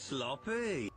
Sloppy.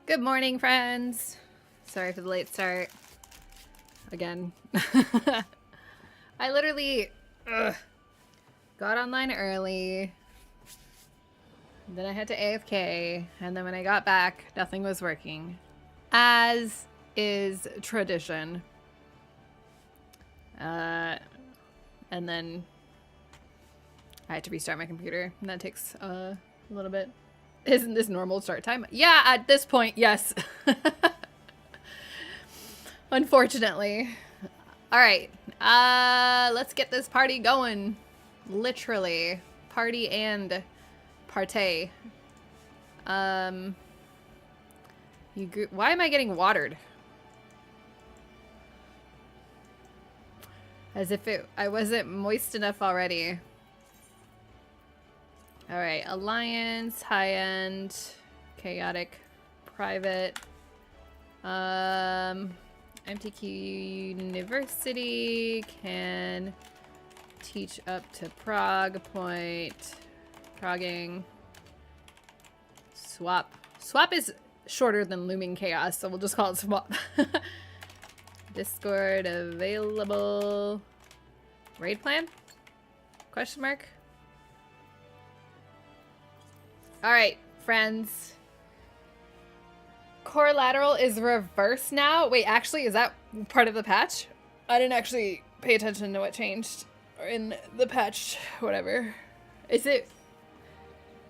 Good morning, friends. Sorry for the late start. Again. I literally got online early. Then I had to AFK. And then when I got back, nothing was working. As is tradition. And then I had to restart my computer. And that takes a little bit. Isn't this normal start time? Yeah, at this point, yes. Unfortunately. All right. Let's get this party going. Literally. Party and partay. Why am I getting watered? As if I wasn't moist enough already. All right, Alliance, high-end, chaotic, private, MTQniversity can teach up to Prague point, progging, swap. Swap is shorter than looming chaos, so we'll just call it swap. Discord available. Raid plan? Question mark? All right, friends. Core lateral is reverse now. Wait, actually, is that part of the patch? I didn't actually pay attention to what changed in the patch, whatever. Is it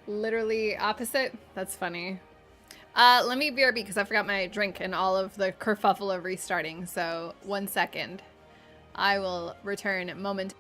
literally opposite? That's funny. Let me BRB because I forgot my drink and all of the kerfuffle of restarting. So 1 second. I will return momentarily.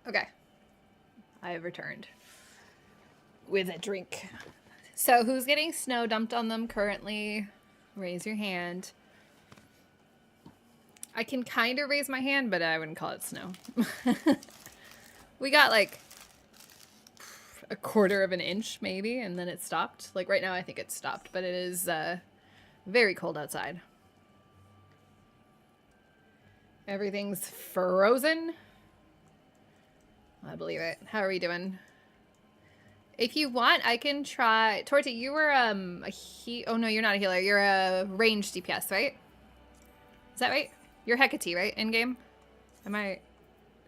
Okay, I have returned with a drink. So who's getting snow dumped on them currently? Raise your hand. I can kind of raise my hand, but I wouldn't call it snow. We got like a 1/4 of an inch maybe, and then it stopped. Like right now I think it's stopped, but it is very cold outside. Everything's frozen. I believe it. How are we doing? If you want, I can try. Torty, you were oh no, you're not a healer. You're a ranged DPS, right? Is that right? You're Hecate, right? In game? Am I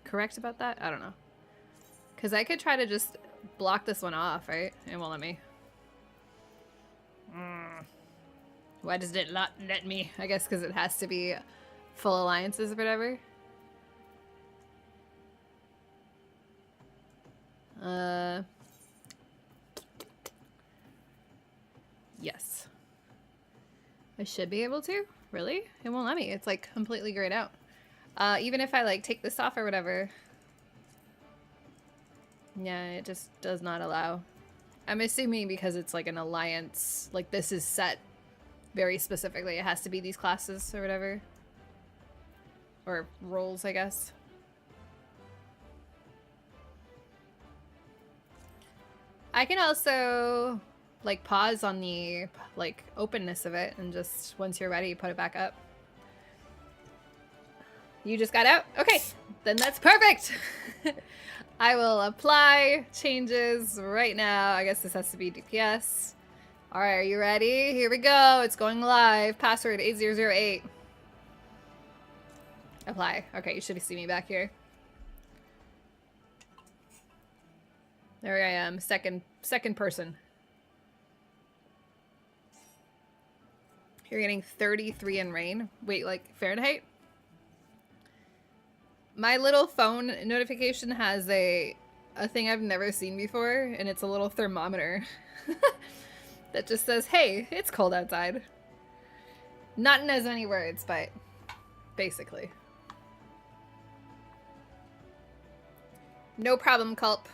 correct about that? I don't know. Because I could try to just block this one off, right? It won't let me. Why does it not let me? I guess because it has to be full alliances or whatever. Yes. I should be able to. Really? It won't let me. It's like completely grayed out. Even if I like take this off or whatever. Yeah, it just does not allow. I'm assuming because it's like an alliance, like this is set very specifically. It has to be these classes or whatever. Or roles, I guess. I can also like pause on the like openness of it and just once you're ready, put it back up. You just got out? Okay, then that's perfect. I will apply changes right now. I guess this has to be DPS. All right, are you ready? Here we go. It's going live. Password 8008. Apply. Okay, you should see me back here. There I am, second person. You're getting 33 in rain. Wait, like Fahrenheit? My little phone notification has a thing I've never seen before, and it's a little thermometer that just says, hey, it's cold outside. Not in as many words, but basically. No problem, Culp.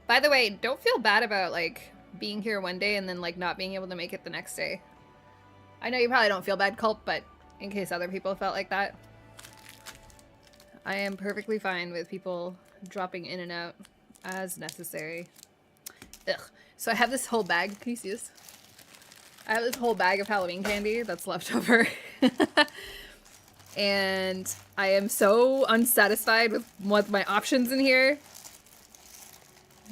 By the way, don't feel bad about, like, being here one day and then, like, not being able to make it the next day. I know you probably don't feel bad, Culp, but in case other people felt like that. I am perfectly fine with people dropping in and out as necessary. Ugh. So I have this whole bag. Can you see this? I have this whole bag of Halloween candy that's left over. And I am so unsatisfied with what my options in here.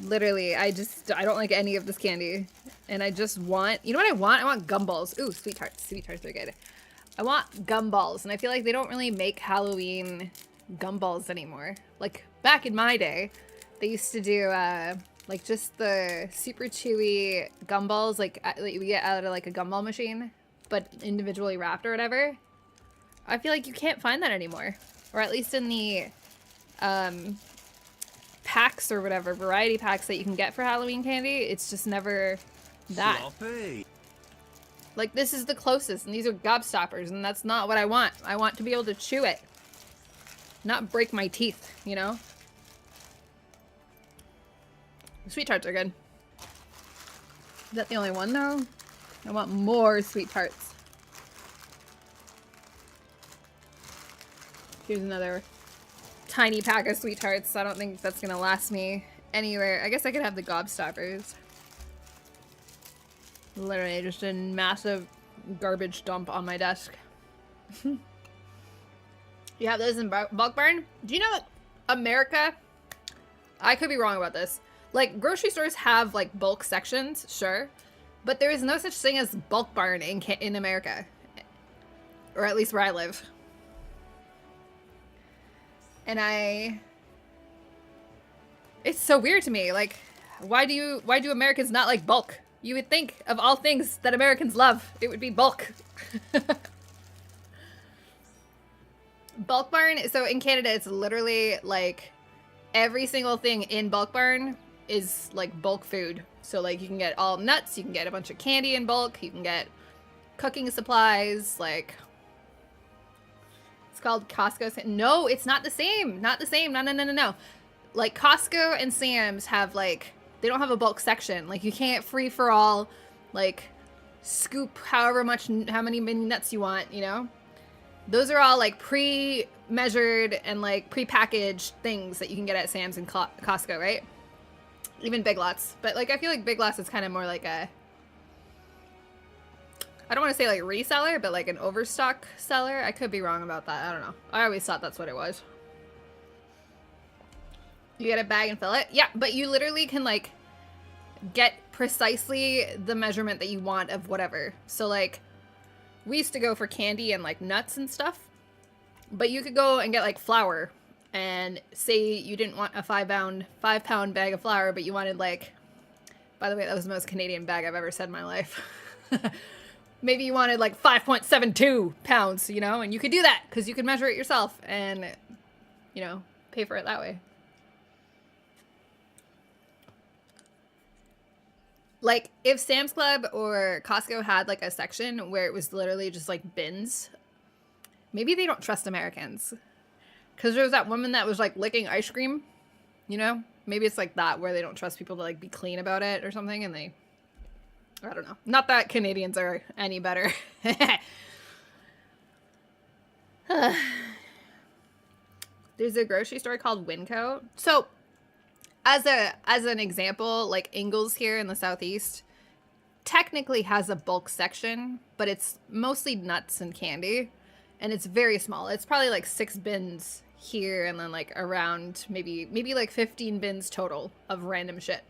Literally, I don't like any of this candy. And I just want, you know what I want? I want gumballs. Ooh, sweet tarts. Sweet tarts are good. I want gumballs, and I feel like they don't really make Halloween gumballs anymore. Like, back in my day, they used to do, like, just the super chewy gumballs, like, we get out of, like, a gumball machine, but individually wrapped or whatever. I feel like you can't find that anymore. Or at least in the, packs or whatever, variety packs that you can get for Halloween candy, it's just never that. Sloppy. Like, this is the closest, and these are gobstoppers, and that's not what I want. I want to be able to chew it. Not break my teeth, you know? Sweet tarts are good. Is that the only one, though? I want more sweet tarts. Here's another tiny pack of sweet tarts. I don't think that's gonna last me anywhere. I guess I could have the gobstoppers. Literally just a massive garbage dump on my desk. You have those in bulk barn? Do you know that America, I could be wrong about this, like grocery stores have like bulk sections, sure, but there is no such thing as bulk barn in America, or at least where I live. And it's so weird to me. Like, why do Americans not like bulk? You would think of all things that Americans love, it would be bulk. Bulk barn, so in Canada, it's literally like every single thing in bulk barn is like bulk food. So like you can get all nuts, you can get a bunch of candy in bulk, you can get cooking supplies, like it's called Costco. No, it's not the same. Not the same. No. Like Costco and Sam's have like, they don't have a bulk section. Like you can't free for all, like scoop how many mini nuts you want, you know? Those are all like pre-measured and like pre-packaged things that you can get at Sam's and Costco, right? Even Big Lots. But like I feel like Big Lots is kind of more like a, I don't want to say like reseller, but like an overstock seller. I could be wrong about that. I don't know. I always thought that's what it was. You get a bag and fill it? Yeah, but you literally can like get precisely the measurement that you want of whatever. So like we used to go for candy and like nuts and stuff, but you could go and get like flour and say you didn't want a 5-pound bag of flour, but you wanted like, by the way, that was the most Canadian bag I've ever said in my life. Maybe you wanted like 5.72 pounds, you know, and you could do that because you could measure it yourself and, you know, pay for it that way. Like if Sam's Club or Costco had like a section where it was literally just like bins, Maybe they don't trust Americans. Because there was that woman that was, like, licking ice cream, you know? Maybe it's like that, where they don't trust people to, like, be clean about it or something, and they... I don't know. Not that Canadians are any better. There's a grocery store called Winco. So, as an example, like, Ingalls here in the Southeast technically has a bulk section, but it's mostly nuts and candy, and it's very small. It's probably like 6 bins here, and then like around maybe like 15 bins total of random shit.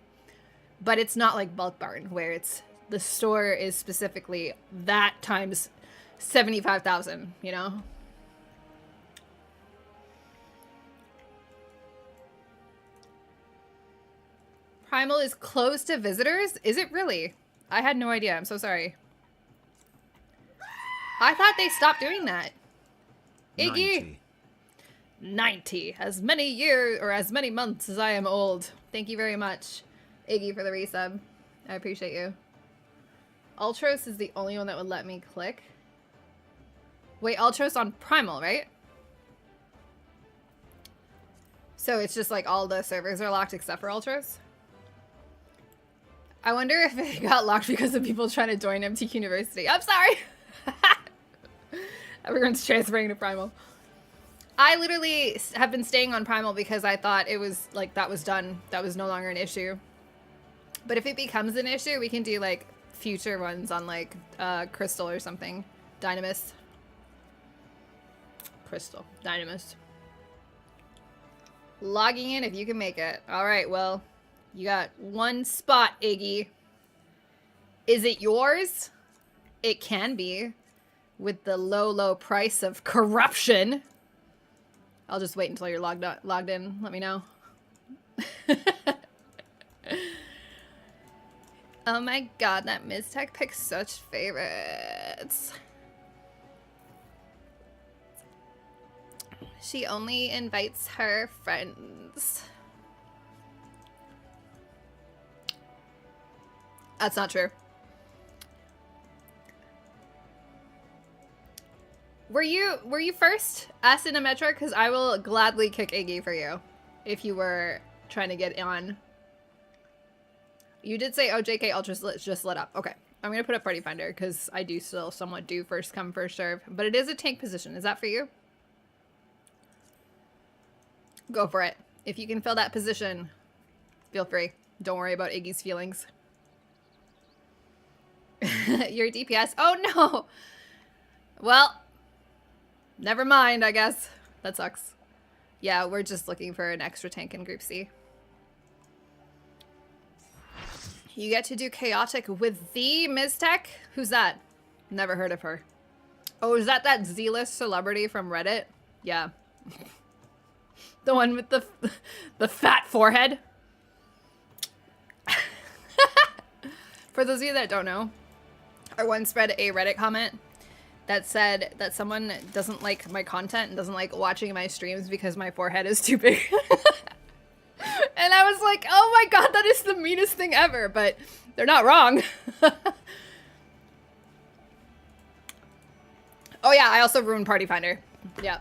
But it's not like Bulk Barn, where it's the store is specifically that times 75,000, you know? Primal is closed to visitors? Is it really? I had no idea. I'm so sorry. I thought they stopped doing that. Iggy. 90. As many years or as many months as I am old. Thank you very much, Iggy, for the resub. I appreciate you. Ultros is the only one that would let me click. Wait, Ultros on Primal, right? So it's just like all the servers are locked except for Ultros? I wonder if it got locked because of people trying to join MTQniversity. I'm sorry! Everyone's transferring to Primal. I literally have been staying on Primal because I thought it was, like, that was done. That was no longer an issue. But if it becomes an issue, we can do, like, future ones on, like, Crystal or something. Dynamis. Crystal. Dynamis. Logging in if you can make it. Alright, well, you got one spot, Iggy. Is it yours? It can be. With the low, low price of corruption. I'll just wait until you're logged in. Let me know. Oh my god, that Miztech picks such favorites. She only invites her friends. That's not true. Were you first? Ask in a metro, because I will gladly kick Iggy for you if you were trying to get on. You did say, oh, JK Ultras just lit up. Okay, I'm going to put up Party Finder because I do still somewhat do first come, first serve. But it is a tank position. Is that for you? Go for it. If you can fill that position, feel free. Don't worry about Iggy's feelings. Your DPS? Oh, no. Well, never mind, I guess. That sucks. Yeah, we're just looking for an extra tank in Group C. You get to do Chaotic with the Miztech? Who's that? Never heard of her. Oh, is that Z-list celebrity from Reddit? Yeah. The one with the fat forehead? For those of you that don't know, I once read a Reddit comment that said that someone doesn't like my content and doesn't like watching my streams because my forehead is too big. And I was like, oh my god, that is the meanest thing ever, but they're not wrong. Oh yeah, I also ruined Party Finder. Yeah.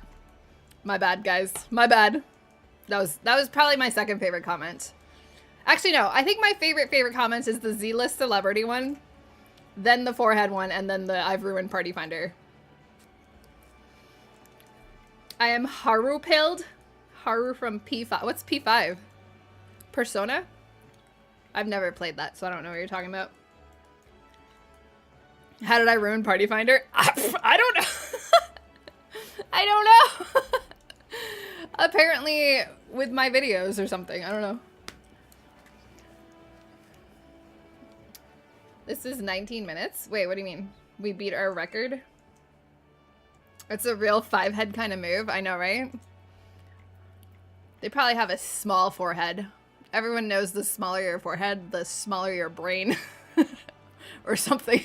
My bad, guys. My bad. That was probably my second favorite comment. Actually, no. I think my favorite comment is the Z-list celebrity one, then the forehead one, and then the I've ruined Party Finder. I am Haru-pilled. Haru from P5. What's P5? Persona? I've never played that, so I don't know what you're talking about. How did I ruin Party Finder? I don't know. I don't know. Apparently with my videos or something. I don't know. This is 19 minutes? Wait, what do you mean? We beat our record? It's a real 5-head kind of move. I know, right? They probably have a small forehead. Everyone knows the smaller your forehead, the smaller your brain. Or something.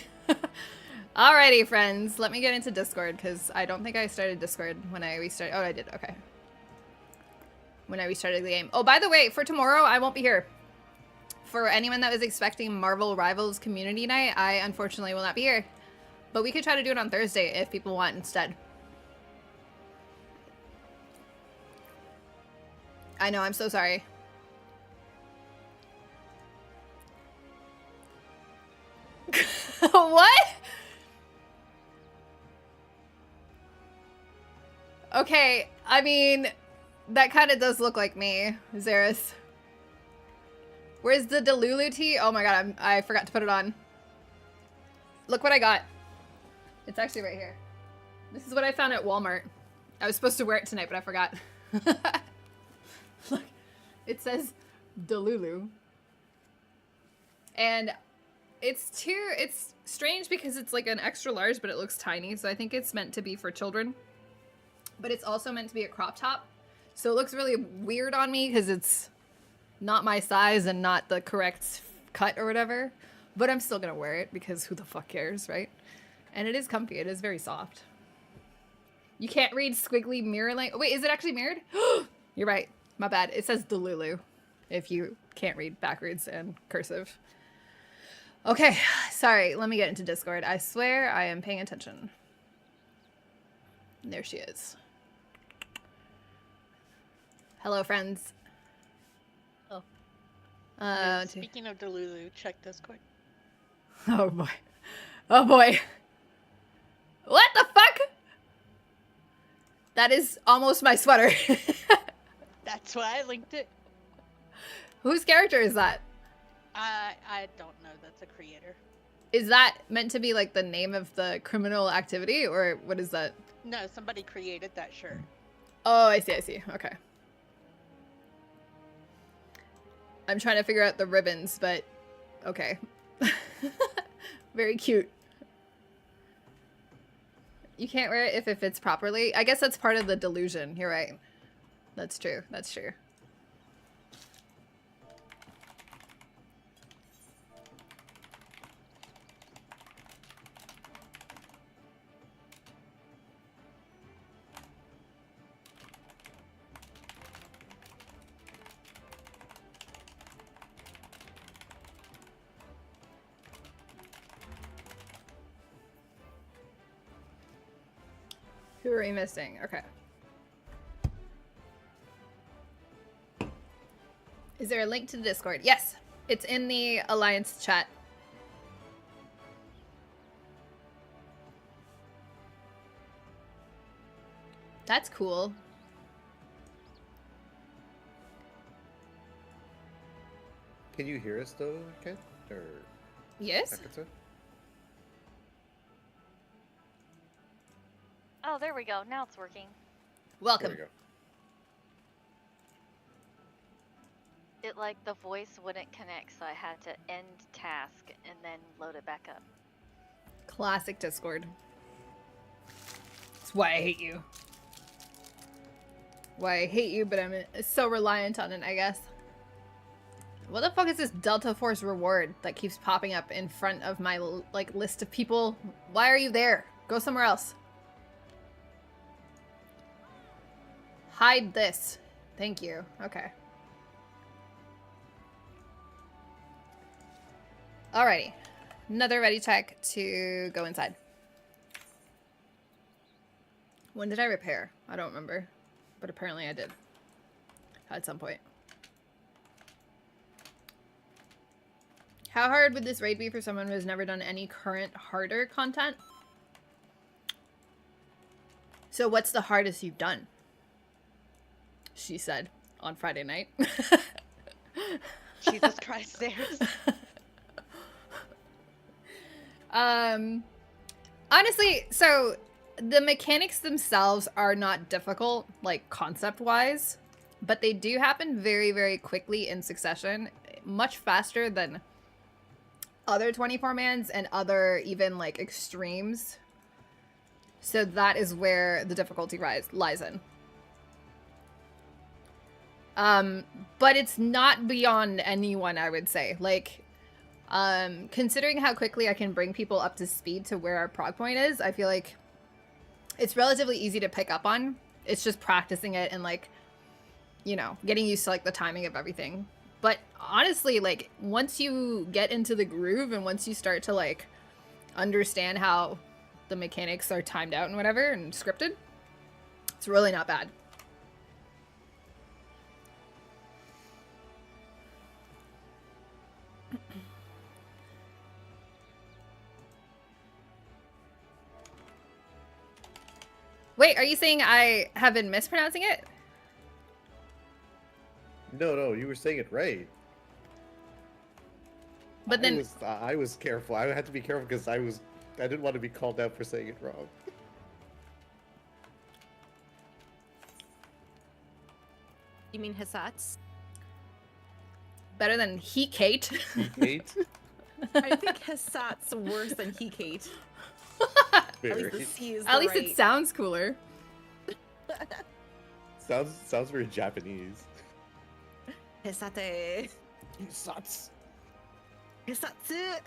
Alrighty, friends. Let me get into Discord, because I don't think I started Discord when I restarted. Oh, I did. Okay. When I restarted the game. Oh, by the way, for tomorrow, I won't be here. For anyone that was expecting Marvel Rivals Community Night, I unfortunately will not be here. But we could try to do it on Thursday if people want instead. I know, I'm so sorry. What? Okay, I mean, that kind of does look like me, Zaris. Where's the Delulu tea? Oh my god, I forgot to put it on. Look what I got. It's actually right here. This is what I found at Walmart. I was supposed to wear it tonight, but I forgot. Look, it says Delulu. And it's strange because it's like an extra large, but it looks tiny. So I think it's meant to be for children. But it's also meant to be a crop top. So it looks really weird on me because it's not my size and not the correct cut or whatever. But I'm still going to wear it because who the fuck cares, right? And it is comfy. It is very soft. You can't read squiggly mirror line. Wait, is it actually mirrored? You're right. My bad. It says Delulu if you can't read backwards and cursive. Okay. Sorry. Let me get into Discord. I swear I am paying attention. And there she is. Hello, friends. Oh. Speaking of Delulu, check Discord. Oh boy. Oh boy. What the fuck? That is almost my sweater. That's why I linked it. Whose character is that? I don't know. That's a creator. Is that meant to be like the name of the criminal activity or what is that? No, somebody created that shirt. Oh, I see, I see. Okay. I'm trying to figure out the ribbons, but okay. Very cute. You can't wear it if it fits properly. I guess that's part of the delusion. You're right. That's true. That's true. Who are we missing? Okay. Is there a link to the Discord? Yes. It's in the Alliance chat. That's cool. Can you hear us though, Ken? Or Yes. Akata? Oh, there we go. Now it's working. Welcome. There we go. It like the voice wouldn't connect, so I had to end task and then load it back up. Classic Discord. That's why I hate you. Why I hate you, but I'm so reliant on it, I guess. What the fuck is this Delta Force reward that keeps popping up in front of my like list of people? Why are you there? Go somewhere else. Hide this. Thank you. Okay. Alrighty. Another ready check to go inside. When did I repair? I don't remember. But apparently I did. At some point. How hard would this raid be for someone who has never done any current harder content? So what's the hardest you've done? She said on Friday night. Jesus Christ, there's. Honestly, so the mechanics themselves are not difficult, like concept-wise, but they do happen very, very quickly in succession, much faster than other 24-mans and other even like extremes. So that is where the difficulty lies in. But it's not beyond anyone, I would say. Like, considering how quickly I can bring people up to speed to where our prog point is, I feel like it's relatively easy to pick up on. It's just practicing it and like, you know, getting used to like the timing of everything. But honestly, like once you get into the groove and once you start to like understand how the mechanics are timed out and whatever and scripted, it's really not bad. Wait, are you saying I have been mispronouncing it? No, you were saying it right. But then, I was careful. I had to be careful because I didn't want to be called out for saying it wrong. You mean Hisats? better than he Kate. Kate? I think Hisat's worse than Hikate. At least the C is At the least it sounds cooler. sounds very Japanese. Hisate. Sucks. Hisatsu.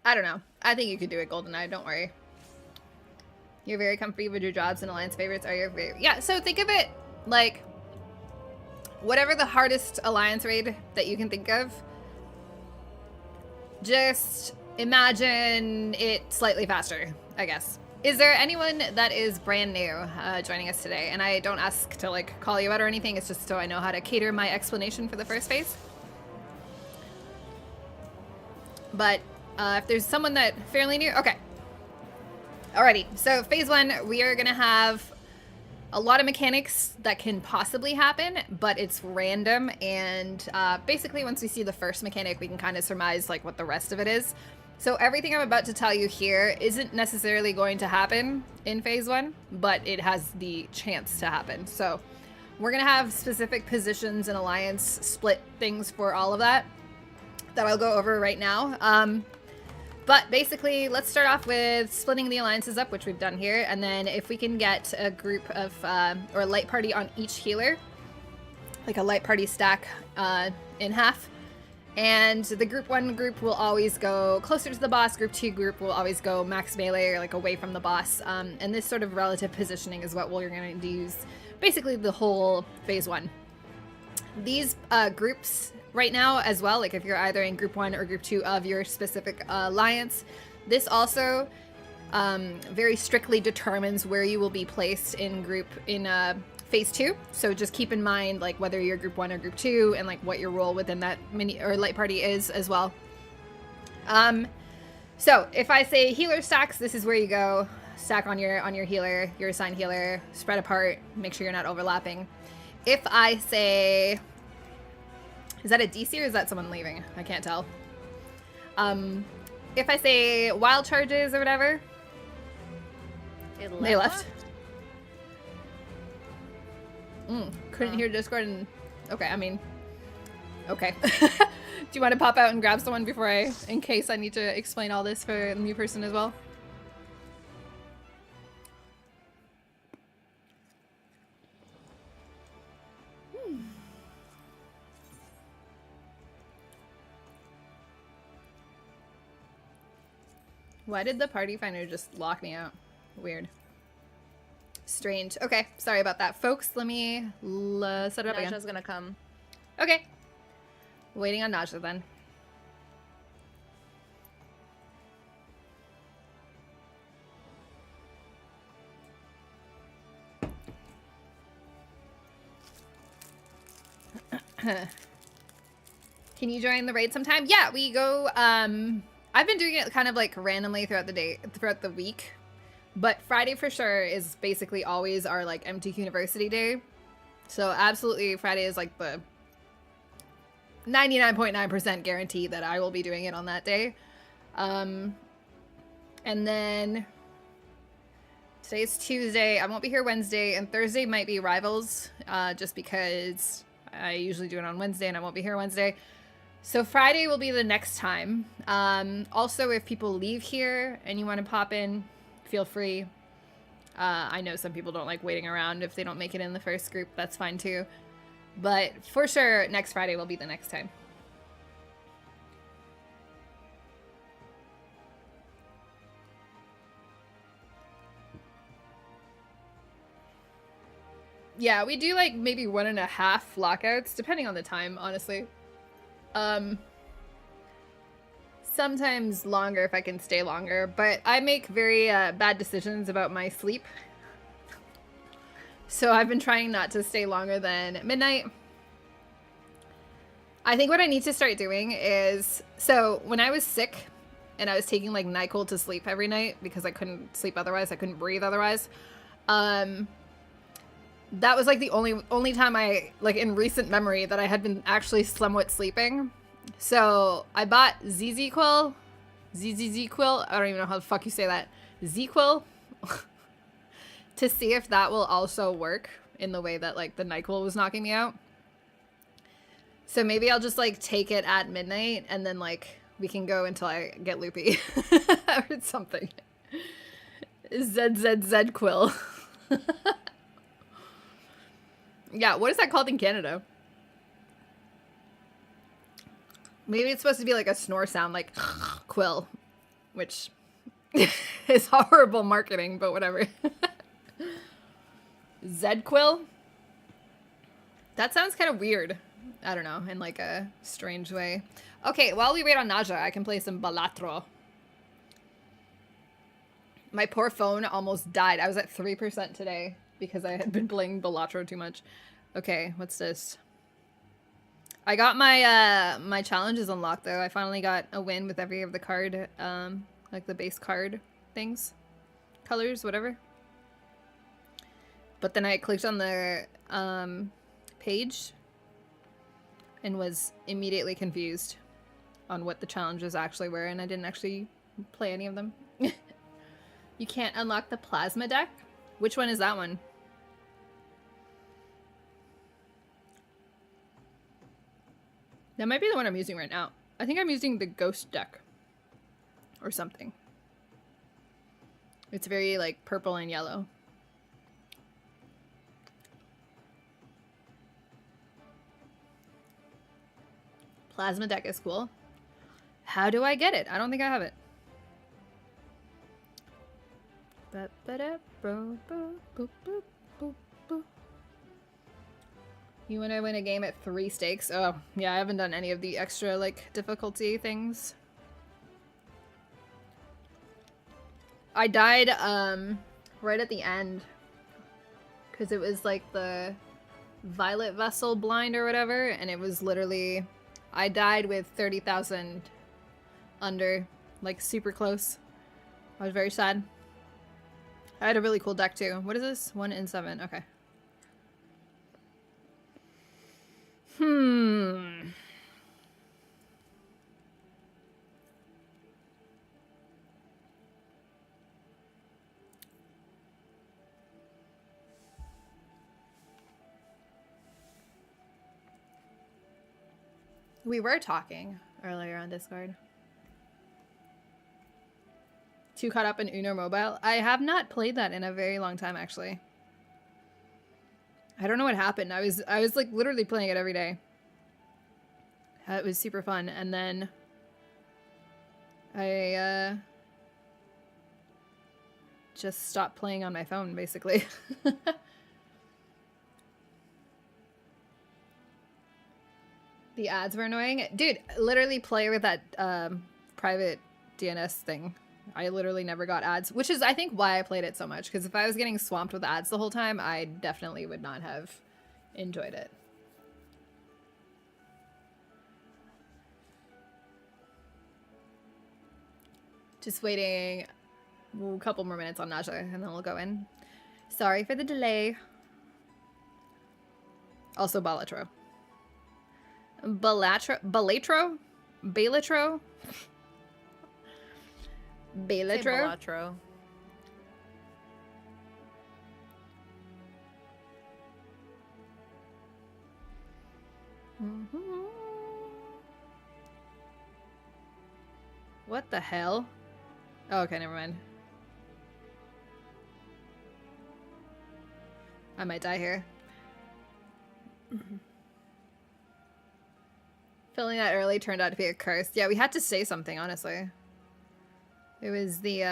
I don't know. I think you could do it, GoldenEye. Don't worry. You're very comfy with your jobs, and Alliance favorites are your favorite. Yeah, so think of it like whatever the hardest Alliance raid that you can think of. Just imagine it slightly faster, I guess. Is there anyone that is brand new joining us today? And I don't ask to like call you out or anything. It's just so I know how to cater my explanation for the first phase. But if there's someone that fairly new, okay. Alrighty, so phase one, we are gonna have a lot of mechanics that can possibly happen, but it's random, and basically once we see the first mechanic, we can kind of surmise like what the rest of it is. So everything I'm about to tell you here isn't necessarily going to happen in phase one, but it has the chance to happen. So we're gonna have specific positions and alliance split things for all of that I'll go over right now. But basically, let's start off with splitting the alliances up, which we've done here, and then if we can get a group of, or a light party on each healer, like a light party stack in half, and the group 1 group will always go closer to the boss, group 2 group will always go max melee, or like away from the boss, and this sort of relative positioning is what we're going to use basically the whole phase 1. These groups right now as well, like if you're either in group 1 or group 2 of your specific alliance, this also very strictly determines where you will be placed in phase 2. So just keep in mind like whether you're group 1 or group 2 and like what your role within that mini or light party is as well. So if I say healer stacks, this is where you go. Stack on your healer, your assigned healer, spread apart, make sure you're not overlapping. If I say, is that a DC or is that someone leaving? I can't tell. If I say wild charges or whatever, they left. Couldn't hear Discord and okay, I mean, okay. Do you want to pop out and grab someone before in case I need to explain all this for a new person as well? Why did the party finder just lock me out? Weird. Strange. Okay, sorry about that, folks. Let me set it up again. Naja's gonna come. Okay. Waiting on Naja then. Can you join the raid sometime? Yeah, we go, I've been doing it kind of like randomly throughout the week, but Friday for sure is basically always our like MTQniversity day. So absolutely Friday is like the 99.9% guarantee that I will be doing it on that day. And then today's Tuesday. I won't be here Wednesday, and Thursday might be Rivals, just because I usually do it on Wednesday and I won't be here Wednesday. So Friday will be the next time. Also, if people leave here and you want to pop in, feel free. I know some people don't like waiting around if they don't make it in the first group. That's fine too. But for sure, next Friday will be the next time. Yeah, we do like maybe 1.5 lockouts, depending on the time, honestly. Sometimes longer if I can stay longer, but I make very bad decisions about my sleep. So I've been trying not to stay longer than midnight. I think what I need to start doing is, so when I was sick and I was taking like NyQuil to sleep every night because I couldn't sleep otherwise. I couldn't breathe otherwise. That was like the only time I, like in recent memory, that I had been actually somewhat sleeping. So I bought ZZ-Quil. ZZZ-Quil. I don't even know how the fuck you say that. Z-Quil. To see if that will also work in the way that like the NyQuil was knocking me out. So maybe I'll just like take it at midnight and then like we can go until I get loopy or something. ZZZ-Quil. Yeah, what is that called in Canada? Maybe it's supposed to be like a snore sound, like quill, which is horrible marketing, but whatever. Z-Quil? That sounds kind of weird. I don't know, in like a strange way. Okay, while we wait on Naja, I can play some Balatro. My poor phone almost died. I was at 3% today because I had been playing Balatro too much. Okay, what's this? I got my my challenges unlocked though. I finally got a win with every of the card, like the base card things, colors, whatever. But then I clicked on the page and was immediately confused on what the challenges actually were, and I didn't actually play any of them. You can't unlock the plasma deck? Which one is that one? That might be the one I'm using right now. I think I'm using the ghost deck or something. It's very like purple and yellow. Plasma deck is cool. How do I get it? I don't think I have it. You want to win a game at 3 stakes? Oh, yeah, I haven't done any of the extra, like, difficulty things. I died, right at the end. Because it was, like, the Violet Vessel blind or whatever, and it was literally... I died with 30,000 under, like, super close. I was very sad. I had a really cool deck, too. What is this? 1 in 7. Okay. We were talking earlier on Discord. Too caught up in Uno Mobile. I have not played that in a very long time, actually. I don't know what happened. I was like literally playing it every day. It was super fun, and then I just stopped playing on my phone, basically. The ads were annoying. Dude, literally play with that private DNS thing. I literally never got ads, which is, I think, why I played it so much. Because if I was getting swamped with ads the whole time, I definitely would not have enjoyed it. Just waiting a couple more minutes on Naja, and then we'll go in. Sorry for the delay. Also, Balatro. Balatro? Balatro? Balatro? Balatro? Balatro. What the hell? Oh, okay, never mind. I might die here. Filling that early turned out to be a curse. Yeah, we had to say something, honestly. It was the,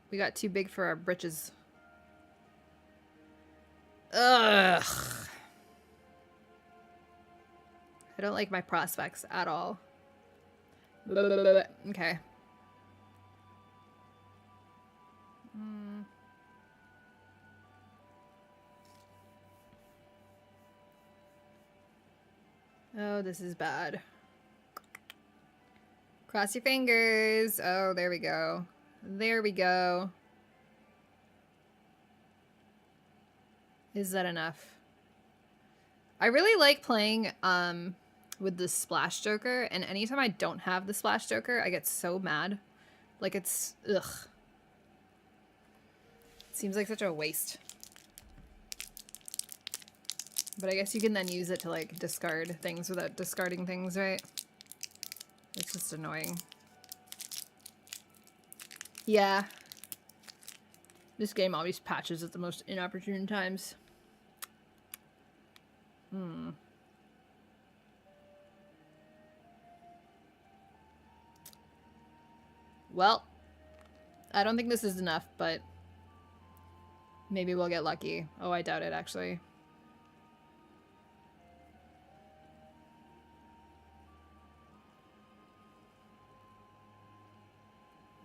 we got too big for our britches. Ugh. I don't like my prospects at all. Okay. Oh, this is bad. Cross your fingers. Oh, there we go. There we go. Is that enough? I really like playing with the Splash Joker, and anytime I don't have the Splash Joker, I get so mad. Like, it's... ugh. It seems like such a waste. But I guess you can then use it to, like, discard things without discarding things, right? It's just annoying. Yeah. This game always patches at the most inopportune times. Well, I don't think this is enough, but maybe we'll get lucky. Oh, I doubt it, actually.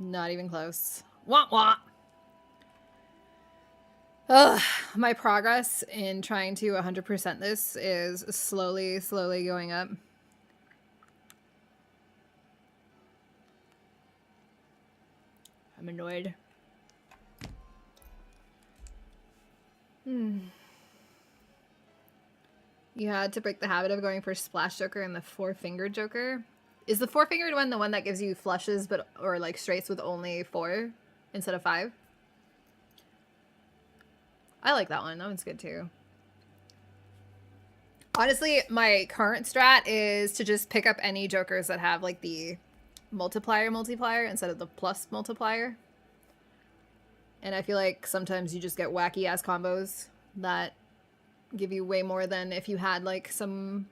Not even close. Wah wah! Ugh, my progress in trying to 100% this is slowly going up. I'm annoyed. You had to break the habit of going for Splash Joker and the four-fingered Joker. Is the four-fingered one the one that gives you flushes or like straights with only 4 instead of 5? I like that one. That one's good too. Honestly, my current strat is to just pick up any jokers that have like the multiplier instead of the plus multiplier. And I feel like sometimes you just get wacky ass combos that give you way more than if you had like some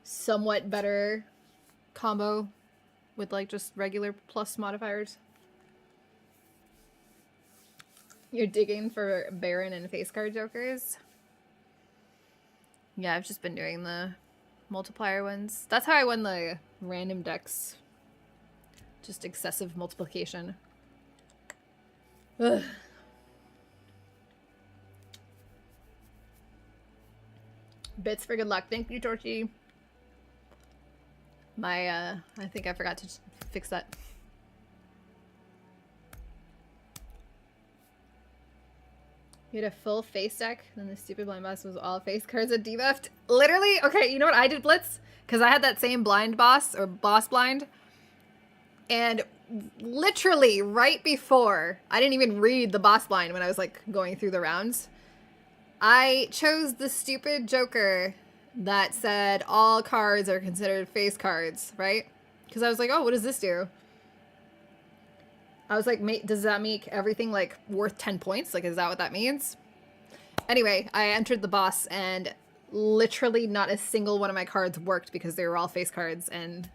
somewhat better combo with like just regular plus modifiers. You're digging for Baron and face card jokers? Yeah, I've just been doing the multiplier ones. That's how I won the random decks. Just excessive multiplication. Ugh. Bits for good luck. Thank you, Torchy. I think I forgot to fix that. You had a full face deck, then the stupid blind boss was all face cards and debuffed. Literally, okay, you know what I did, Blitz? Because I had that same blind boss, or boss blind. And literally right before, I didn't even read the boss blind when I was like going through the rounds. I chose the stupid Joker that said all cards are considered face cards, right? Because I was like, oh, what does this do? I was like, does that make everything like worth 10 points? Like, is that what that means? Anyway, I entered the boss and literally not a single one of my cards worked because they were all face cards and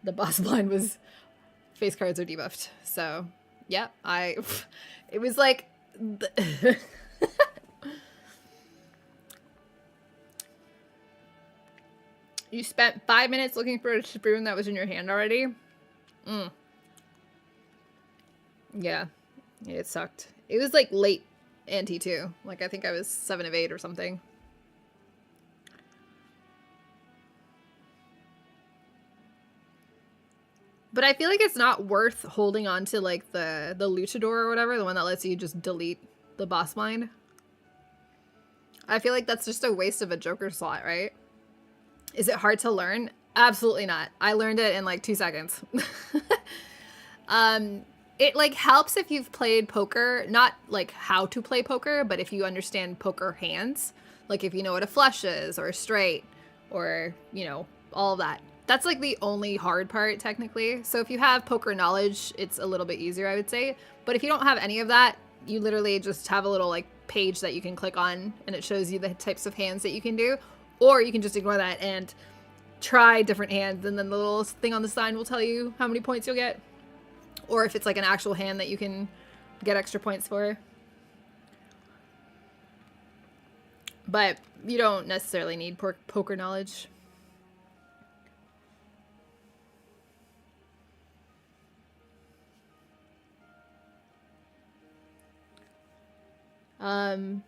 the boss blind was face cards are debuffed. So yeah, it was like, you spent 5 minutes looking for a spoon that was in your hand already? Yeah, it sucked. It was like late ante too. Like I think I was 7 of 8 or something. But I feel like it's not worth holding on to like the luchador or whatever, the one that lets you just delete the boss blind. I feel like that's just a waste of a Joker slot, right? Is it hard to learn? Absolutely not. I learned it in like 2 seconds. It like helps if you've played poker, not like how to play poker, but if you understand poker hands, like if you know what a flush is or a straight or, you know, all of that. That's like the only hard part technically. So if you have poker knowledge, it's a little bit easier, I would say. But if you don't have any of that, you literally just have a little like page that you can click on and it shows you the types of hands that you can do. Or you can just ignore that and try different hands and then the little thing on the sign will tell you how many points you'll get. Or if it's like an actual hand that you can get extra points for. But you don't necessarily need poker knowledge. And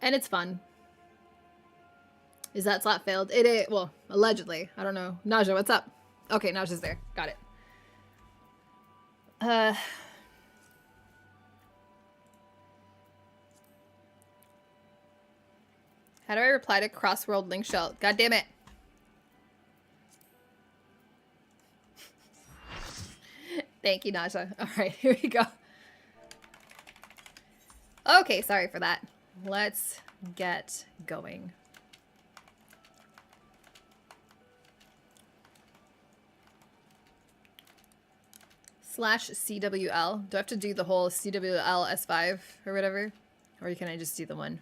it's fun. Is that slot failed? It well, allegedly. I don't know. Naja, what's up? Okay, Naja's there. Got it. How do I reply to Crossworld Link Shell? God damn it. Thank you, Naja. All right, here we go. Okay, sorry for that. Let's get going. /CWL. Do I have to do the whole CWL S5 or whatever? Or can I just do the one?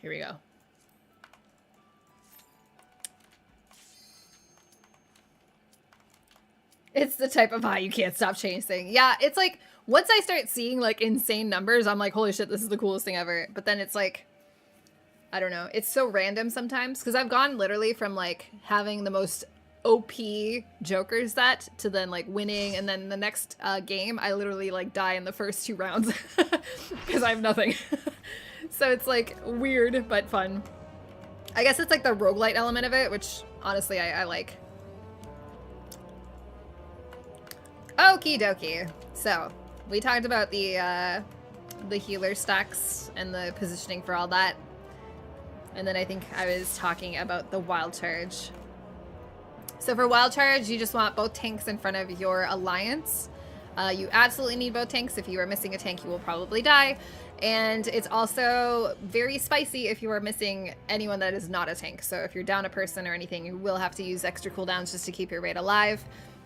Here we go. It's the type of high you can't stop chasing. Yeah, it's like, once I start seeing like insane numbers, I'm like, holy shit, this is the coolest thing ever. But then it's like, I don't know. It's so random sometimes. Because I've gone literally from like having the most OP Joker set to then like winning. And then the next game, I literally like die in the first 2 rounds. Because I have nothing. So it's like weird, but fun. I guess it's like the roguelite element of it, which honestly I like. Okie dokie. So, we talked about the healer stacks and the positioning for all that. And then I think I was talking about the wild charge. So for wild charge, you just want both tanks in front of your alliance. You absolutely need both tanks. If you are missing a tank, you will probably die. And it's also very spicy if you are missing anyone that is not a tank. So if you're down a person or anything, you will have to use extra cooldowns just to keep your raid alive.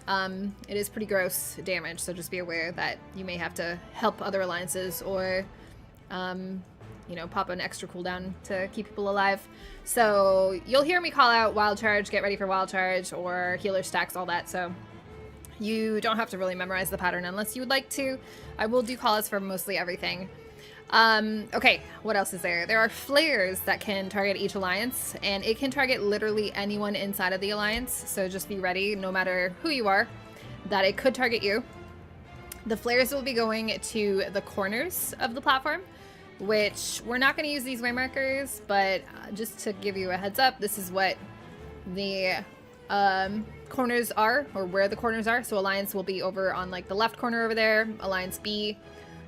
It is pretty gross damage, so just be aware that you may have to help other alliances or, you know, pop an extra cooldown to keep people alive. So you'll hear me call out wild charge, get ready for wild charge, or healer stacks, all that. So you don't have to really memorize the pattern unless you would like to. I will do call outs for mostly everything. Okay, what else is there? There are flares that can target each alliance, and it can target literally anyone inside of the alliance, so just be ready, no matter who you are, that it could target you. The flares will be going to the corners of the platform, which we're not going to use these waymarkers, but just to give you a heads up, this is what the corners are, or where the corners are. So Alliance will be over on like the left corner over there, Alliance B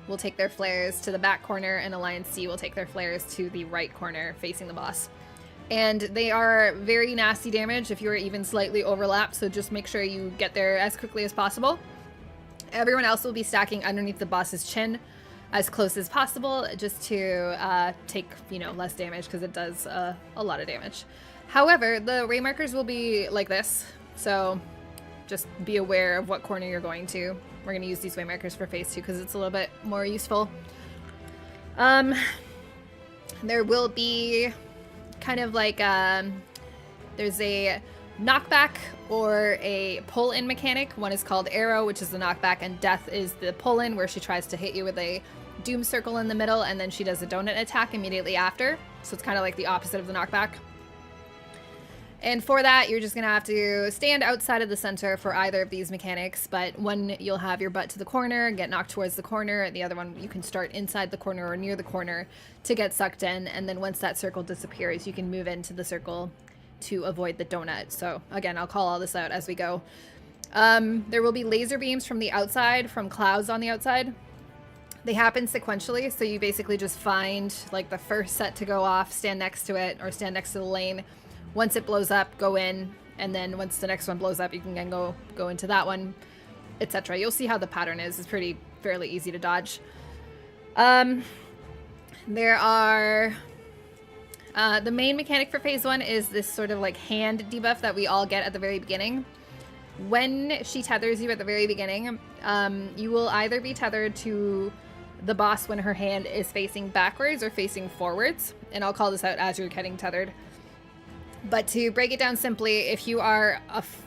will take their flares to the back corner, and Alliance C will take their flares to the right corner facing the boss. And they are very nasty damage if you're even slightly overlapped, so just make sure you get there as quickly as possible. Everyone else will be stacking underneath the boss's chin as close as possible, just to take, you know, less damage, because it does a lot of damage. However, the waymarkers will be like this, so just be aware of what corner you're going to. We're going to use these waymarkers for phase 2 because it's a little bit more useful. There will be kind of like there's a knockback or a pull-in mechanic. One is called arrow, which is the knockback, and death is the pull-in, where she tries to hit you with a doom circle in the middle, and then she does a donut attack immediately after. So it's kind of like the opposite of the knockback. And for that, you're just going to have to stand outside of the center for either of these mechanics, but one, you'll have your butt to the corner, get knocked towards the corner, and the other one, you can start inside the corner or near the corner to get sucked in, and then once that circle disappears, you can move into the circle to avoid the donut. So again, I'll call all this out as we go. There will be laser beams from the outside, from clouds on the outside. They happen sequentially, so you basically just find like the first set to go off, stand next to it, or stand next to the lane. Once it blows up, go in, and then once the next one blows up, you can then go into that one, etc. You'll see how the pattern is. It's fairly easy to dodge. There are the main mechanic for phase 1 is this sort of like hand debuff that we all get at the very beginning. When she tethers you at the very beginning, you will either be tethered to the boss when her hand is facing backwards or facing forwards, and I'll call this out as you're getting tethered. But to break it down simply, if you are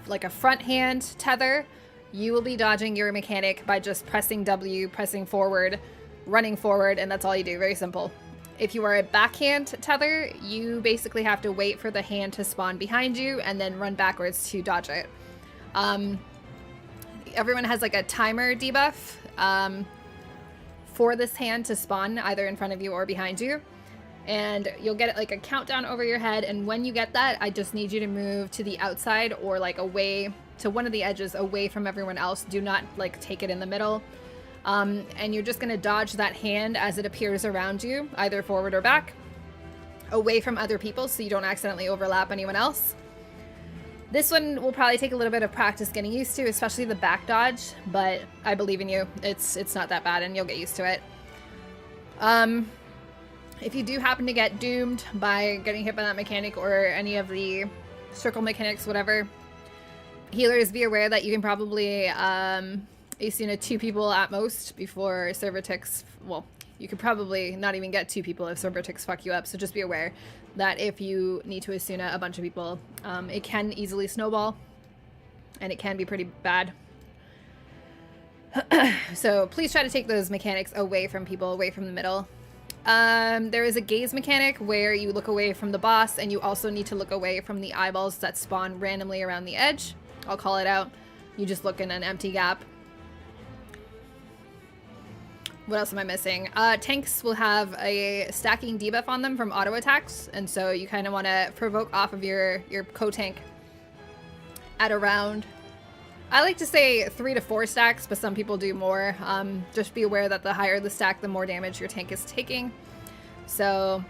like a front hand tether, you will be dodging your mechanic by just pressing W, pressing forward, running forward, and that's all you do. Very simple. If you are a backhand tether, you basically have to wait for the hand to spawn behind you and then run backwards to dodge it. Everyone has like a timer debuff for this hand to spawn either in front of you or behind you. And you'll get like a countdown over your head, and when you get that, I just need you to move to the outside or like away to one of the edges away from everyone else. Do not like take it in the middle. And you're just gonna dodge that hand as it appears around you, either forward or back, away from other people so you don't accidentally overlap anyone else. This one will probably take a little bit of practice getting used to, especially the back dodge, but I believe in you. It's not that bad and you'll get used to it. If you do happen to get doomed by getting hit by that mechanic or any of the circle mechanics, whatever, healers, be aware that you can probably Asuna 2 people at most before server ticks. Well, you could probably not even get 2 people if server ticks fuck you up, so just be aware that if you need to Asuna a bunch of people, it can easily snowball, and it can be pretty bad. So please try to take those mechanics away from people, away from the middle. There is a gaze mechanic where you look away from the boss, and you also need to look away from the eyeballs that spawn randomly around the edge. I'll call it out. You just look in an empty gap. What else am I missing? Tanks will have a stacking debuff on them from auto attacks, and so you kind of want to provoke off of your co-tank at around, I like to say 3 to 4 stacks, but some people do more. Just be aware that the higher the stack, the more damage your tank is taking. So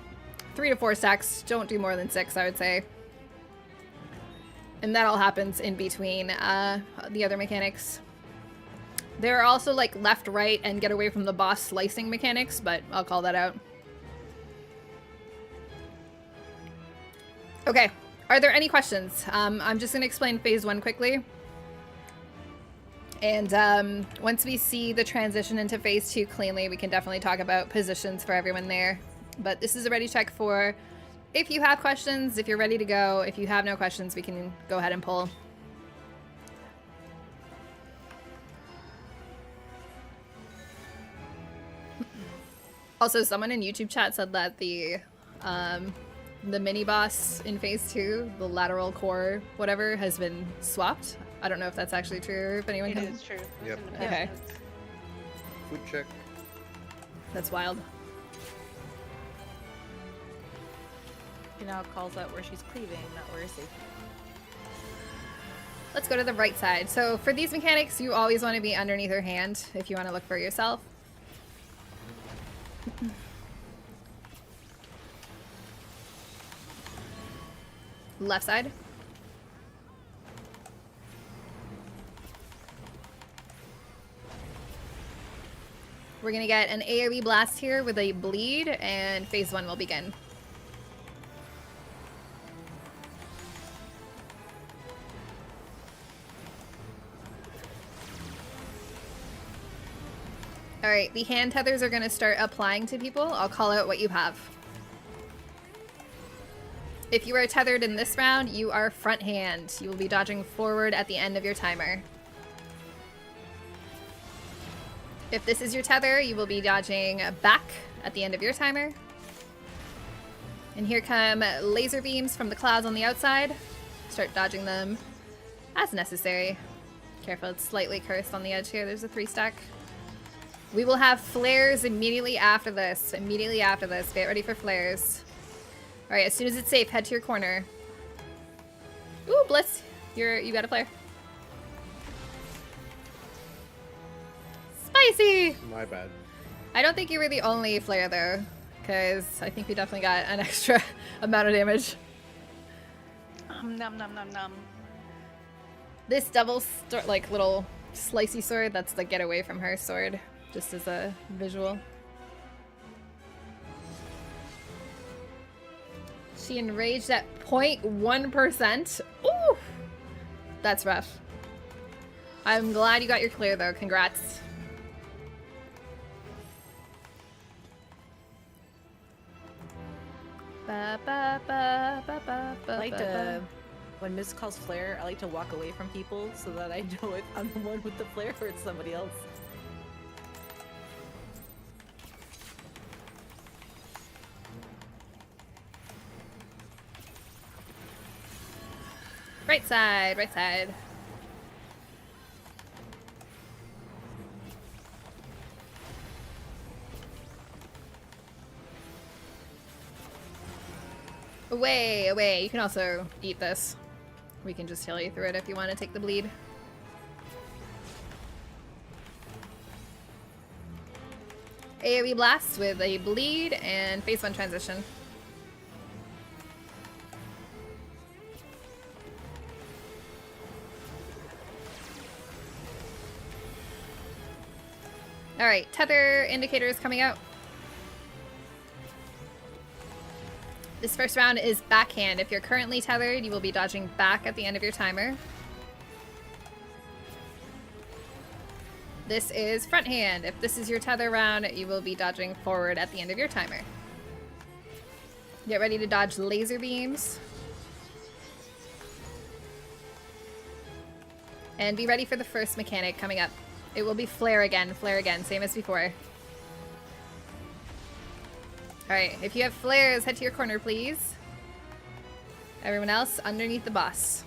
3 to 4 stacks, don't do more than 6, I would say. And that all happens in between the other mechanics. There are also like left, right, and get away from the boss slicing mechanics, but I'll call that out. Okay, are there any questions? I'm just gonna explain phase 1 quickly. And once we see the transition into phase 2 cleanly, we can definitely talk about positions for everyone there. But this is a ready check for if you have questions, if you're ready to go. If you have no questions, we can go ahead and pull. Also, someone in YouTube chat said that the mini boss in phase 2, the lateral core, whatever, has been swapped. I don't know if that's actually true or if anyone It can. is true. It was Yep. in the past Okay. notes. Food check. That's wild. She now calls out where she's cleaving, not where safe. Let's go to the right side. So for these mechanics, you always want to be underneath her hand if you want to look for yourself. Left side. We're gonna get an AoE blast here with a bleed, and phase 1 will begin. Alright, the hand tethers are gonna start applying to people. I'll call out what you have. If you are tethered in this round, you are front hand. You will be dodging forward at the end of your timer. If this is your tether, you will be dodging back at the end of your timer. And here come laser beams from the clouds on the outside. Start dodging them as necessary. Careful, it's slightly cursed on the edge here. There's a 3 stack. We will have flares immediately after this. Immediately after this. Get ready for flares. Alright, as soon as it's safe, head to your corner. Ooh, Bliss. You got a flare. Spicy! My bad. I don't think you were the only flare though, because I think we definitely got an extra amount of damage. Nom nom nom nom. This double like little slicey sword, that's the get away from her sword, just as a visual. She enraged at 0.1%. Ooh! That's rough. I'm glad you got your clear though, congrats. Ba, ba, ba, ba, ba, ba, I like ba, to, when Miss calls flare, I like to walk away from people so that I know if I'm the one with the flare or it's somebody else. Right side, right side. Away, away. You can also eat this. We can just heal you through it if you want to take the bleed. AoE blast with a bleed and phase 1 transition. Alright, tether indicators coming out. This first round is backhand. If you're currently tethered, you will be dodging back at the end of your timer. This is front hand. If this is your tether round, you will be dodging forward at the end of your timer. Get ready to dodge laser beams. And be ready for the first mechanic coming up. It will be flare again, same as before. Alright, if you have flares, head to your corner, please. Everyone else, underneath the boss.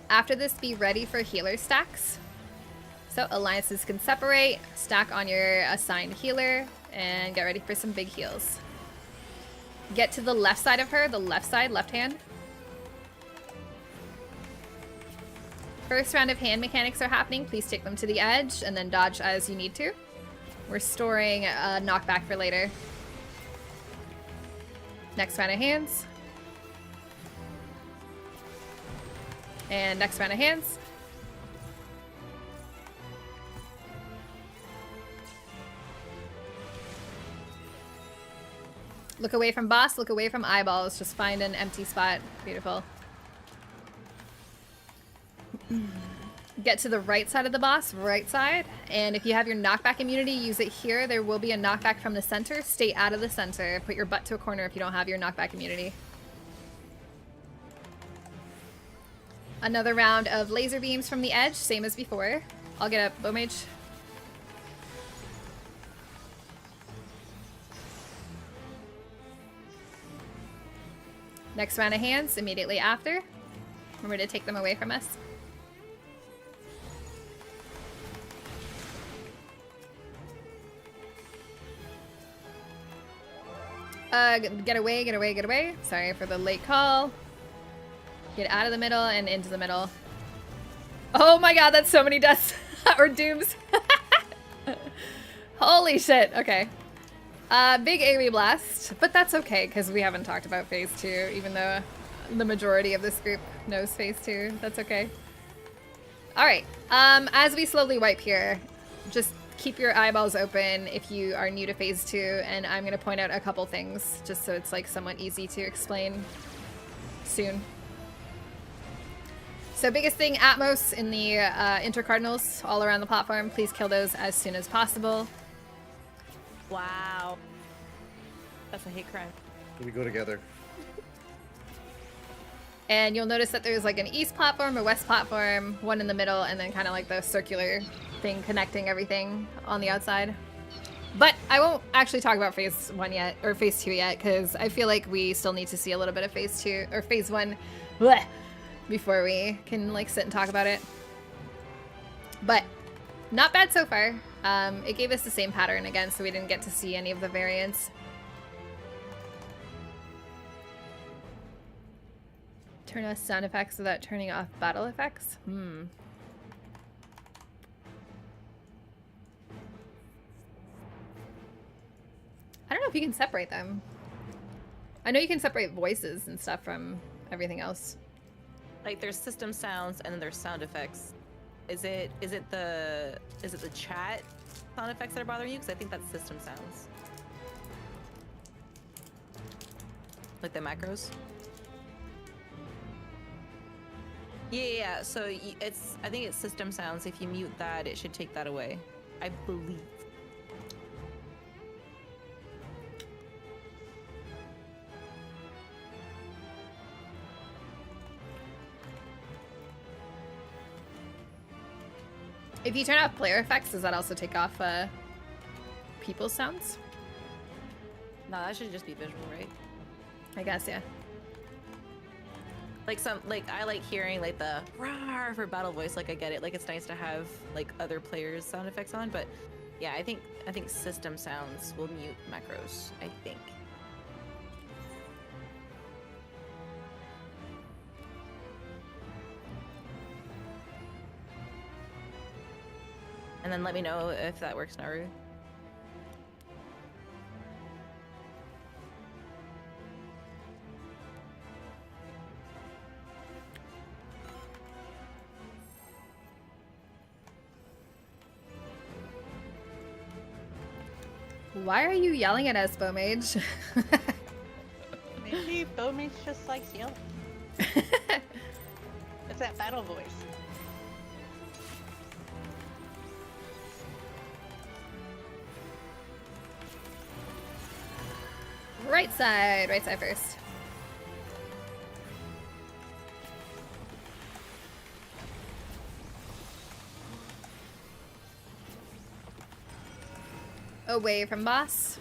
After this, be ready for healer stacks. So alliances can separate, stack on your assigned healer, and get ready for some big heals. Get to the left side of her, the left side, left hand. First round of hand mechanics are happening. Please take them to the edge and then dodge as you need to. We're storing a knockback for later. Next round of hands. And next round of hands. Look away from boss, look away from eyeballs. Just find an empty spot. Beautiful. Get to the right side of the boss, right side. And if you have your knockback immunity, use it here. There will be a knockback from the center. Stay out of the center. Put your butt to a corner if you don't have your knockback immunity. Another round of laser beams from the edge, same as before. I'll get a bow mage. Next round of hands immediately after. Remember to take them away from us. Get away, get away, get away. Sorry for the late call. Get out of the middle and into the middle. Oh my god, that's so many deaths. Or dooms. Holy shit, okay. Big AoE blast, but that's okay because we haven't talked about phase 2, even though the majority of this group knows phase 2. That's okay. Alright, as we slowly wipe here, just keep your eyeballs open if you are new to phase 2, and I'm going to point out a couple things just so it's like somewhat easy to explain soon. So biggest thing, Atmos in the intercardinals all around the platform. Please kill those as soon as possible. Wow. That's a hate crime. We go together. And you'll notice that there's like an east platform, a west platform, one in the middle, and then kind of like the circular thing connecting everything on the outside. But I won't actually talk about phase 1 yet, or phase 2 yet, because I feel like we still need to see a little bit of phase 2, or phase 1, bleh, before we can like sit and talk about it. But not bad so far. It gave us the same pattern again, so we didn't get to see any of the variants. Turn off sound effects without turning off battle effects? I don't know if you can separate them. I know you can separate voices and stuff from everything else. Like there's system sounds and then there's sound effects. Is it the chat sound effects that are bothering you? Because I think that's system sounds. Like the macros. Yeah. So I think it's system sounds. If you mute that, it should take that away. I believe. If you turn off player effects, does that also take off people's sounds? No, that should just be visual, right? I guess, yeah. Like I like hearing like the rawr for battle voice. Like I get it. Like it's nice to have like other players' sound effects on, but yeah, I think system sounds will mute macros. I think. And then let me know if that works, Naru. Why are you yelling at us, Bowmage? Maybe Bowmage just likes yelling. It's that battle voice. Right side first. Away from boss.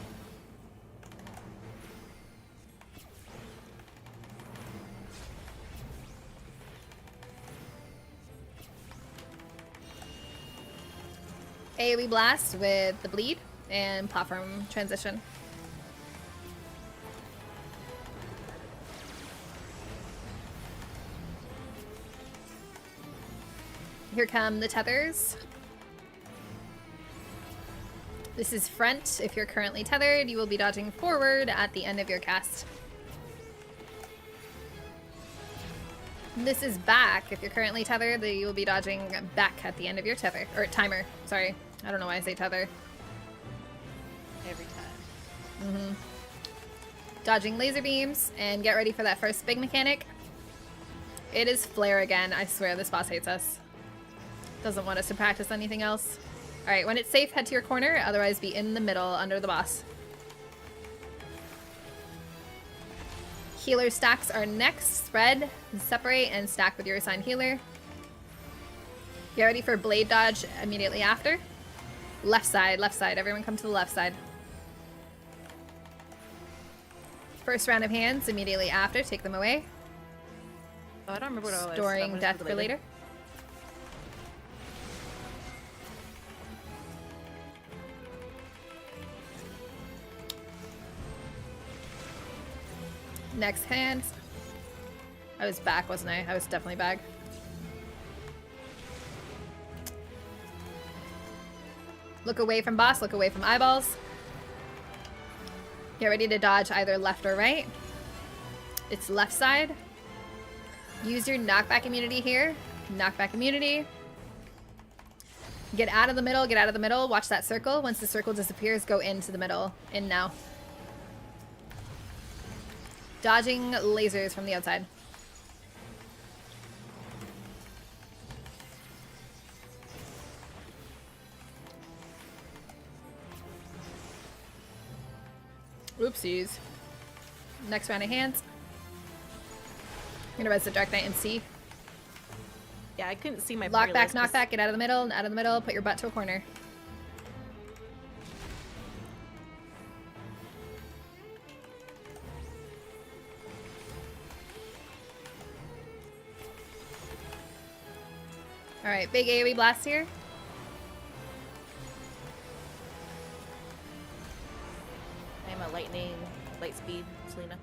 AoE blast with the bleed and platform transition. Here come the tethers. This is front. If you're currently tethered, you will be dodging forward at the end of your cast. This is back. If you're currently tethered, you will be dodging back at the end of your tether. Or timer. Sorry. I don't know why I say tether. Every time. Mm-hmm. Dodging laser beams, and get ready for that first big mechanic. It is flare again. I swear this boss hates us. Doesn't want us to practice anything else. Alright, when it's safe, head to your corner. Otherwise, be in the middle under the boss. Healer stacks are next. Spread, separate, and stack with your assigned healer. Get ready for blade dodge immediately after. Left side, left side. Everyone come to the left side. First round of hands immediately after. Take them away. Oh, I don't remember what it was. Storing death for later. Next hand. I was back, wasn't I? I was definitely back. Look away from boss, look away from eyeballs. Get ready to dodge either left or right. It's left side. Use your knockback immunity here. Knockback immunity. Get out of the middle, get out of the middle. Watch that circle. Once the circle disappears, go into the middle. In now. Dodging lasers from the outside. Oopsies. Next round of hands. I'm gonna res the Dark Knight and see. Yeah, I couldn't see my Lock back, playlist, knock back, get out of the middle, put your butt to a corner. Alright, big AoE blast here. I'm a lightning, light speed, Selena.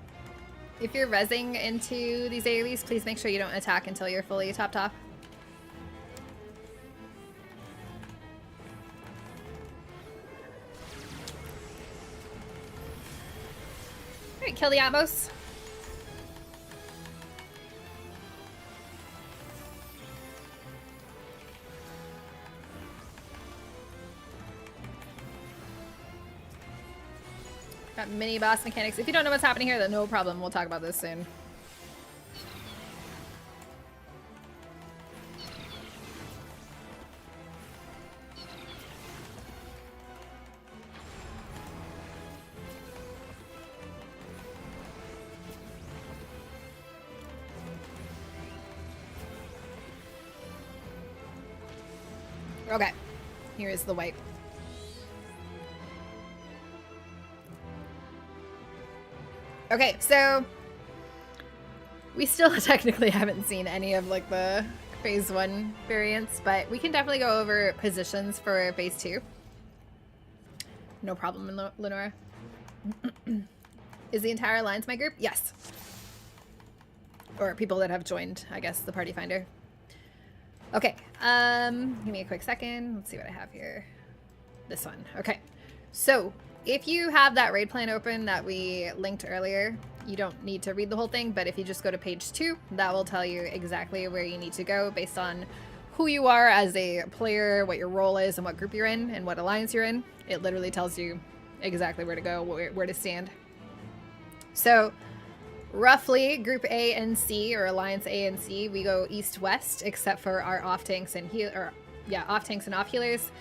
If you're rezzing into these AoEs, please make sure you don't attack until you're fully top. Alright, kill the Atmos. Got mini boss mechanics. If you don't know what's happening here, then no problem. We'll talk about this soon. Okay, here is the wipe. Okay, so we still technically haven't seen any of like the phase 1 variants, but we can definitely go over positions for phase 2. No problem, Lenora. Is the entire alliance my group? Yes. Or people that have joined, I guess, the party finder. Okay, Give me a quick second. Let's see what I have here. This one. Okay. So if you have that raid plan open that we linked earlier, you don't need to read the whole thing, but if you just go to page 2, that will tell you exactly where you need to go based on who you are as a player, what your role is, and what group you're in, and what alliance you're in. It literally tells you exactly where to go, where to stand. So roughly, Group A and C, or Alliance A and C, we go east-west, except for our off-tanks and off-tanks and off-healers.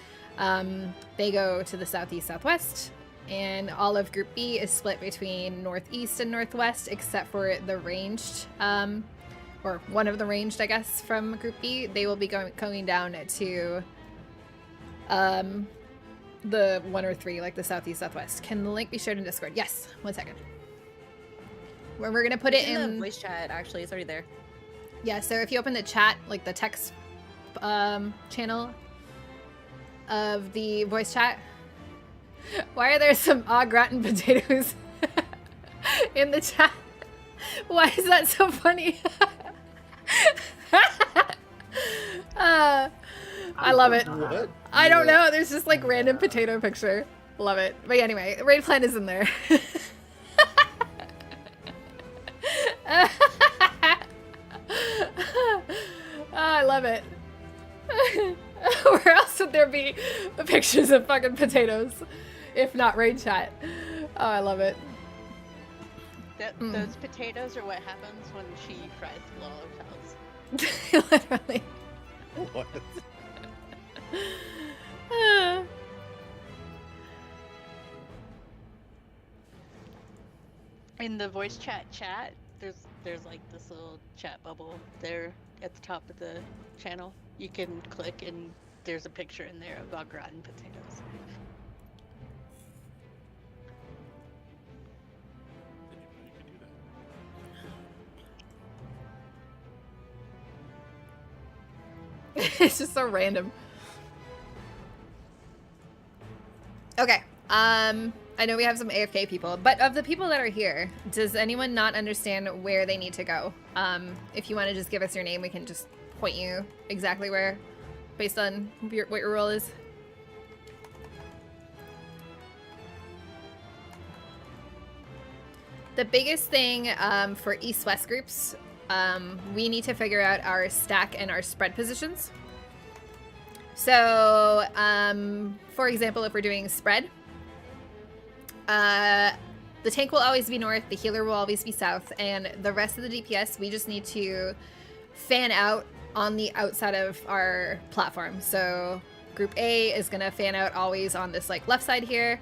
They go to the southeast-southwest, and all of Group B is split between northeast and northwest, except for the ranged, or one of the ranged, I guess, from Group B. They will be going down to the 1 or 3, like the southeast-southwest. Can the link be shared in Discord? Yes. 1 second. Where we're gonna put it in the voice chat. Actually, it's already there. Yeah, so if you open the chat, like the text channel of the voice chat, why are there some au gratin potatoes in the chat? Why is that so funny? I love it. What? I don't know. There's just like random potato picture. Love it. But anyway, raid plan is in there. I love it. Where else would there be pictures of fucking potatoes if not raid chat? Oh, I love it. Those potatoes are what happens when she fries the lollipops. Literally. What? In the voice chat, there's like this little chat bubble there at the top of the channel. You can click and there's a picture in there of au gratin potatoes. It's just so random. Okay. I know we have some AFK people, but of the people that are here, does anyone not understand where they need to go? If you want to just give us your name, we can just point you exactly where, based on what your role is. The biggest thing for East-West groups, we need to figure out our stack and our spread positions. So, for example, if we're doing spread, the tank will always be north, the healer will always be south, and the rest of the DPS, we just need to fan out on the outside of our platform. So Group A is going to fan out always on this like left side here,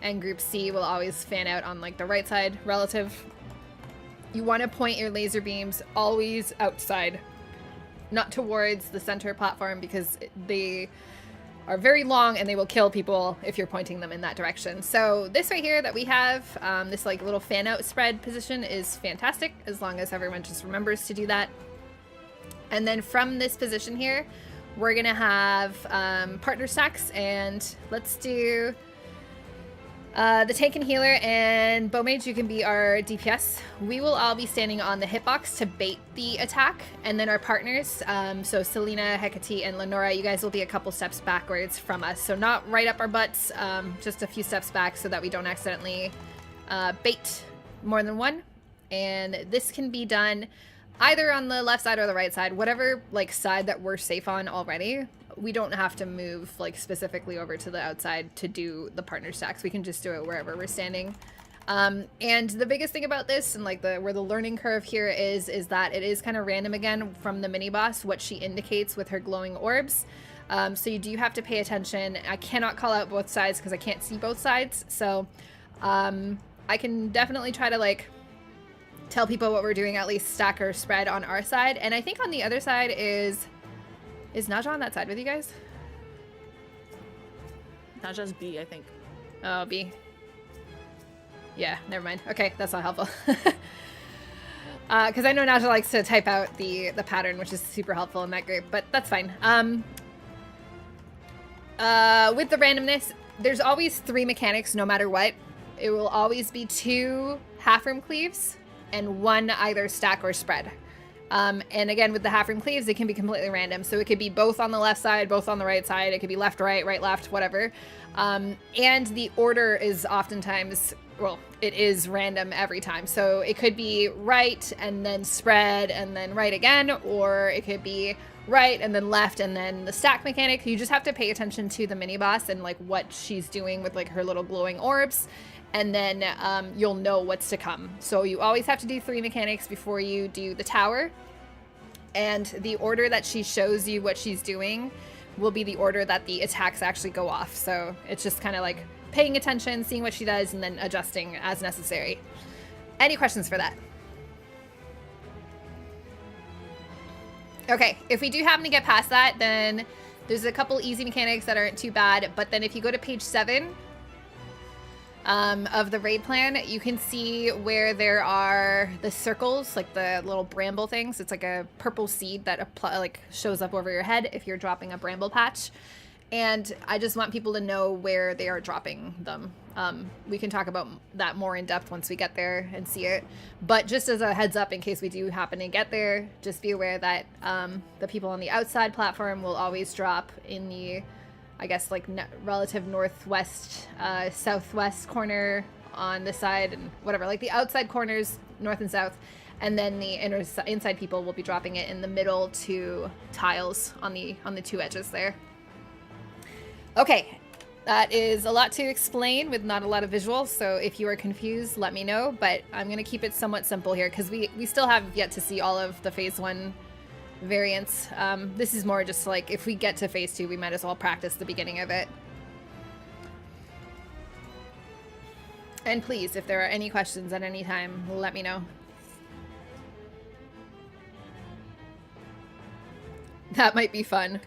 and Group C will always fan out on like the right side relative. You want to point your laser beams always outside, not towards the center platform, because they are very long and they will kill people if you're pointing them in that direction. So this right here that we have, this like little fan out spread position is fantastic, as long as everyone just remembers to do that. And then from this position here, we're gonna have partner stacks, and let's do the tank and healer and bow mage. You can be our DPS. We will all be standing on the hitbox to bait the attack, and then our partners, so Selena, Hecate, and Lenora, you guys will be a couple steps backwards from us. So not right up our butts, just a few steps back so that we don't accidentally bait more than one. And this can be done either on the left side or the right side, whatever like side that we're safe on already. We don't have to move like specifically over to the outside to do the partner stacks. We can just do it wherever we're standing. And the biggest thing about this, and like where the learning curve here is that it is kind of random again from the mini boss, what she indicates with her glowing orbs. So you do have to pay attention. I cannot call out both sides because I can't see both sides. So I can definitely try to like tell people what we're doing, at least stack or spread on our side. And I think on the other side is Naja on that side with you guys? Naja's B, I think. Oh, B. Yeah, never mind. Okay, that's not helpful. Because I know Naja likes to type out the pattern, which is super helpful in that group, but that's fine. With the randomness, there's always 3 mechanics no matter what. It will always be 2 half-room cleaves and 1 either stack or spread. And again, with the half rune cleaves, it can be completely random. So it could be both on the left side, both on the right side. It could be left, right, right, left, whatever. And the order is oftentimes, well, it is random every time. So it could be right and then spread and then right again, or it could be right and then left and then the stack mechanic. You just have to pay attention to the mini boss and like what she's doing with like her little glowing orbs, and then you'll know what's to come. So you always have to do 3 mechanics before you do the tower, and the order that she shows you what she's doing will be the order that the attacks actually go off. So it's just kind of like paying attention, seeing what she does, and then adjusting as necessary. Any questions for that? Okay, if we do happen to get past that, then there's a couple easy mechanics that aren't too bad. But then if you go to page 7 of the raid plan, you can see where there are the circles, like the little bramble things. It's like a purple seed that like shows up over your head if you're dropping a bramble patch. And I just want people to know where they are dropping them. We can talk about that more in depth once we get there and see it. But just as a heads up, in case we do happen to get there, just be aware that the people on the outside platform will always drop in the, I guess, like relative northwest, southwest corner on the side and whatever. Like the outside corners, north and south. And then the inside people will be dropping it in the middle 2 tiles on the 2 edges there. Okay, that is a lot to explain with not a lot of visuals, so if you are confused, let me know, but I'm going to keep it somewhat simple here because we still have yet to see all of the Phase 1 variants. This is more just like, if we get to Phase 2, we might as well practice the beginning of it. And please, if there are any questions at any time, let me know. That might be fun.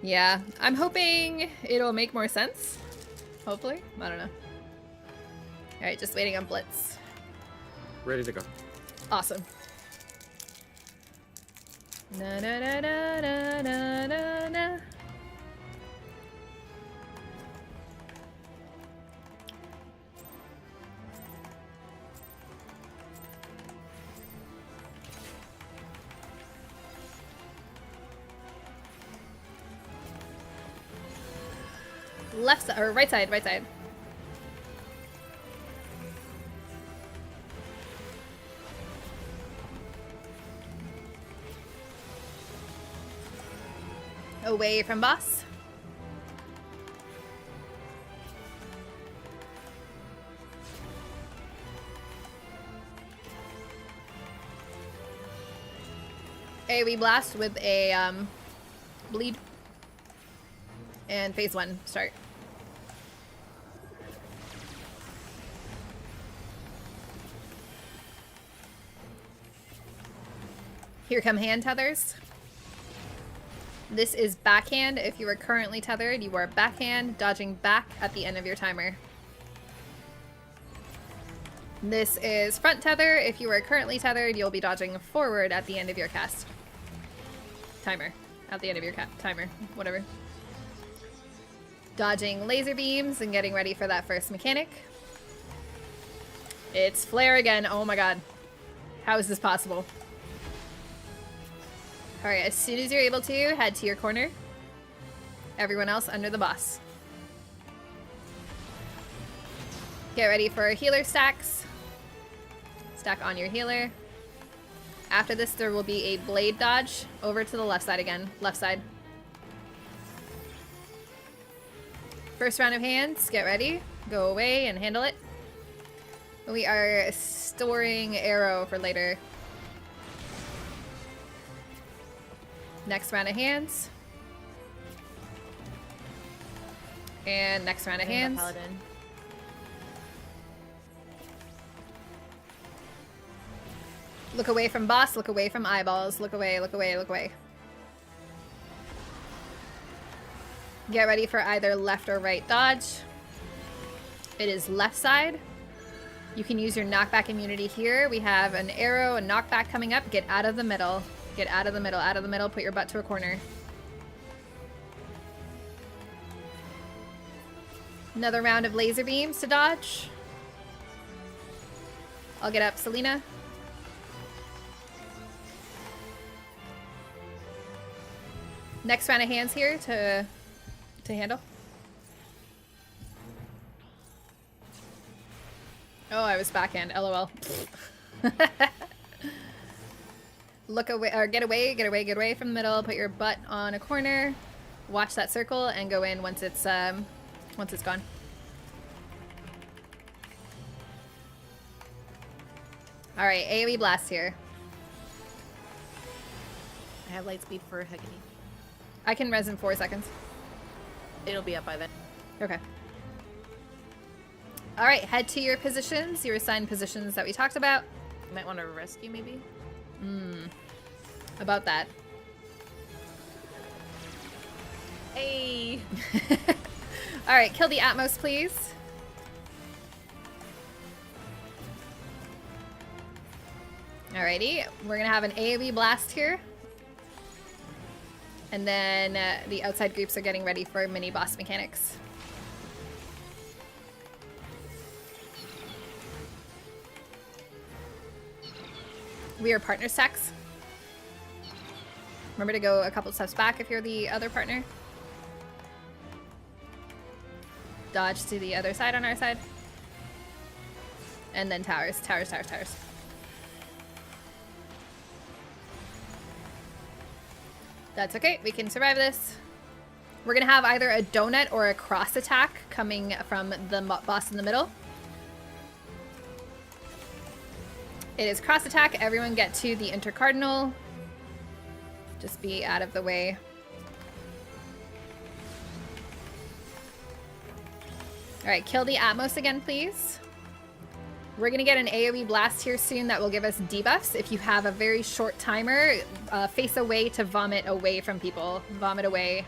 Yeah, I'm hoping it'll make more sense. Hopefully. I don't know. Alright, just waiting on Blitz. Ready to go. Awesome. Na na na na na na na na. Left side, or right side, right side. Away from boss. AoE blast with a bleed. And Phase 1, start. Here come hand tethers. This is backhand. If you are currently tethered, you are backhand, dodging back at the end of your timer. This is front tether. If you are currently tethered, you'll be dodging forward at the end of your cast. Timer. At the end of your timer. Whatever. Dodging laser beams and getting ready for that first mechanic. It's flare again. Oh my god. How is this possible? Alright, as soon as you're able to, head to your corner. Everyone else under the boss. Get ready for healer stacks. Stack on your healer. After this, there will be a blade dodge over to the left side again. Left side. First round of hands, get ready. Go away and handle it. We are storing arrow for later. Next round of hands. And next round of hands. Paladin. Look away from boss, look away from eyeballs. Look away, look away, look away. Get ready for either left or right dodge. It is left side. You can use your knockback immunity here. We have an arrow and knockback coming up. Get out of the middle. Get out of the middle, out of the middle. Put your butt to a corner. Another round of laser beams to dodge. I'll get up Selena. Next round of hands here to handle. Oh, I was backhand. LOL. Look away, or get away from the middle. Put your butt on a corner. Watch that circle and go in once it's gone. All right, AoE blast here. I have light speed for Hecate. I can res in 4 seconds. It'll be up by then. Okay. All right, head to your positions, your assigned positions that we talked about. You might want to rescue, maybe? About that. Hey! All right, kill the Atmos, please. Alrighty, we're gonna have an AoE blast here. And then the outside groups are getting ready for mini boss mechanics. We are partner stacks. Remember to go a couple steps back if you're the other partner. Dodge to the other side on our side. And then towers, towers, towers, towers. That's okay, we can survive this. We're gonna have either a donut or a cross attack coming from the boss in the middle. It is cross attack, everyone get to the intercardinal. Just be out of the way. All right, kill the Atmos again, please. We're gonna get an AoE blast here soon that will give us debuffs. If you have a very short timer, face away to vomit away from people. Vomit away.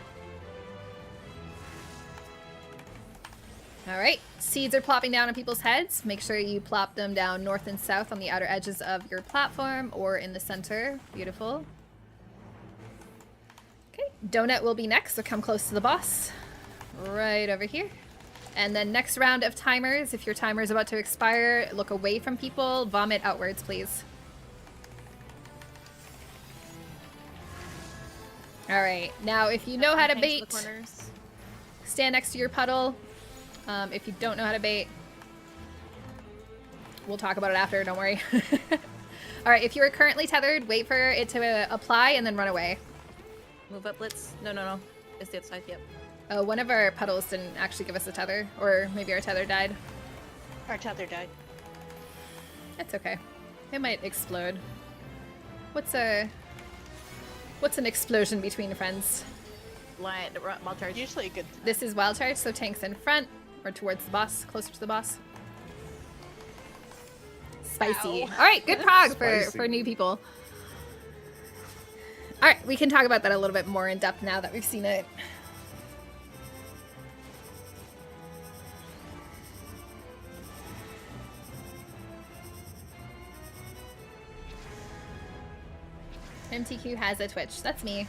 All right, seeds are plopping down on people's heads. Make sure you plop them down north and south on the outer edges of your platform or in the center. Beautiful. Okay, donut will be next, so come close to the boss. Right over here. And then next round of timers, if your timer is about to expire, look away from people, vomit outwards, please. All right, now if you know how to bait, stand next to your puddle. If you don't know how to bait, we'll talk about it after, don't worry. All right, if you are currently tethered, wait for it to apply and then run away. Move up, Blitz. No. It's the other side, yep. One of our puddles didn't actually give us a tether, or maybe our tether died. Our tether died. That's okay. It might explode. What's an explosion between friends? Wild charge. Usually a good. This is wild charge, so tanks in front or towards the boss, closer to the boss. Spicy. Ow. All right, good prog Spicy. for new people. All right, we can talk about that a little bit more in depth now that we've seen it. MTQ has a Twitch. That's me.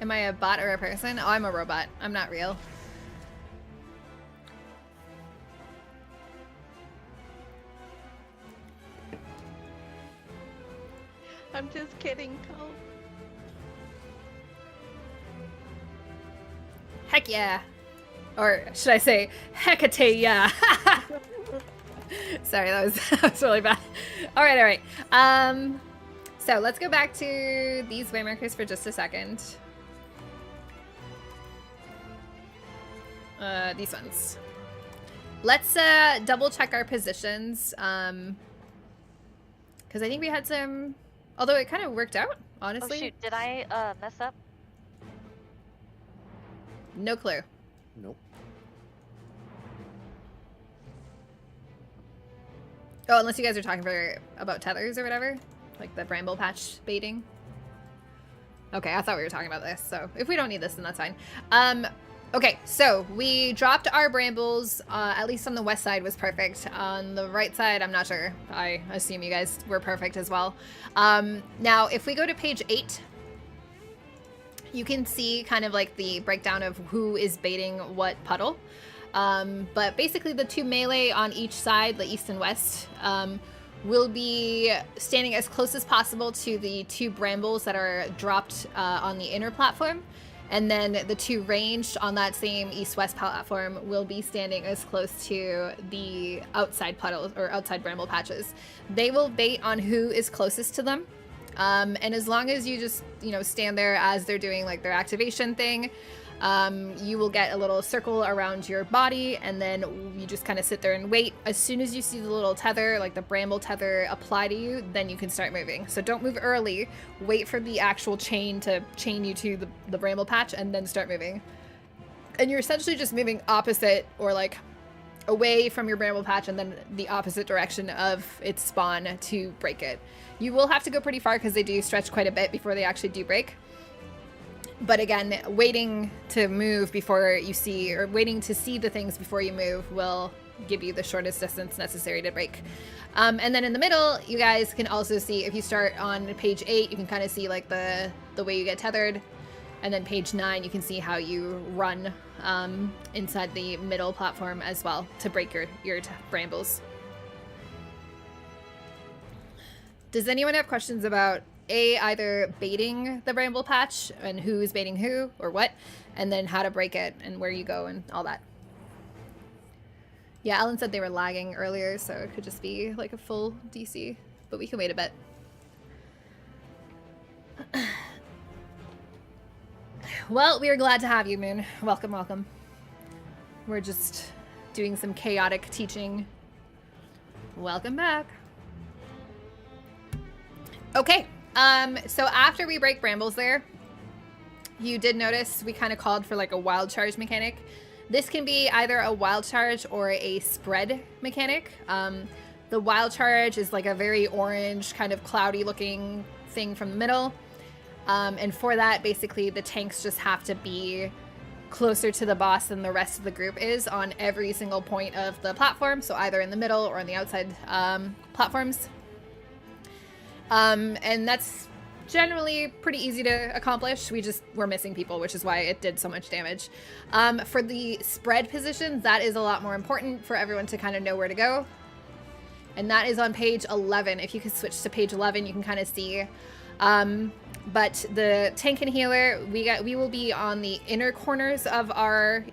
Am I a bot or a person? Oh, I'm a robot. I'm not real. I'm just kidding, Cole. Heck yeah. Or should I say, Hecate yeah. Sorry, that was really bad. All right. So let's go back to these waymarkers for just a second. These ones. Let's double check our positions. Because I think we had some, although it kind of worked out, honestly. Oh shoot, did I mess up? No clue. Nope. Oh, unless you guys are talking about tethers or whatever. Like the bramble patch baiting. Okay, I thought we were talking about this, so if we don't need this, then that's fine. Okay, so we dropped our brambles, at least on the west side was perfect. On the right side, I'm not sure. I assume you guys were perfect as well. Now, if we go to page 8, you can see kind of like the breakdown of who is baiting what puddle. But basically the 2 melee on each side, the east and west, will be standing as close as possible to the 2 brambles that are dropped on the inner platform. And then the 2 ranged on that same east-west platform will be standing as close to the outside puddles or outside bramble patches. They will bait on who is closest to them. And as long as you just, stand there as they're doing like their activation thing, you will get a little circle around your body, and then you just kind of sit there and wait. As soon as you see the little tether, like the bramble tether, apply to you, then you can start moving. So don't move early. Wait for the actual chain to chain you to the bramble patch, and then start moving. And you're essentially just moving opposite, or like away from your bramble patch, and then the opposite direction of its spawn to break it. You will have to go pretty far because they do stretch quite a bit before they actually do break. But again, waiting to move before you see, or waiting to see the things before you move, will give you the shortest distance necessary to break. And then in the middle, you guys can also see, if you start on page 8, you can kind of see like the way you get tethered. And then page 9, you can see how you run inside the middle platform as well to break your brambles. Does anyone have questions about either baiting the bramble patch and who's baiting who or what, and then how to break it and where you go and all that? Yeah, Ellen said they were lagging earlier, so it could just be like a full DC, but we can wait a bit. Well, we are glad to have you, Moon. Welcome, welcome. We're just doing some chaotic teaching. Welcome back. Okay. So after we break brambles there, you did notice we kind of called for like a wild charge mechanic. This can be either a wild charge or a spread mechanic. The wild charge is like a very orange, kind of cloudy looking thing from the middle. And for that, basically the tanks just have to be closer to the boss than the rest of the group is on every single point of the platform. So either in the middle or on the outside platforms. And that's generally pretty easy to accomplish. We just were missing people, which is why it did so much damage. For the spread positions, that is a lot more important for everyone to kind of know where to go. And that is on page 11. If you could switch to page 11, you can kind of see. But the tank and healer, we will be on the inner corners of our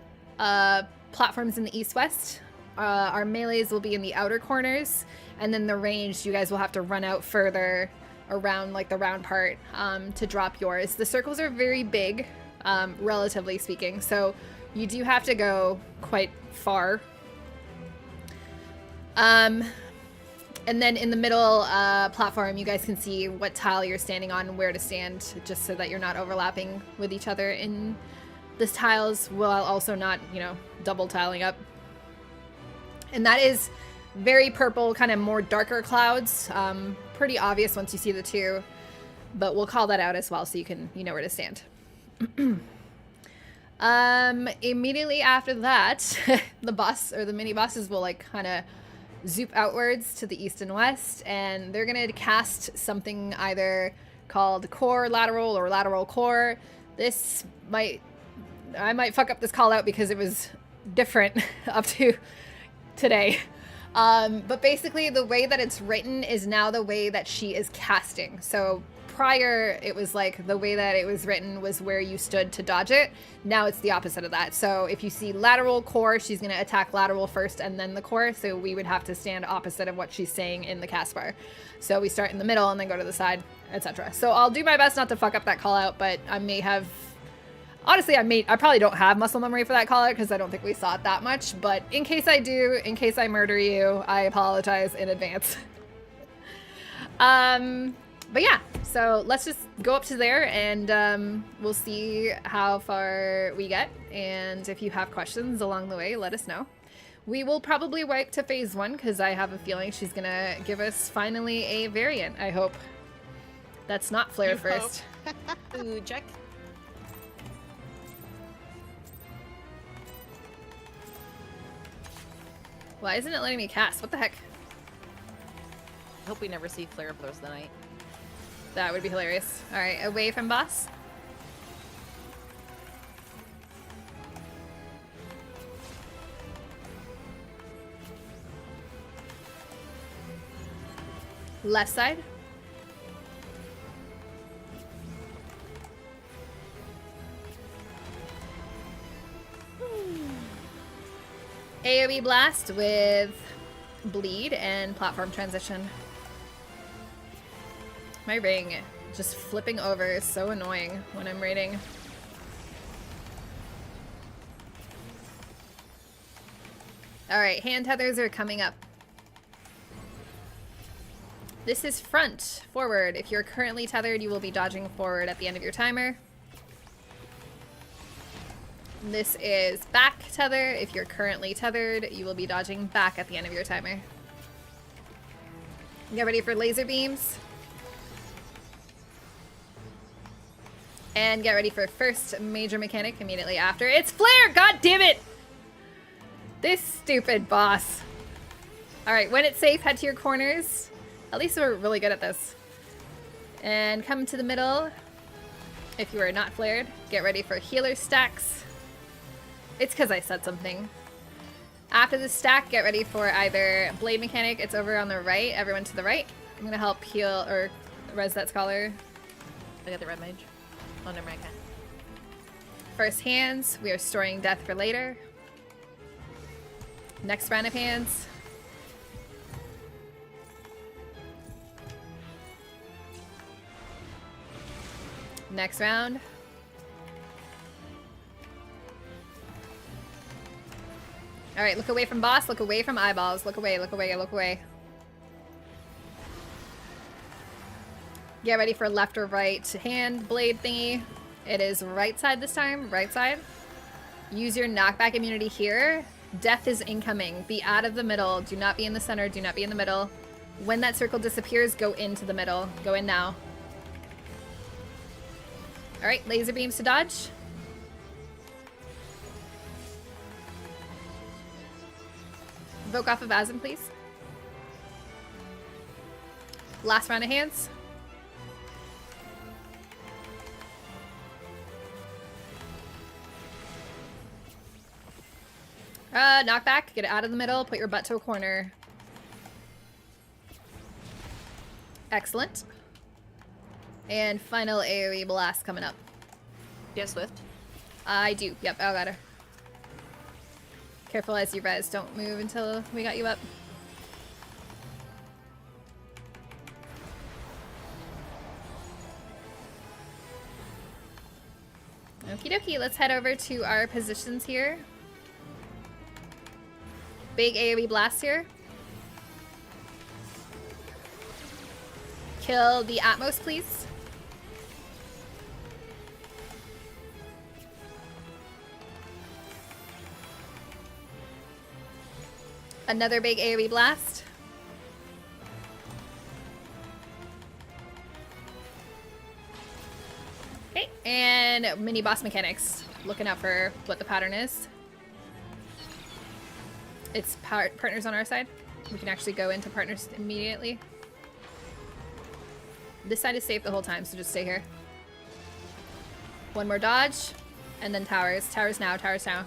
platforms in the east-west. Our melees will be in the outer corners. And then the ranged, you guys will have to run out further around like the round part to drop yours. The circles are very big, relatively speaking, so you do have to go quite far. And then in the middle platform, you guys can see what tile you're standing on and where to stand, just so that you're not overlapping with each other in the tiles, while also not, double tiling up. And that is very purple, kind of more darker clouds. Pretty obvious once you see the 2, but we'll call that out as well so you know where to stand. Immediately after that, the boss or the mini bosses will like kind of zoop outwards to the east and west, and they're gonna cast something either called core lateral or lateral core. I might fuck up this call out because it was different up to today. But basically the way that it's written is now the way that she is casting. So prior, it was like the way that it was written was where you stood to dodge it. Now it's the opposite of that. So if you see lateral core, she's going to attack lateral first and then the core. So we would have to stand opposite of what she's saying in the cast bar. So we start in the middle and then go to the side, etc. So I'll do my best not to fuck up that call out, but I may have... Honestly, I probably don't have muscle memory for that call out because I don't think we saw it that much. But in case I do, in case I murder you, I apologize in advance. But yeah, so let's just go up to there and we'll see how far we get. And if you have questions along the way, let us know. We will probably wipe to phase 1 because I have a feeling she's going to give us finally a variant, I hope. That's not flare You first. Ooh, check. Why isn't it letting me cast? What the heck? I hope we never see flare of those tonight. That would be hilarious. Alright, away from boss. Left side. AoE blast with bleed and platform transition. My ring just flipping over is so annoying when I'm raiding. Alright, hand tethers are coming up. This is front, forward. If you're currently tethered, you will be dodging forward at the end of your timer. This is back tether. If you're currently tethered, you will be dodging back at the end of your timer. Get ready for laser beams. And get ready for first major mechanic immediately after. It's flare! God damn it! This stupid boss. Alright, when it's safe, head to your corners. At least we're really good at this. And come to the middle. If you are not flared, get ready for healer stacks. It's because I said something. After the stack, get ready for either blade mechanic. It's over on the right. Everyone to the right. I'm going to help heal or res that scholar. I got the red mage. Oh, never mind. Okay. First hands. We are storing death for later. Next round of hands. Next round. Alright, look away from boss, look away from eyeballs. Look away, look away, look away. Get ready for left or right hand blade thingy. It is right side this time, right side. Use your knockback immunity here. Death is incoming. Be out of the middle. Do not be in the center, do not be in the middle. When that circle disappears, go into the middle. Go in now. Alright, laser beams to dodge. Invoke off of Azim, please. Last round of hands. Knockback. Get it out of the middle. Put your butt to a corner. Excellent. And final AoE blast coming up. Do you have Swift? I do. Yep, I got her. Careful as you res. Don't move until we got you up. Okie dokie, let's head over to our positions here. Big AoE blast here. Kill the Atmos, please. Another big AoE blast. Okay, and mini boss mechanics. Looking out for what the pattern is. It's partners on our side. We can actually go into partners immediately. This side is safe the whole time, so just stay here. One more dodge, and then towers. Towers now, towers now.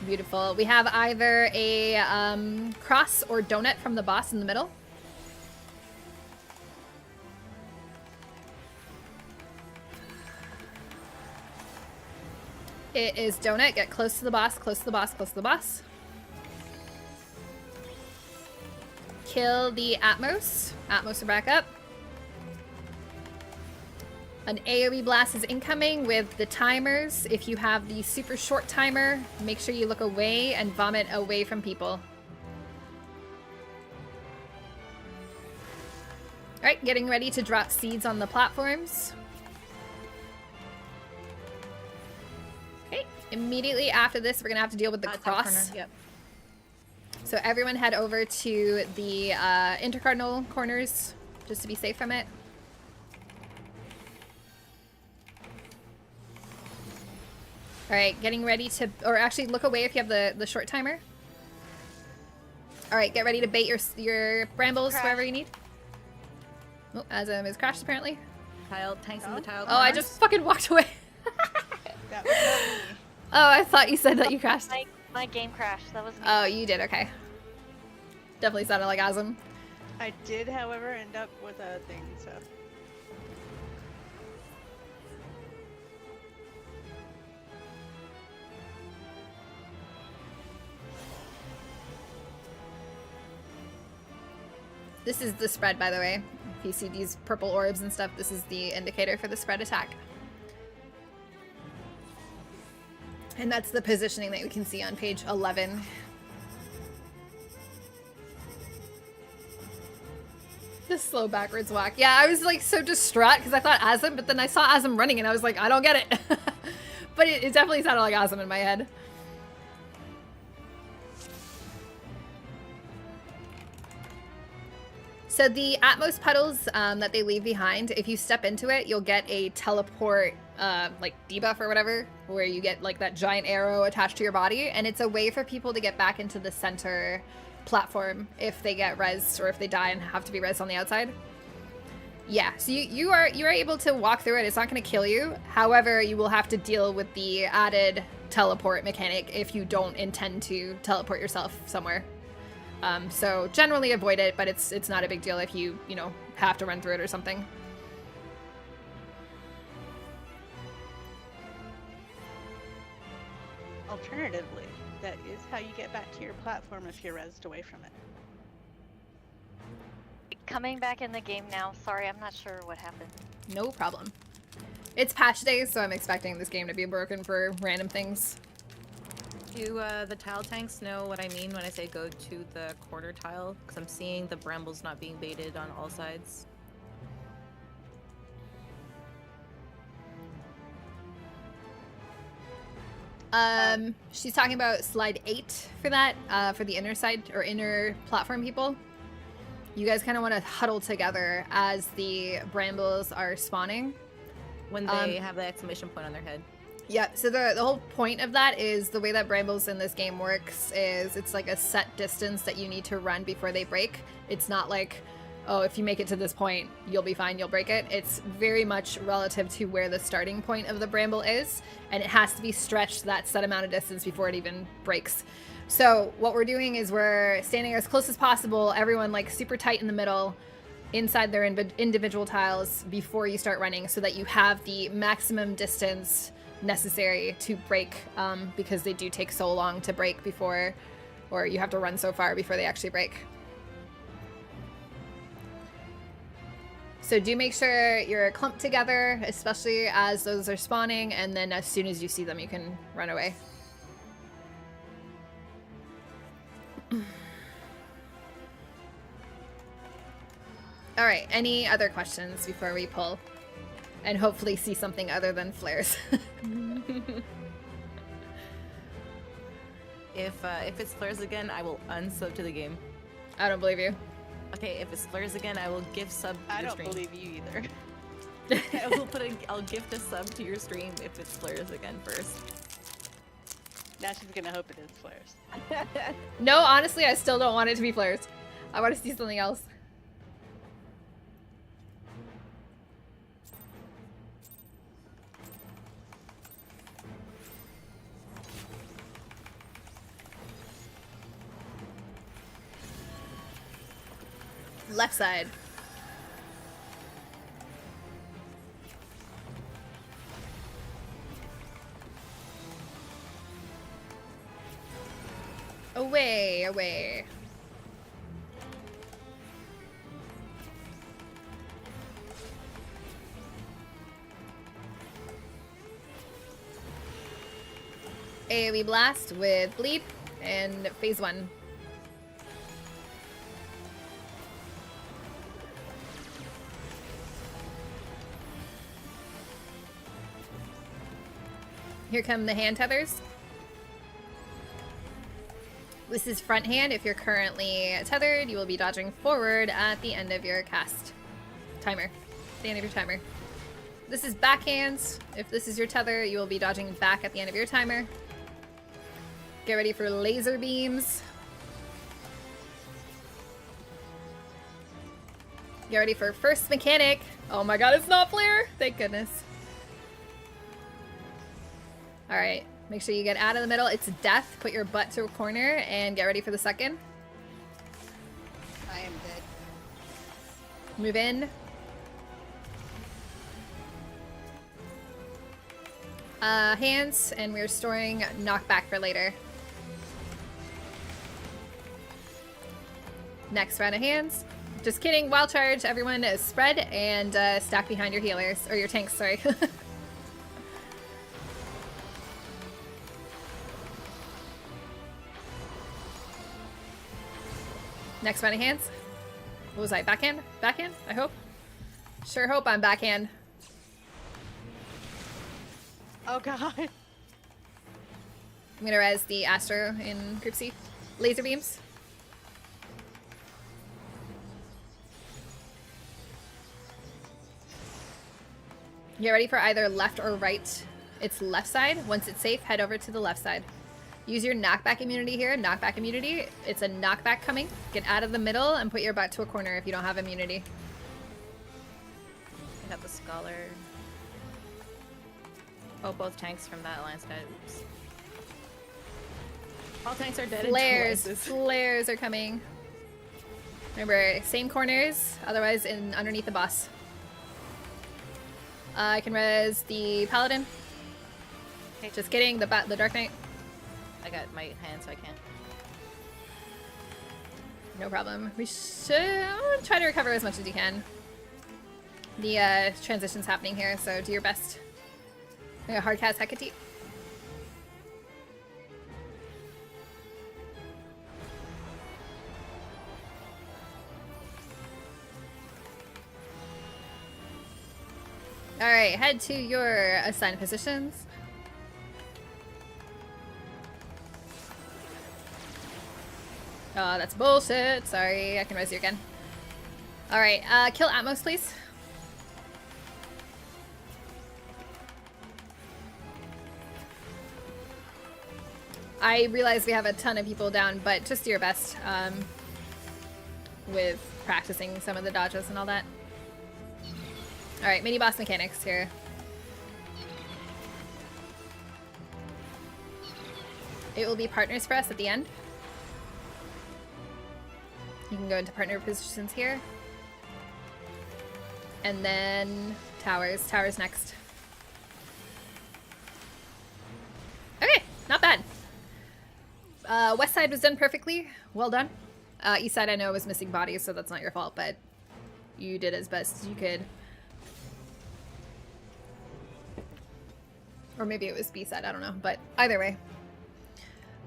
Beautiful. We have either a cross or donut from the boss in the middle. It is donut. Get close to the boss, close to the boss, close to the boss. Kill the Atmos. Atmos are back up. An AoE blast is incoming with the timers. If you have the super short timer, make sure you look away and vomit away from people. Alright, getting ready to drop seeds on the platforms. Okay, immediately after this, we're gonna have to deal with the cross. Yep. So everyone head over to the intercardinal corners, just to be safe from it. Alright, getting ready to, or actually look away if you have the short timer. Alright, get ready to bait your brambles wherever you need. Oh, Azim is crashed apparently. Tile, tanks in the tile. Oh, I just fucking walked away. That was not me. Oh, I thought you said that you crashed. My game crashed. That was me. Oh, you did, okay. Definitely sounded like Azim. I did, however, end up with a thing, so. This is the spread, by the way. If you see these purple orbs and stuff, this is the indicator for the spread attack. And that's the positioning that we can see on page 11. The slow backwards walk. Yeah, I was like so distraught because I thought Asm, but then I saw Asm running and I was like, I don't get it. But it definitely sounded like Asm in my head. So the Atmos puddles that they leave behind, if you step into it, you'll get a teleport like debuff or whatever, where you get like that giant arrow attached to your body, and it's a way for people to get back into the center platform if they get rezzed or if they die and have to be rezzed on the outside. Yeah, so you are able to walk through it. It's not going to kill you. However, you will have to deal with the added teleport mechanic if you don't intend to teleport yourself somewhere. So generally avoid it, but it's not a big deal if you know, have to run through it or something. Alternatively, that is how you get back to your platform if you're rezzed away from it. Coming back in the game now. Sorry, I'm not sure what happened. No problem. It's patch day, so I'm expecting this game to be broken for random things. Do the tile tanks know what I mean when I say go to the quarter tile? Because I'm seeing the brambles not being baited on all sides. She's talking about slide 8 for that, for the inner side or inner platform people. You guys kind of want to huddle together as the brambles are spawning. When they have the exclamation point on their head. Yeah, so the whole point of that is the way that brambles in this game works is it's like a set distance that you need to run before they break. It's not like, oh, if you make it to this point, you'll be fine, you'll break it. It's very much relative to where the starting point of the bramble is, and it has to be stretched that set amount of distance before it even breaks. So what we're doing is we're standing as close as possible, everyone like super tight in the middle, inside their individual tiles before you start running, so that you have the maximum distance necessary to break, because they do take so long to break before, or you have to run so far before they actually break. So do make sure you're clumped together, especially as those are spawning, and then as soon as you see them, you can run away. All right, any other questions before we pull? And hopefully see something other than flares. If it's flares again, I will unsub to the game. I don't believe you. Okay, if it's flares again, I will gift sub to I your don't stream. believe you either. I'll gift a sub to your stream if it's flares again first. Now she's gonna hope it is flares. No, honestly, I still don't want it to be flares. I want to see something else. Left side. Away, away. AoE blast with bleed and phase 1. Here come the hand tethers. This is front hand. If you're currently tethered, you will be dodging forward at the end of your cast timer. The end of your timer. This is back hands. If this is your tether, you will be dodging back at the end of your timer. Get ready for laser beams. Get ready for first mechanic. Oh my god, it's not flare! Thank goodness. Alright, make sure you get out of the middle. It's death. Put your butt to a corner and get ready for the second. I am dead. Move in. Hands, and we're storing knockback for later. Next round of hands. Just kidding. Wild charge. Everyone is spread and stack behind your healers. Or your tanks, sorry. Next round of hands. What was I? Backhand? Backhand? I hope. Sure hope I'm backhand. Oh god. I'm gonna res the Astro in Group C. Laser beams. Get ready for either left or right. It's left side. Once it's safe, head over to the left side. Use your knockback immunity here. Knockback immunity. It's a knockback coming. Get out of the middle and put your butt to a corner if you don't have immunity. I got the Scholar. Oh, both tanks from that alliance died. Oops. All tanks are dead. Flares. Until Alliances. Flares are coming. Remember, same corners. Otherwise, underneath the boss. I can res the Paladin. Okay. Just kidding. The Dark Knight. I got my hand, so I can't. No problem. We should try to recover as much as you can. The transition's happening here, so do your best. I got hard cast Hecate. Alright, head to your assigned positions. Oh, that's bullshit. Sorry, I can res you again. Alright, kill Atmos, please. I realize we have a ton of people down, but just do your best with practicing some of the dodges and all that. Alright, mini boss mechanics here. It will be partners for us at the end. You can go into partner positions here. And then towers. Towers next. Okay, not bad. West side was done perfectly. Well done. East side I know was missing bodies, so that's not your fault, but you did as best as you could. Or maybe it was B side, I don't know. But either way.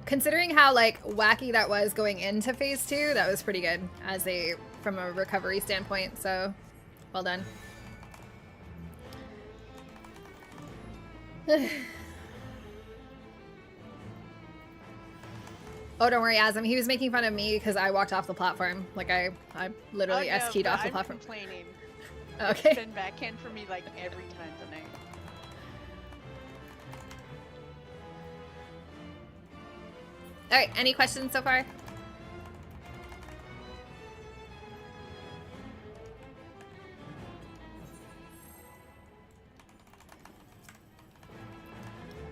Considering how like wacky that was going into phase 2, that was pretty good as from a recovery standpoint, so well done. Oh, don't worry, Azam. He was making fun of me because I walked off the platform. Like I literally S-keyed off the platform. I'm complaining. Okay. It's been backhand for me like every time tonight. Alright, any questions so far?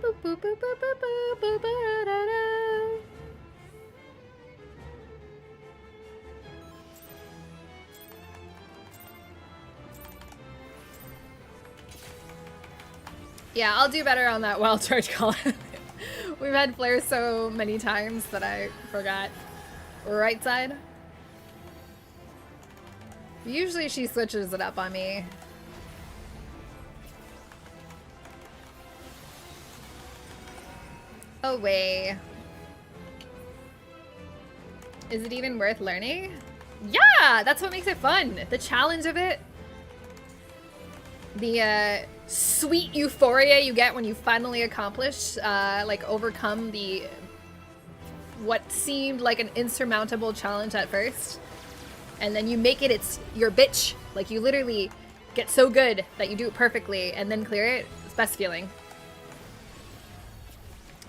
Boop, boop, boop, boop, boop, boop, boop, da, da, da. Yeah, I'll do better on that wild charge call. We've had flares so many times that I forgot. Right side. Usually she switches it up on me. Oh, way. Is it even worth learning? Yeah, that's what makes it fun. The challenge of it. The sweet euphoria you get when you finally accomplish, like overcome what seemed like an insurmountable challenge at first. And then you make it your bitch. Like you literally get so good that you do it perfectly and then clear it. It's best feeling.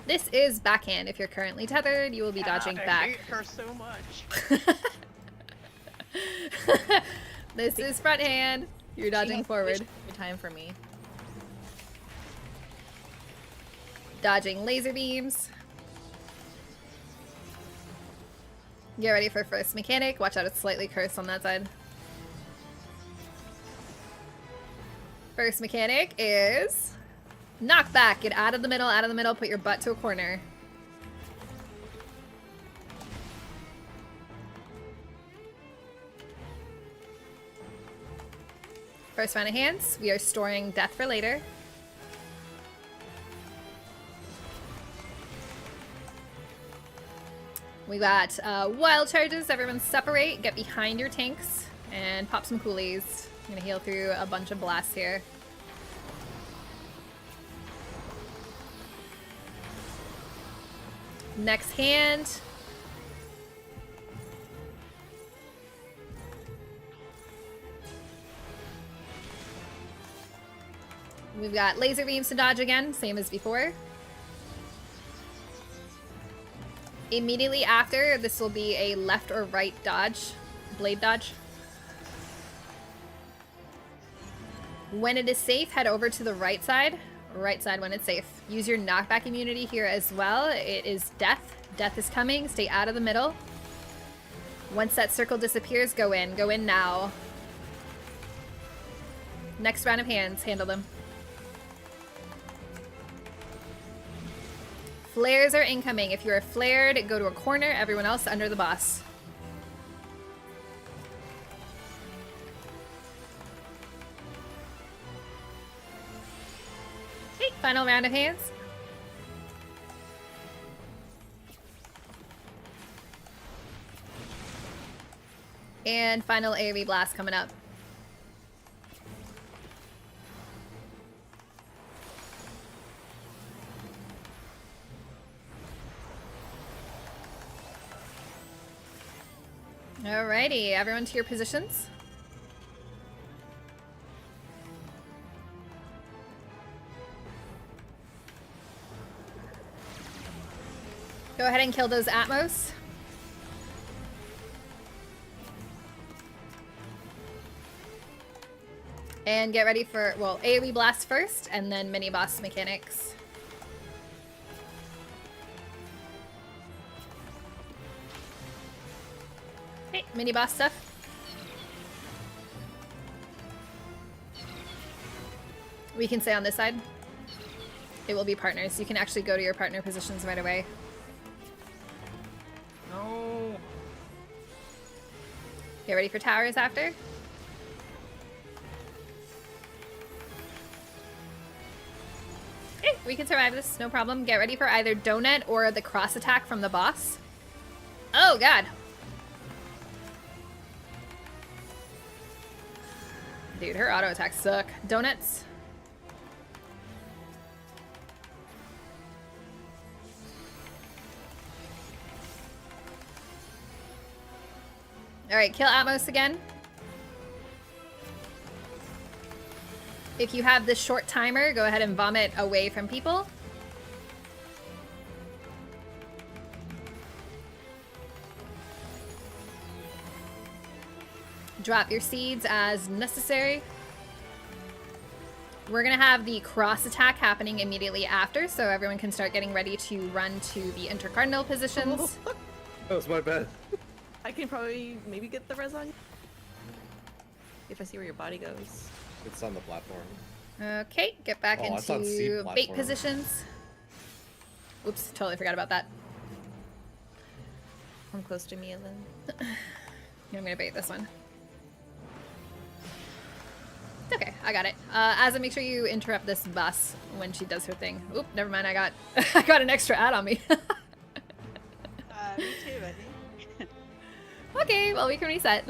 This is backhand. If you're currently tethered, you will be dodging I back. hate her so much. This is front hand. You're dodging forward. Time for me. Dodging laser beams. Get ready for first mechanic. Watch out, it's slightly cursed on that side. First mechanic is knockback. Get out of the middle, put your butt to a corner. First round of hands. We are storing death for later. We got wild charges. Everyone separate. Get behind your tanks and pop some coolies. I'm gonna heal through a bunch of blasts here. Next hand. We've got laser beams to dodge again, same as before. Immediately after, this will be a left or right dodge, blade dodge. When it is safe, head over to the right side when it's safe. Use your knockback immunity here as well. It is death. Death is coming. Stay out of the middle. Once that circle disappears, go in. Go in now. Next round of hands. Handle them. Flares are incoming. If you are flared, go to a corner. Everyone else under the boss. Okay, final round of hands. And final AoE blast coming up. Alrighty, everyone to your positions. Go ahead and kill those Atmos. And get ready for, well, AoE blast first, and then mini boss mechanics. Okay, mini boss stuff. We can stay on this side. It will be partners. You can actually go to your partner positions right away. No. Get ready for towers after. Okay, we can survive this, no problem. Get ready for either donut or the cross attack from the boss. Oh god. Dude, her auto attacks suck. Donuts. Alright, kill Atmos again. If you have this short timer, go ahead and vomit away from people. Drop your seeds as necessary. We're gonna have the cross attack happening immediately after, so everyone can start getting ready to run to the intercardinal positions. That was my bad. I can probably maybe get the res on you. If I see where your body goes. It's on the platform. Okay, get back it's on C into bait platform. positions. Oops, totally forgot about that. Come close to me and then. I'm gonna bait this one. It's okay, I got it. Asa, make sure you interrupt this boss when she does her thing. Oop, never mind, I got I got an extra ad on me. Me too, I think. Okay, well we can reset.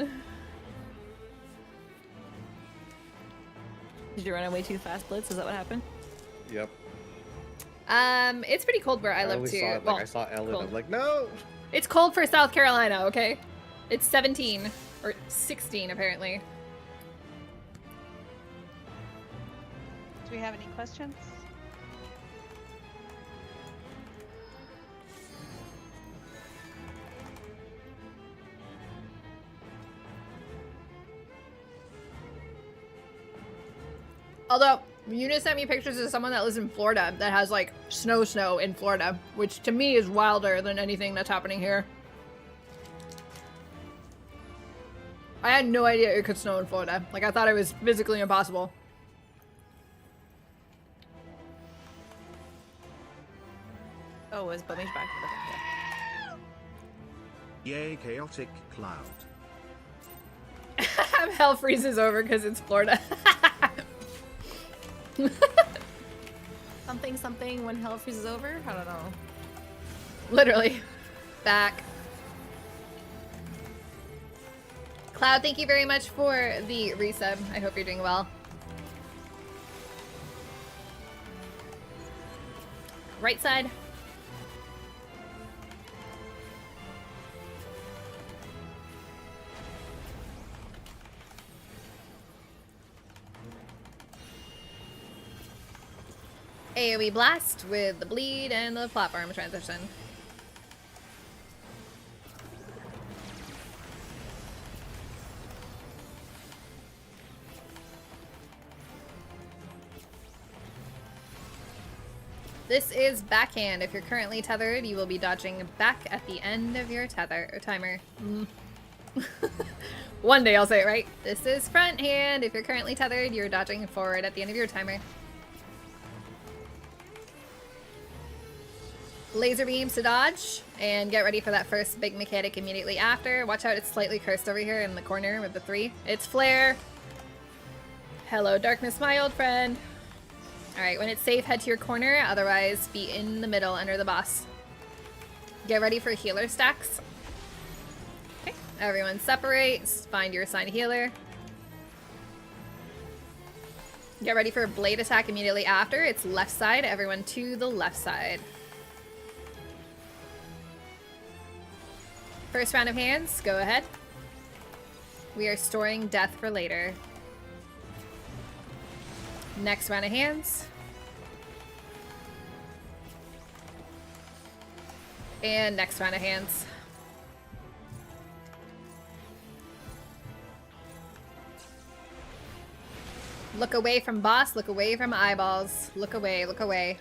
Did you run away too fast, Blitz? Is that what happened? Yep. It's pretty cold where I live only too. saw it, Well, I saw Ellen. cold. I'm like, no. It's cold for South Carolina, okay? It's 17 or 16 apparently. Do we have any questions? Although, Eunice sent me pictures of someone that lives in Florida that has like snow in Florida, which to me is wilder than anything that's happening here. I had no idea it could snow in Florida. Like, I thought it was physically impossible. Oh, is Bummy's back? Okay, Yay, chaotic cloud. Hell freezes over because it's Florida. Something something when hell freezes over? I don't know. Literally. Back. Cloud, thank you very much for the resub. I hope you're doing well. Right side. AoE blast with the bleed and the platform transition. This is backhand. If you're currently tethered, you will be dodging back at the end of your tether or timer. One day I'll say it right. This is front hand. If you're currently tethered, you're dodging forward at the end of your timer. Laser beams to dodge, and get ready for that first big mechanic immediately after. Watch out, it's slightly cursed over here in the corner with the 3. It's flare. Hello, darkness, my old friend. Alright, when it's safe, head to your corner. Otherwise, be in the middle under the boss. Get ready for healer stacks. Okay, everyone separate. Find your assigned healer. Get ready for a blade attack immediately after. It's left side. Everyone to the left side. First round of hands, go ahead. We are storing death for later. Next round of hands. And next round of hands. Look away from boss, look away from eyeballs. Look away, look away.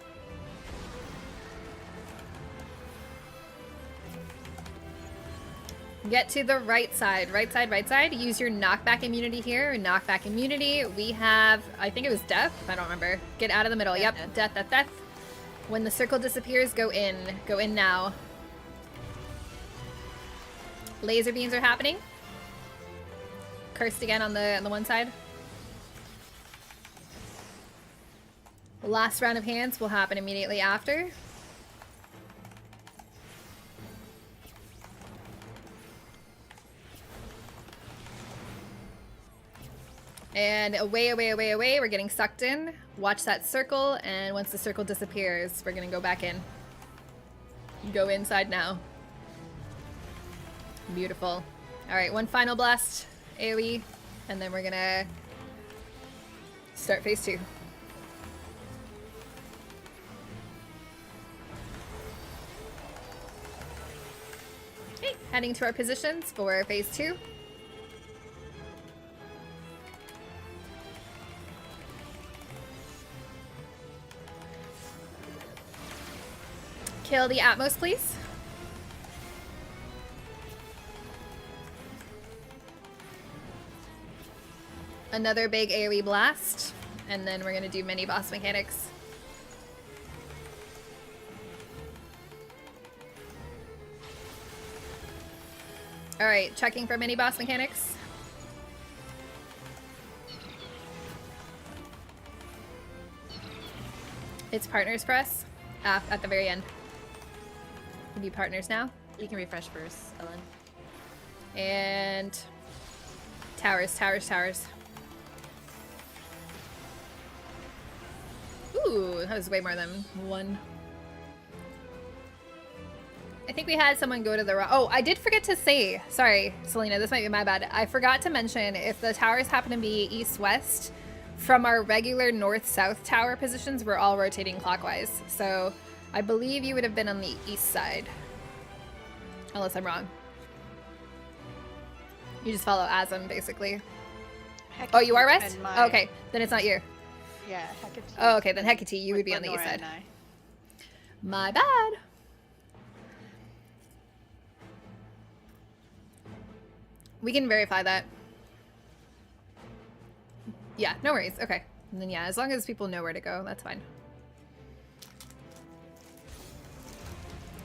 Get to the right side, right side, right side. Use your knockback immunity here. Knockback immunity. We have, I think it was death. I don't remember. Get out of the middle. Yeah, yep, death, death, death. When the circle disappears, go in. Go in now. Laser beams are happening. Cursed again on the one side. The last round of hands will happen immediately after. And away, away, away, away. We're getting sucked in. Watch that circle, and once the circle disappears, we're gonna go back in. Go inside now. Beautiful. Alright, one final blast, AoE, and then we're gonna start phase 2. Okay, heading to our positions for phase 2. Kill the Atmos, please. Another big AoE blast, and then we're gonna do mini boss mechanics. Alright, checking for mini boss mechanics. It's partners press at the very end. We do partners now. You can refresh first, Ellen. And towers, towers, towers. Ooh, that was way more than one. I think we had someone go to the oh, I did forget to say, sorry, Selena, this might be my bad. I forgot to mention if the towers happen to be east-west, from our regular north-south tower positions, we're all rotating clockwise. So I believe you would have been on the east side. Unless I'm wrong. You just follow Asm, basically. Hecate Oh, you are west? and my- Oh, okay, then it's not you. Yeah, Hecate. Oh, okay, then Hecate, you would with be on the east Lenora side. and I. My bad. We can verify that. Yeah, no worries. Okay. And then yeah, as long as people know where to go, that's fine.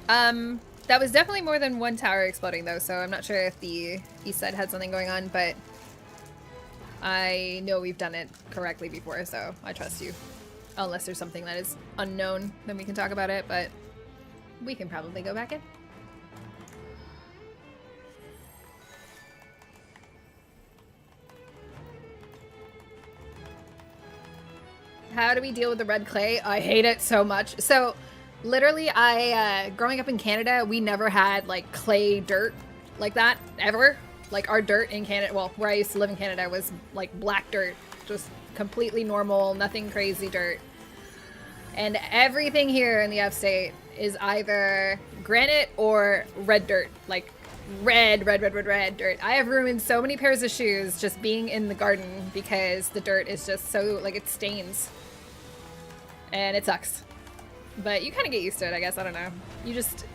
That was definitely more than one tower exploding though, so I'm not sure if the east side had something going on, but I know we've done it correctly before, so I trust you. Unless there's something that is unknown, then we can talk about it, but we can probably go back in. How do we deal with the red clay? I hate it so much. So, literally, growing up in Canada, we never had, like, clay dirt like that, ever. Like, our dirt in Canada, well, where I used to live in Canada was, like, black dirt. Just completely normal, nothing crazy dirt. And everything here in the upstate is either granite or red dirt. Like, red dirt. I have ruined so many pairs of shoes just being in the garden because the dirt is just so, like, it stains. And it sucks. But you kind of get used to it, I guess. I don't know. You just...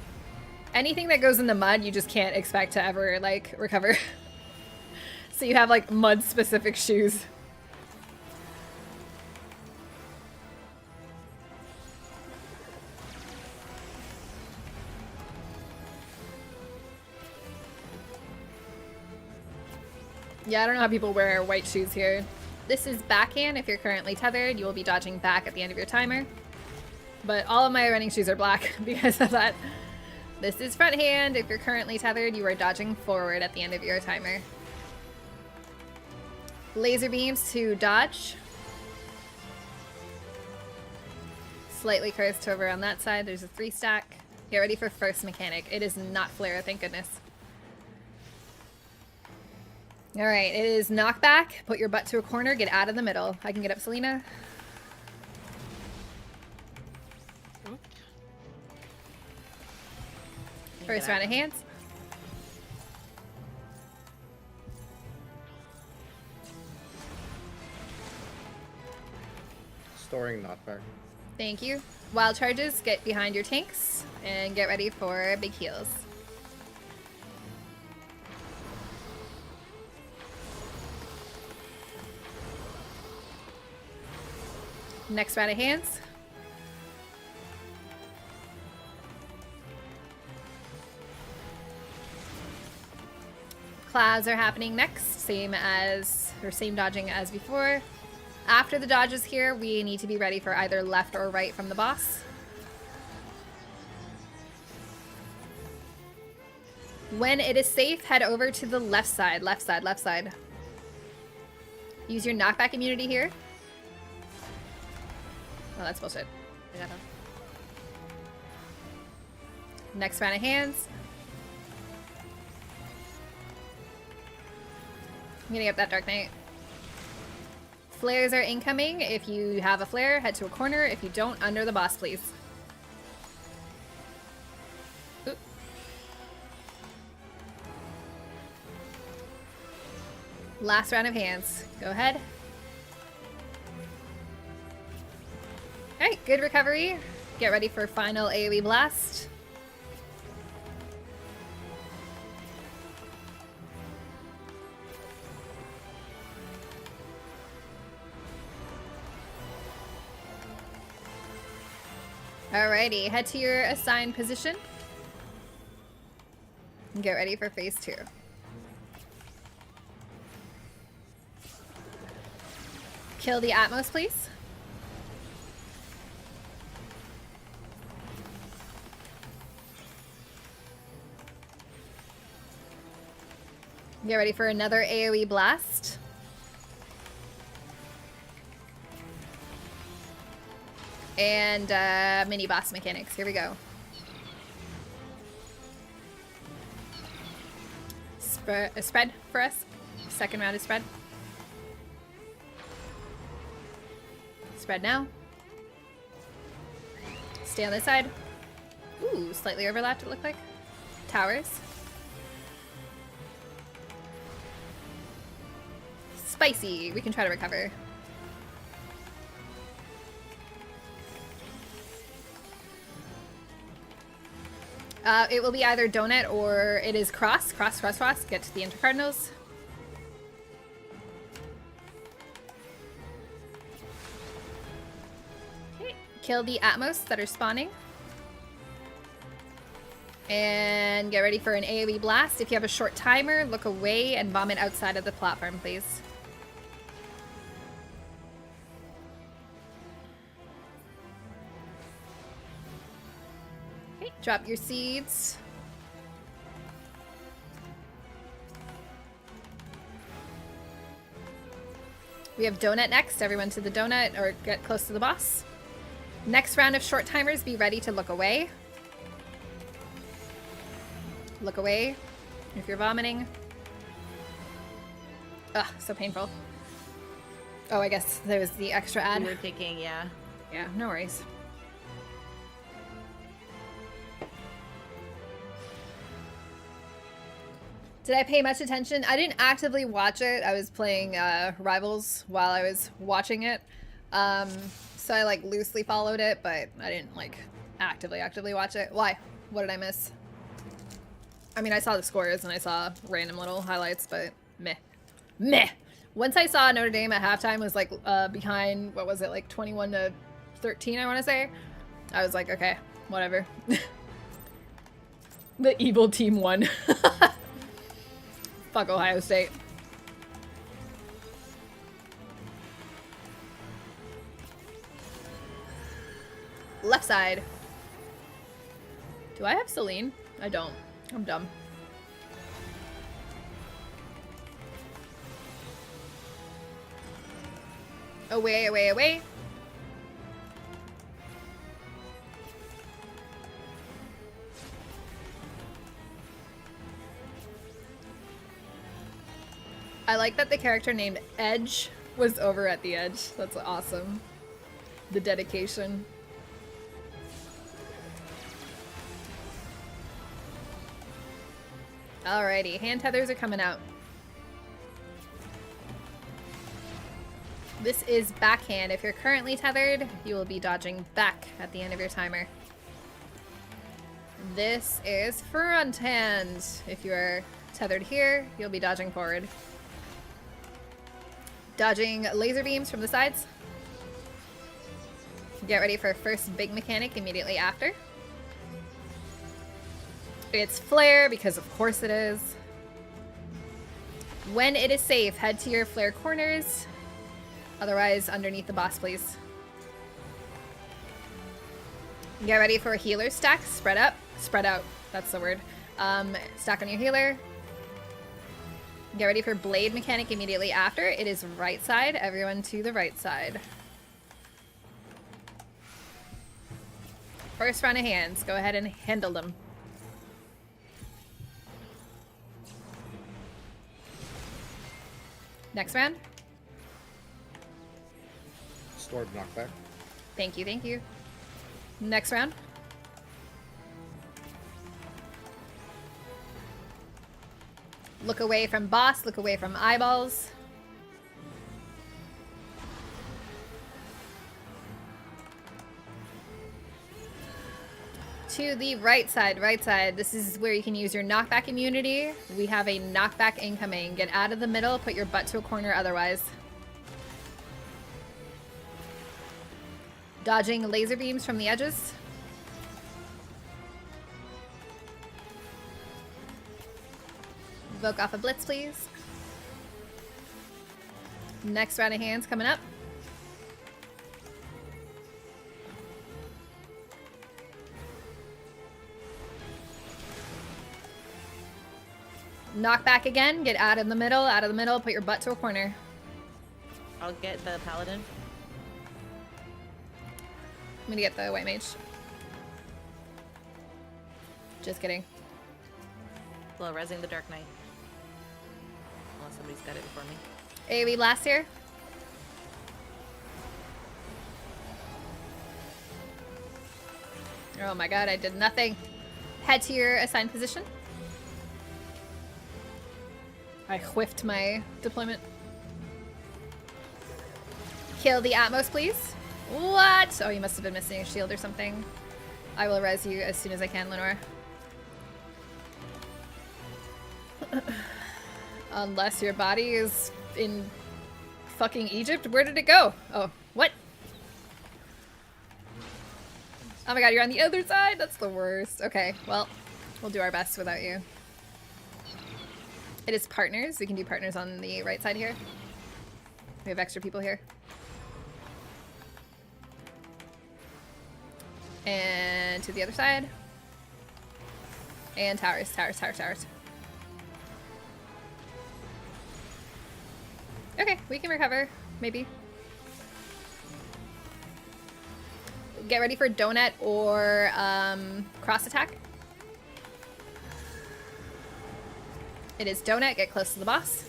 Anything that goes in the mud, you just can't expect to ever, like, recover. So you have, like, mud-specific shoes. Yeah, I don't know how people wear white shoes here. This is backhand. If you're currently tethered, you will be dodging back at the end of your timer. But all of my running shoes are black because of that. This is front hand. If you're currently tethered, you are dodging forward at the end of your timer. Laser beams to dodge. Slightly cursed over on that side. There's a 3-stack. Get ready for first mechanic. It is not flare, thank goodness. Alright, it is knockback. Put your butt to a corner, get out of the middle. I can get up, Selena. First round of hands. Storing knockback. Thank you. Wild charges, get behind your tanks, and get ready for big heals. Next round of hands. Clouds are happening next, same dodging as before. After the dodges here, we need to be ready for either left or right from the boss. When it is safe, head over to the left side, left side, left side. Use your knockback immunity here. Oh, that's bullshit. Next round of hands. I'm getting up that Dark Knight. Flares are incoming. If you have a flare, head to a corner. If you don't, under the boss, please. Oop. Last round of hands. Go ahead. Alright, good recovery. Get ready for final AoE blast. Alrighty, head to your assigned position. And get ready for phase 2. Kill the Atmos, please. Get ready for another AoE blast. And mini boss mechanics. Here we go. Spread for us. Second round is spread. Spread now. Stay on this side. Ooh, slightly overlapped it looked like. Towers. Spicy. We can try to recover. It will be either donut or it is cross. Cross. Get to the intercardinals. Okay. Kill the Atmos that are spawning. And get ready for an AoE blast. If you have a short timer, look away and vomit outside of the platform, please. Drop your seeds. We have donut next. Everyone to the donut or get close to the boss. Next round of short timers, be ready to look away. Look away if you're vomiting. Ugh, so painful. Oh, I guess there was the extra ad. You were taking, yeah. Yeah, no worries. Did I pay much attention? I didn't actively watch it. I was playing Rivals while I was watching it. So I like loosely followed it, but I didn't like actively watch it. Why? What did I miss? I mean, I saw the scores and I saw random little highlights, but meh. Meh! Once I saw Notre Dame at halftime was like behind, what was it, like 21-13, I want to say. I was like, okay, whatever. The evil team won. Fuck Ohio State. Left side. Do I have Celine? I don't. I'm dumb. Away, away, away. I like that the character named Edge was over at the edge. That's awesome. The dedication. Alrighty, hand tethers are coming out. This is backhand. If you're currently tethered, you will be dodging back at the end of your timer. This is front hand. If you are tethered here, you'll be dodging forward. Dodging laser beams from the sides. Get ready for first big mechanic immediately after. It's flare, because of course it is. When it is safe, head to your flare corners. Otherwise, underneath the boss, please. Get ready for a healer stack. Spread up. Spread out. That's the word. Stack on your healer. Get ready for blade mechanic immediately after. It is right side. Everyone to the right side. First round of hands. Go ahead and handle them. Next round. Stored knockback. Thank you, thank you. Next round. Look away from boss, look away from eyeballs. To the right side, right side. This is where you can use your knockback immunity. We have a knockback incoming. Get out of the middle, put your butt to a corner otherwise. Dodging laser beams from the edges. Invoke off a blitz, please. Next round of hands coming up. Knock back again. Get out of the middle, put your butt to a corner. I'll get the paladin. I'm gonna get the white mage. Just kidding. Well, resing the Dark Knight. Unless somebody's got it before me. AoE last here. Oh my god, I did nothing. Head to your assigned position. I whiffed my deployment. Kill the Atmos, please. What? Oh, you must have been missing a shield or something. I will res you as soon as I can, Lenore. Unless your body is in fucking Egypt. Where did it go? Oh, what? Oh my god, you're on the other side? That's the worst. Okay, well, we'll do our best without you. It is partners. We can do partners on the right side here. We have extra people here. And to the other side. And towers, towers, towers, towers. Okay, we can recover, maybe. Get ready for donut or cross attack. It is donut, get close to the boss.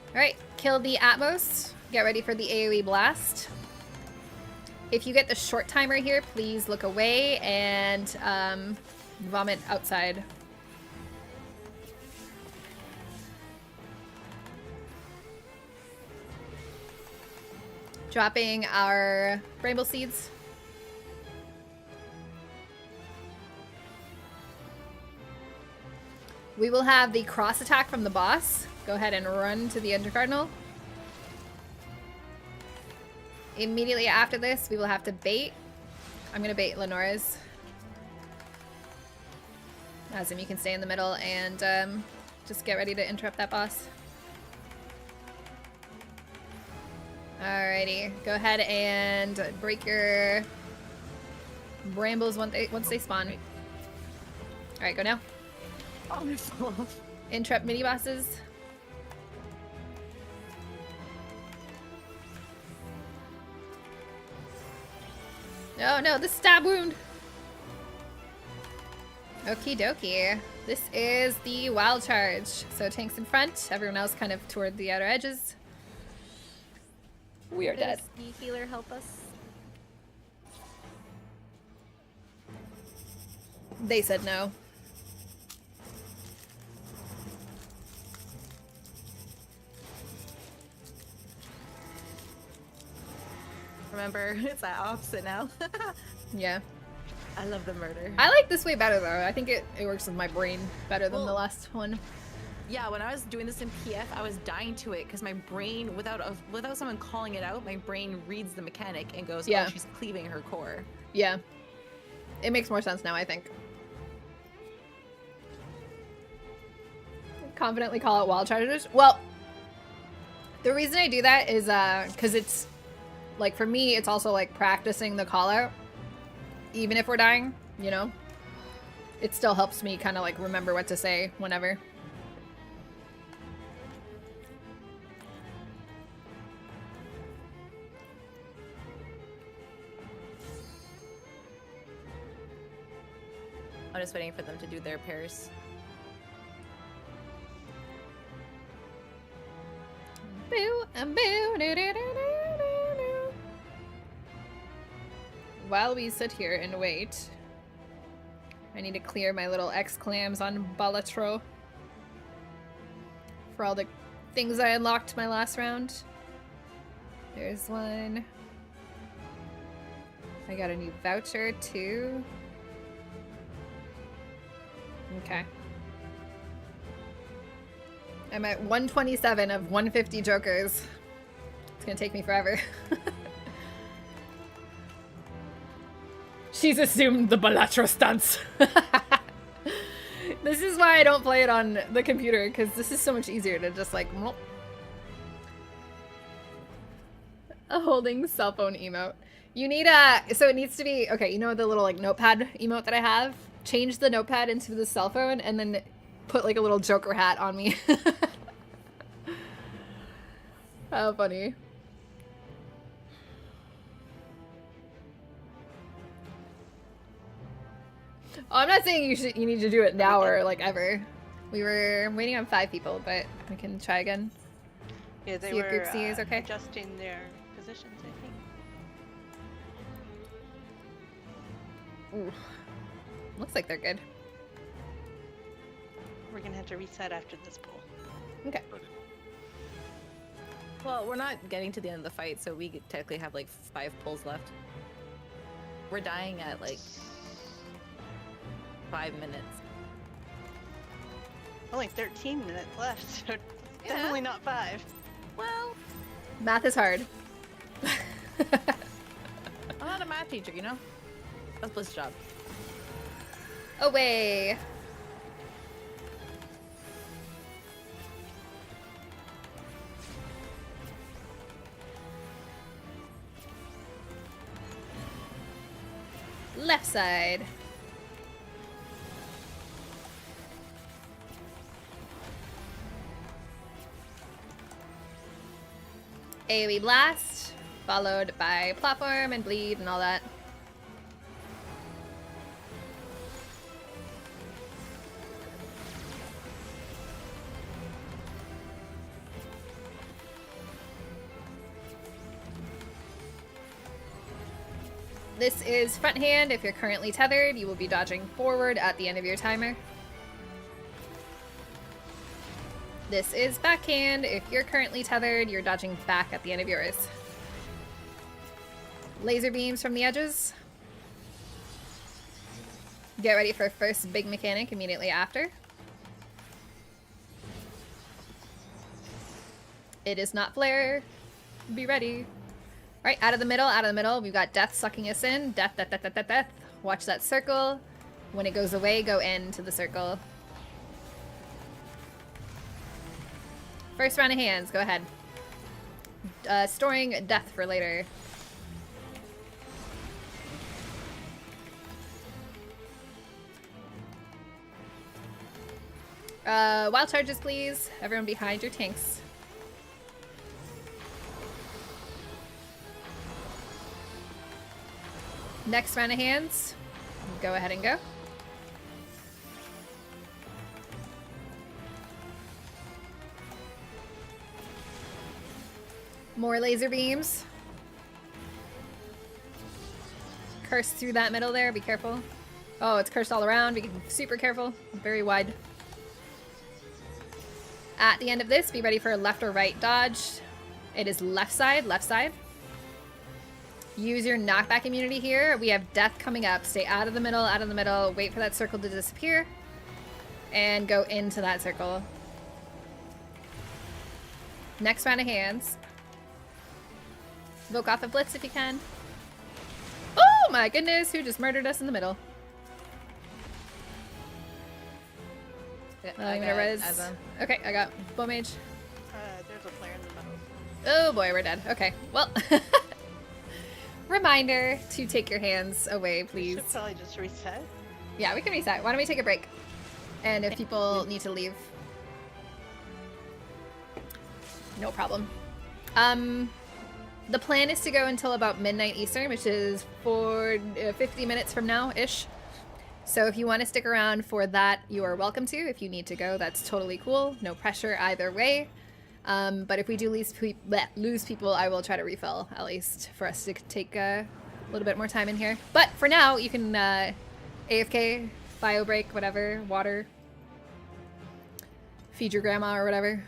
Alright, kill the Atmos. Get ready for the AoE blast. If you get the short timer here, please look away and vomit outside. Dropping our bramble seeds. We will have the cross attack from the boss. Go ahead and run to the Intercardinal. Immediately after this, we will have to bait. I'm gonna bait Lenora's. Azim, you can stay in the middle and just get ready to interrupt that boss. Alrighty, go ahead and break your brambles once they spawn. Alright, go now. Oh, they're full of. Interrupt mini bosses. Oh no, the stab wound! Okie dokie. This is the wild charge. So tanks in front, everyone else kind of toward the outer edges. We are dead. Does the healer help us? They said no. Remember, it's that opposite now. Yeah. I love the murder. I like this way better though. I think it works with my brain better than the last one. Yeah, when I was doing this in PF, I was dying to it because my brain, without someone calling it out, my brain reads the mechanic and goes, Yeah. "Oh, she's cleaving her core." Yeah. It makes more sense now, I think. Confidently call it wild charges. Well, the reason I do that is because it's like, for me, it's also like practicing the call out. Even if we're dying, you know? It still helps me kind of like remember what to say whenever. I'm just waiting for them to do their pairs. Boo and boo, doo, doo, doo, doo, doo, doo. While we sit here and wait, I need to clear my little X-clams on Balatro for all the things I unlocked my last round. There's one. I got a new voucher too. Okay. I'm at 127 of 150 jokers. It's gonna take me forever. She's assumed the Balatro stunts. This is why I don't play it on the computer, because this is so much easier to just like... A holding cell phone emote. You need a... So it needs to be... Okay, you know the little like notepad emote that I have? Change the notepad into the cell phone and then put like a little Joker hat on me. How funny. Oh, I'm not saying you need to do it now or like ever. We were waiting on 5 people, but we can try again. Yeah, they See if were Group C is okay. adjusting their positions, I think. Ooh. Looks like they're good. We're gonna have to reset after this poll. Okay. Well, we're not getting to the end of the fight, so we technically have like 5 pulls left. We're dying at like 5 minutes. Only 13 minutes left, so definitely not 5. Well, Math is hard. I'm not a math teacher, you know? That's Blizz's job. Away. Left side. AoE blast, followed by platform and bleed and all that. This is front hand. If you're currently tethered, you will be dodging forward at the end of your timer. This is backhand. If you're currently tethered, you're dodging back at the end of yours. Laser beams from the edges. Get ready for first big mechanic immediately after. It is not flare. Be ready. Alright, out of the middle. We've got death sucking us in. Death, death, death, death, death, death. Watch that circle. When it goes away, go into the circle. First round of hands, go ahead. Storing death for later. Wild charges, please. Everyone behind your tanks. Next round of hands. Go ahead and go. More laser beams. Curse through that middle there, be careful. Oh, it's cursed all around, be super careful. Very wide. At the end of this, be ready for a left or right dodge. It is left side, left side. Use your knockback immunity here. We have death coming up. Stay out of the middle, wait for that circle to disappear. And go into that circle. Next round of hands. Voke off a blitz if you can. Oh my goodness, who just murdered us in the middle? Yeah, I'm gonna res. Okay, I got bow mage. There's a player in the middle. Oh boy, we're dead. Okay, well. Reminder to take your hands away, We please. should probably just reset. Yeah, we can reset. Why don't we take a break? And if people need to leave. No problem. The plan is to go until about midnight Eastern, which is for 50 minutes from now-ish. So if you want to stick around for that, you are welcome to. If you need to go, that's totally cool. No pressure either way. But if we do lose people, I will try to refill, at least, for us to take a little bit more time in here. But for now, you can AFK, bio break, whatever, water, feed your grandma or whatever.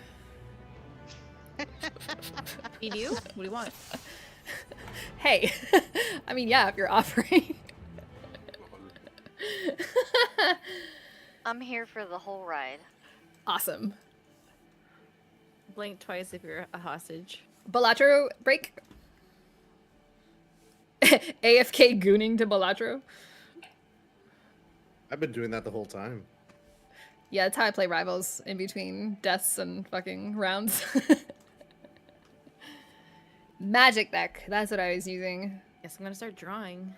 Feed you? What do you want? Hey, I mean, yeah, if you're offering. I'm here for the whole ride. Awesome. Blink twice if you're a hostage. Balatro break. AFK gooning to Balatro. I've been doing that the whole time. Yeah, that's how I play Rivals, in between deaths and fucking rounds. Magic deck, that's what I was using. Guess I'm gonna start drawing.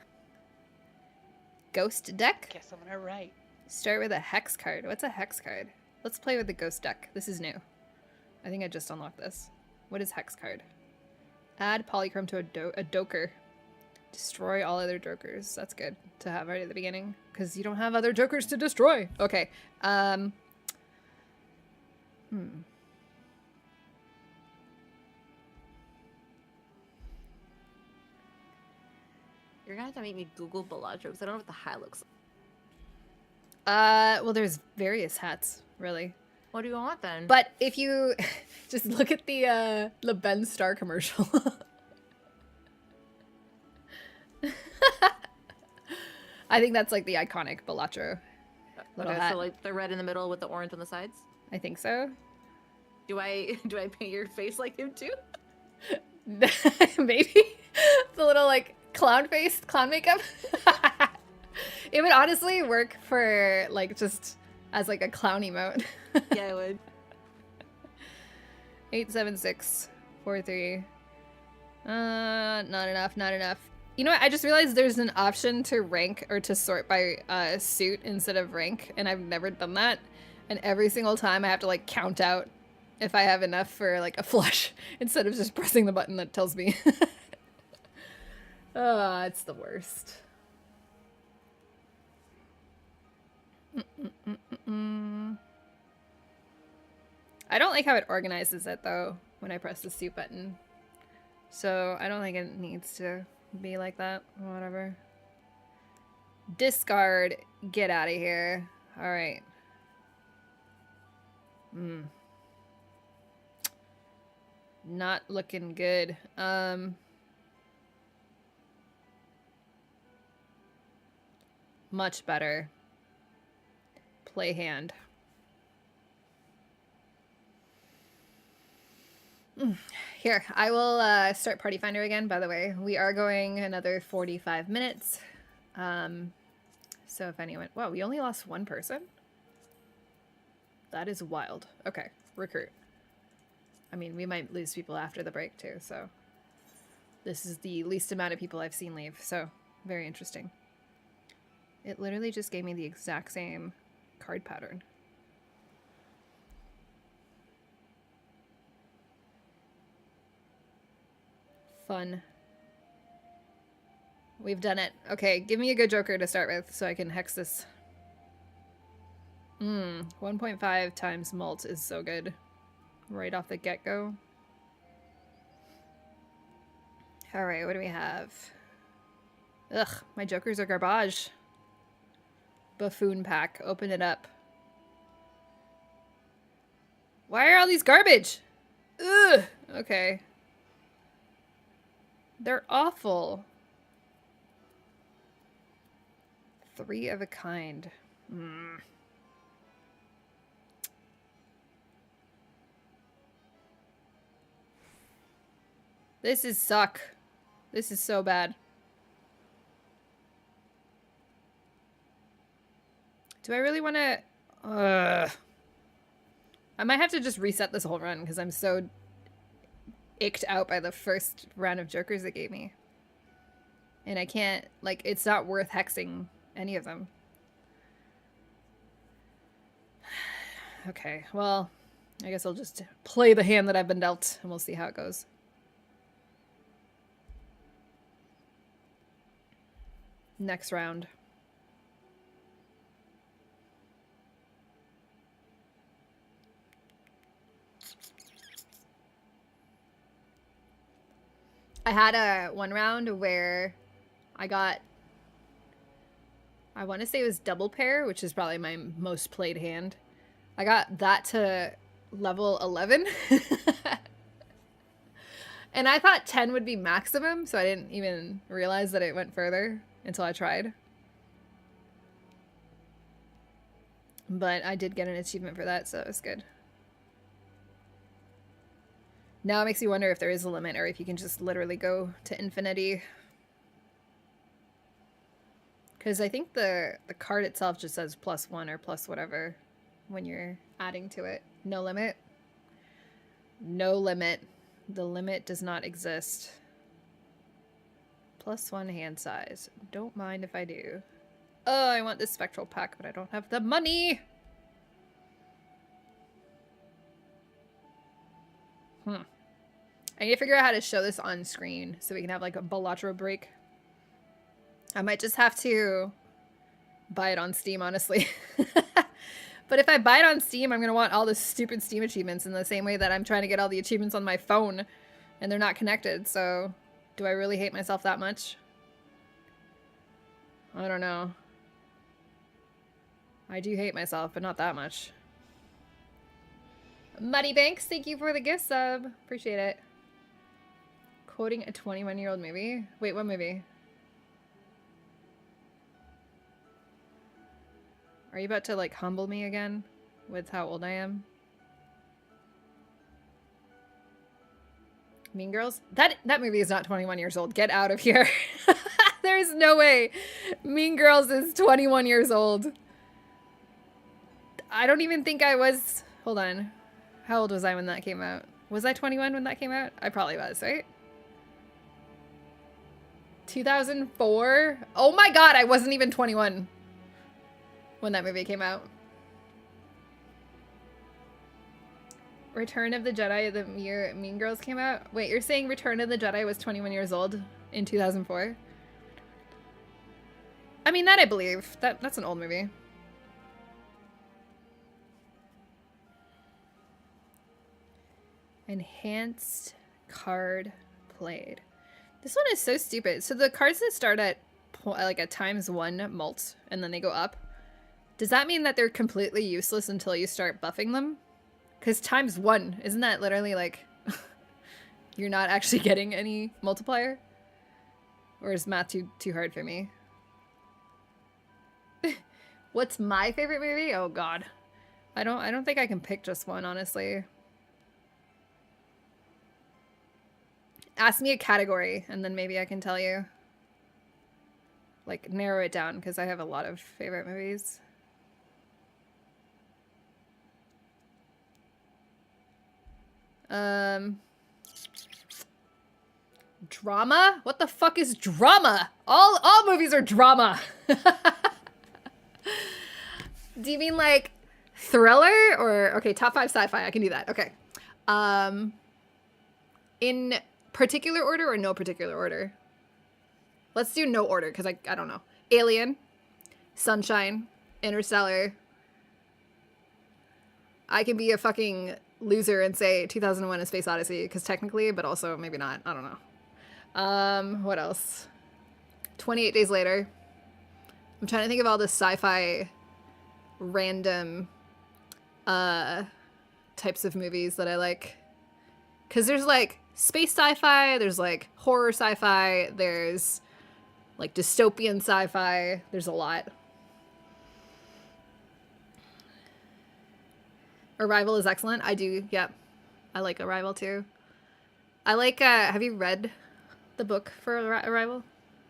Ghost deck? Guess I'm gonna write. Start with a hex card. What's a hex card? Let's play with the ghost deck. This is new. I think I just unlocked this. What is hex card? Add polychrome to a doker. Destroy all other jokers. That's good to have right at the beginning, because you don't have other jokers to destroy. Okay. You're gonna have to make me Google Balatro because I don't know what the hat looks like. Well, there's various hats, really. What do you want then? But if you just look at the Ben Star commercial. I think that's like the iconic Balatro little okay, hat. so like the red in the middle with the orange on the sides. I think so. Do I paint your face like him too? Maybe. The little like clown face, clown makeup. It would honestly work for like just as like a clown emote. Yeah, I would. 87643. Not enough, not enough. You know what? I just realized there's an option to rank or to sort by suit instead of rank, and I've never done that. And every single time I have to like count out if I have enough for like a flush instead of just pressing the button that tells me. Oh, it's the worst. I don't like how it organizes it though when I press the suit button. So I don't think it needs to be like that. Whatever. Discard. Get out of here. Alright. Not looking good. Much better. Play hand. Here, I will start Party Finder again, by the way. We are going another 45 minutes. So if anyone... Wow, we only lost one person? That is wild. Okay, recruit. I mean, we might lose people after the break, too, so... This is the least amount of people I've seen leave, so very interesting. It literally just gave me the exact same card pattern. Fun. We've done it. Okay, give me a good joker to start with so I can hex this. 1.5 times mult is so good. Right off the get-go. Alright, what do we have? Ugh, my jokers are garbage. Buffoon pack. Open it up. Why are all these garbage? Ugh! Okay. They're awful. 3 of a kind. This is suck. This is so bad. Do I really want to... I might have to just reset this whole run because I'm so icked out by the first round of jokers it gave me. And I can't... Like, it's not worth hexing any of them. Okay, well, I guess I'll just play the hand that I've been dealt and we'll see how it goes. Next round. I had a one round where I got, I want to say it was double pair, which is probably my most played hand. I got that to level 11. And I thought 10 would be maximum, so I didn't even realize that it went further until I tried. But I did get an achievement for that, so it was good. Now it makes me wonder if there is a limit or if you can just literally go to infinity. Because I think the card itself just says +1 or plus whatever when you're adding to it. No limit. No limit. The limit does not exist. +1 hand size. Don't mind if I do. Oh, I want this spectral pack, but I don't have the money! I need to figure out how to show this on screen so we can have like a Balatro break. I might just have to buy it on Steam, honestly. But if I buy it on Steam, I'm going to want all the stupid Steam achievements in the same way that I'm trying to get all the achievements on my phone and they're not connected. So do I really hate myself that much? I don't know. I do hate myself, but not that much. Muddy Banks, thank you for the gift sub. Appreciate it. Quoting a 21-year-old movie? Wait, what movie? Are you about to, like, humble me again with how old I am? Mean Girls? That movie is not 21 years old. Get out of here. There's no way. Mean Girls is 21 years old. I don't even think I was... Hold on. How old was I when that came out? Was I 21 when that came out? I probably was, right? 2004? Oh my god, I wasn't even 21 when that movie came out. Return of the Jedi, the year Mean Girls came out? Wait, you're saying Return of the Jedi was 21 years old in 2004? I mean, that I believe. That's an old movie. Enhanced card played. This one is so stupid. So the cards that start at like a ×1 mult and then they go up, does that mean that they're completely useless until you start buffing them? Because ×1, isn't that literally like you're not actually getting any multiplier? Or is math too hard for me? What's my favorite movie? Oh god. I don't think I can pick just one, honestly. Ask me a category, and then maybe I can tell you. Like, narrow it down, because I have a lot of favorite movies. Drama? What the fuck is drama? All movies are drama. Do you mean, like, thriller? Or, okay, top 5 sci-fi. I can do that. Okay. In particular order or no particular order? Let's do no order, because I don't know. Alien, Sunshine, Interstellar. I can be a fucking loser and say 2001: A Space Odyssey, because technically, but also maybe not. I don't know. What else? 28 Days Later. I'm trying to think of all the sci-fi random types of movies that I like. Because there's like space sci-fi, there's like horror sci-fi, there's like dystopian sci-fi, there's a lot. Arrival is excellent. I do, yep. I like Arrival too. I like, have you read the book for Arrival?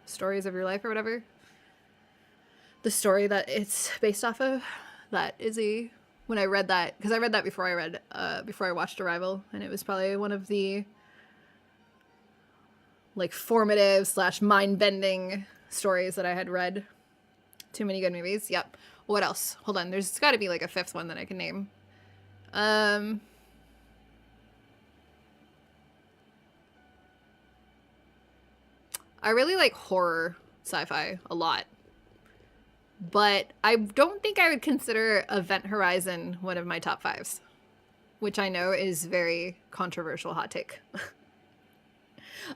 Stories of Your Life or whatever? The story that it's based off of? That is when I read that, because I read that before I watched Arrival, and it was probably one of the like formative / mind-bending stories that I had read. Too many good movies. Yep. What else? Hold on. There's got to be like a 5th one that I can name. I really like horror sci-fi a lot. But I don't think I would consider Event Horizon one of my top 5s. Which I know is very controversial hot take.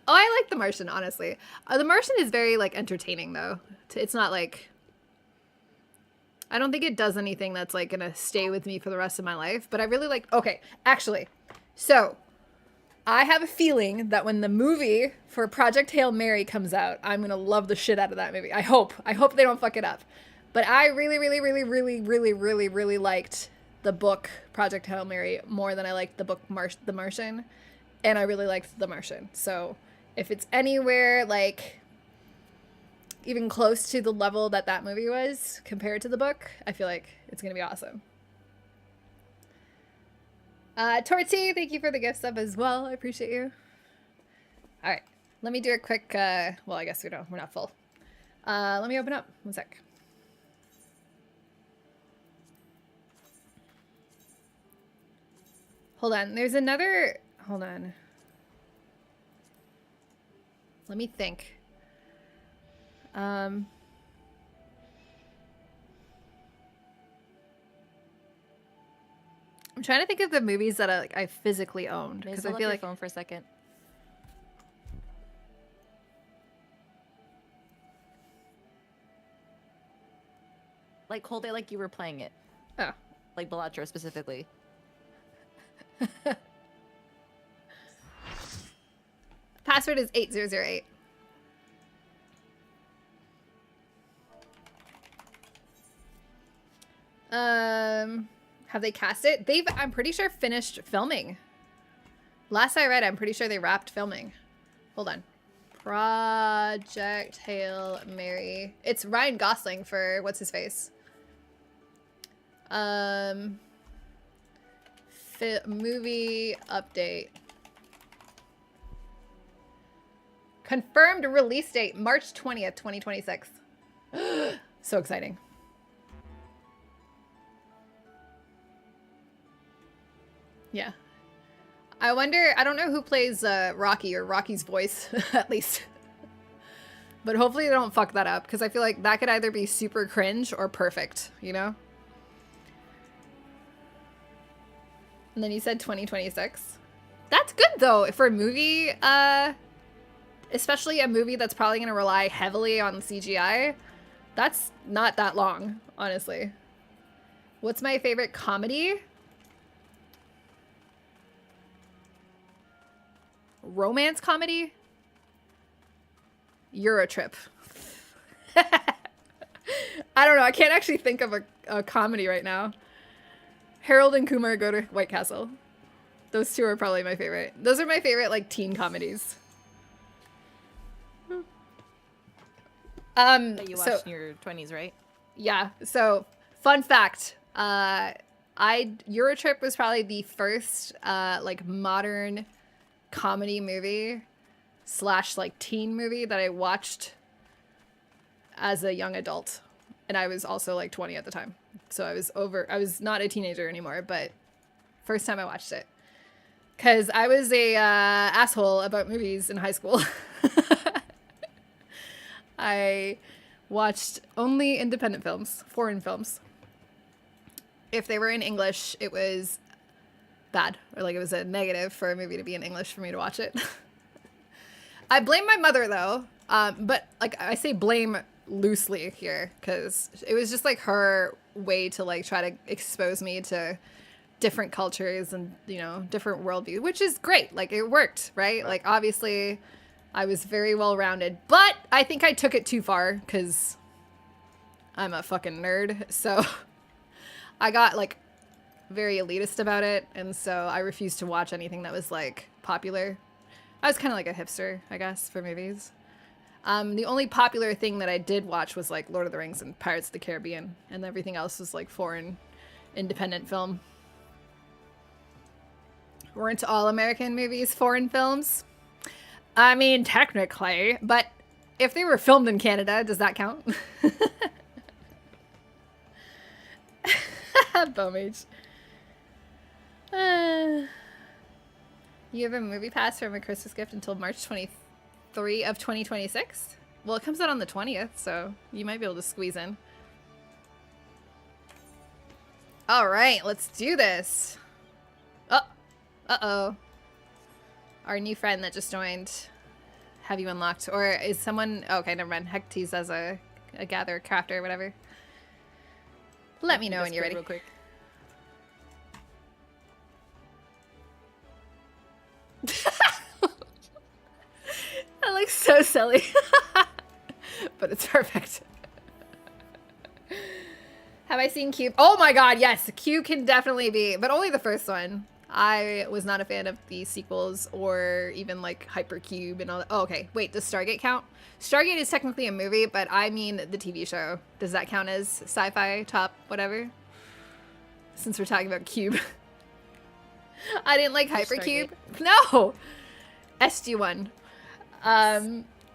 Oh, I like The Martian, honestly. The Martian is very, like, entertaining, though. It's not, like... I don't think it does anything that's, like, gonna stay with me for the rest of my life. But I really like... Okay, actually. So, I have a feeling that when the movie for Project Hail Mary comes out, I'm gonna love the shit out of that movie. I hope. I hope they don't fuck it up. But I really liked the book Project Hail Mary more than I liked the book The Martian. And I really liked The Martian. So if it's anywhere like even close to the level that that movie was compared to the book, I feel like it's going to be awesome. Torty, thank you for the gift sub as well. I appreciate you. All right. Let me do a quick, well, I guess we're not full. Let me open up. One sec. Hold on. There's another... Hold on. Let me think. I'm trying to think of the movies that I physically owned, because I feel like phone for a second. Like hold it like you were playing it. Oh. Like Balatro specifically. Password is 8008. Have they cast it? They've, I'm pretty sure, finished filming. Last I read, I'm pretty sure they wrapped filming. Hold on. Project Hail Mary. It's Ryan Gosling for what's his face? Movie update. Confirmed release date, March 20th, 2026. So exciting. Yeah. I wonder, I don't know who plays Rocky or Rocky's voice, at least. But hopefully they don't fuck that up, because I feel like that could either be super cringe or perfect, you know? And then you said 2026. That's good, though, for a movie, especially a movie that's probably going to rely heavily on CGI. That's not that long, honestly. What's my favorite comedy? Romance comedy? Eurotrip. I don't know. I can't actually think of a comedy right now. Harold and Kumar Go to White Castle. Those two are probably my favorite. Those are my favorite, like, teen comedies. That you watched So in your 20s, right? yeah. So fun fact. Eurotrip was probably the first like modern comedy movie / like teen movie that I watched as a young adult, and I was also like 20 at the time, so I was not a teenager anymore, but first time I watched it because I was a asshole about movies in high school. I watched only independent films, foreign films. If they were in English, it was bad, or like it was a negative for a movie to be in English for me to watch it. I blame my mother though, but like I say blame loosely here because it was just like her way to like try to expose me to different cultures and, you know, different worldview, which is great. Like it worked, right? Like obviously I was very well rounded, but I think I took it too far because I'm a fucking nerd. So I got like very elitist about it, and so I refused to watch anything that was like popular. I was kind of like a hipster, I guess, for movies. The only popular thing that I did watch was like Lord of the Rings and Pirates of the Caribbean, and everything else was like foreign independent film. Weren't all American movies foreign films? I mean, technically, but if they were filmed in Canada, does that count? Bumage. You have a movie pass from a Christmas gift until March 23 of 2026? Well, it comes out on the 20th, so you might be able to squeeze in. All right, let's do this. Oh, uh-oh. Our new friend that just joined. Have you unlocked? Or is someone... Oh, okay, never mind. Hectes as a gatherer, crafter, whatever. Let me know when you're ready. Real quick. That looks so silly. But it's perfect. Have I seen Cube? Oh my god, yes. Cube can definitely be, but only the first one. I was not a fan of the sequels or even like Hypercube and all that. Oh, okay. Wait, does Stargate count? Stargate is technically a movie, but I mean the TV show. Does that count as sci-fi top whatever? Since we're talking about Cube. I didn't like Hypercube. No! SG-1.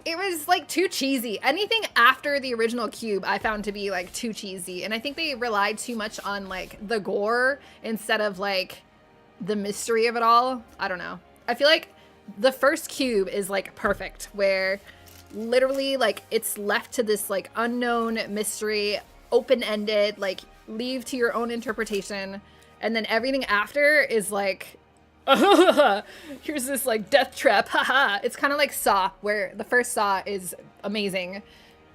It was like too cheesy. Anything after the original Cube I found to be like too cheesy. And I think they relied too much on like the gore instead of like the mystery of it all. I don't know. I feel like the first Cube is like perfect, where literally like it's left to this like unknown mystery, open-ended, like leave to your own interpretation, and then everything after is like here's this like death trap, haha. It's kind of like Saw, where the first Saw is amazing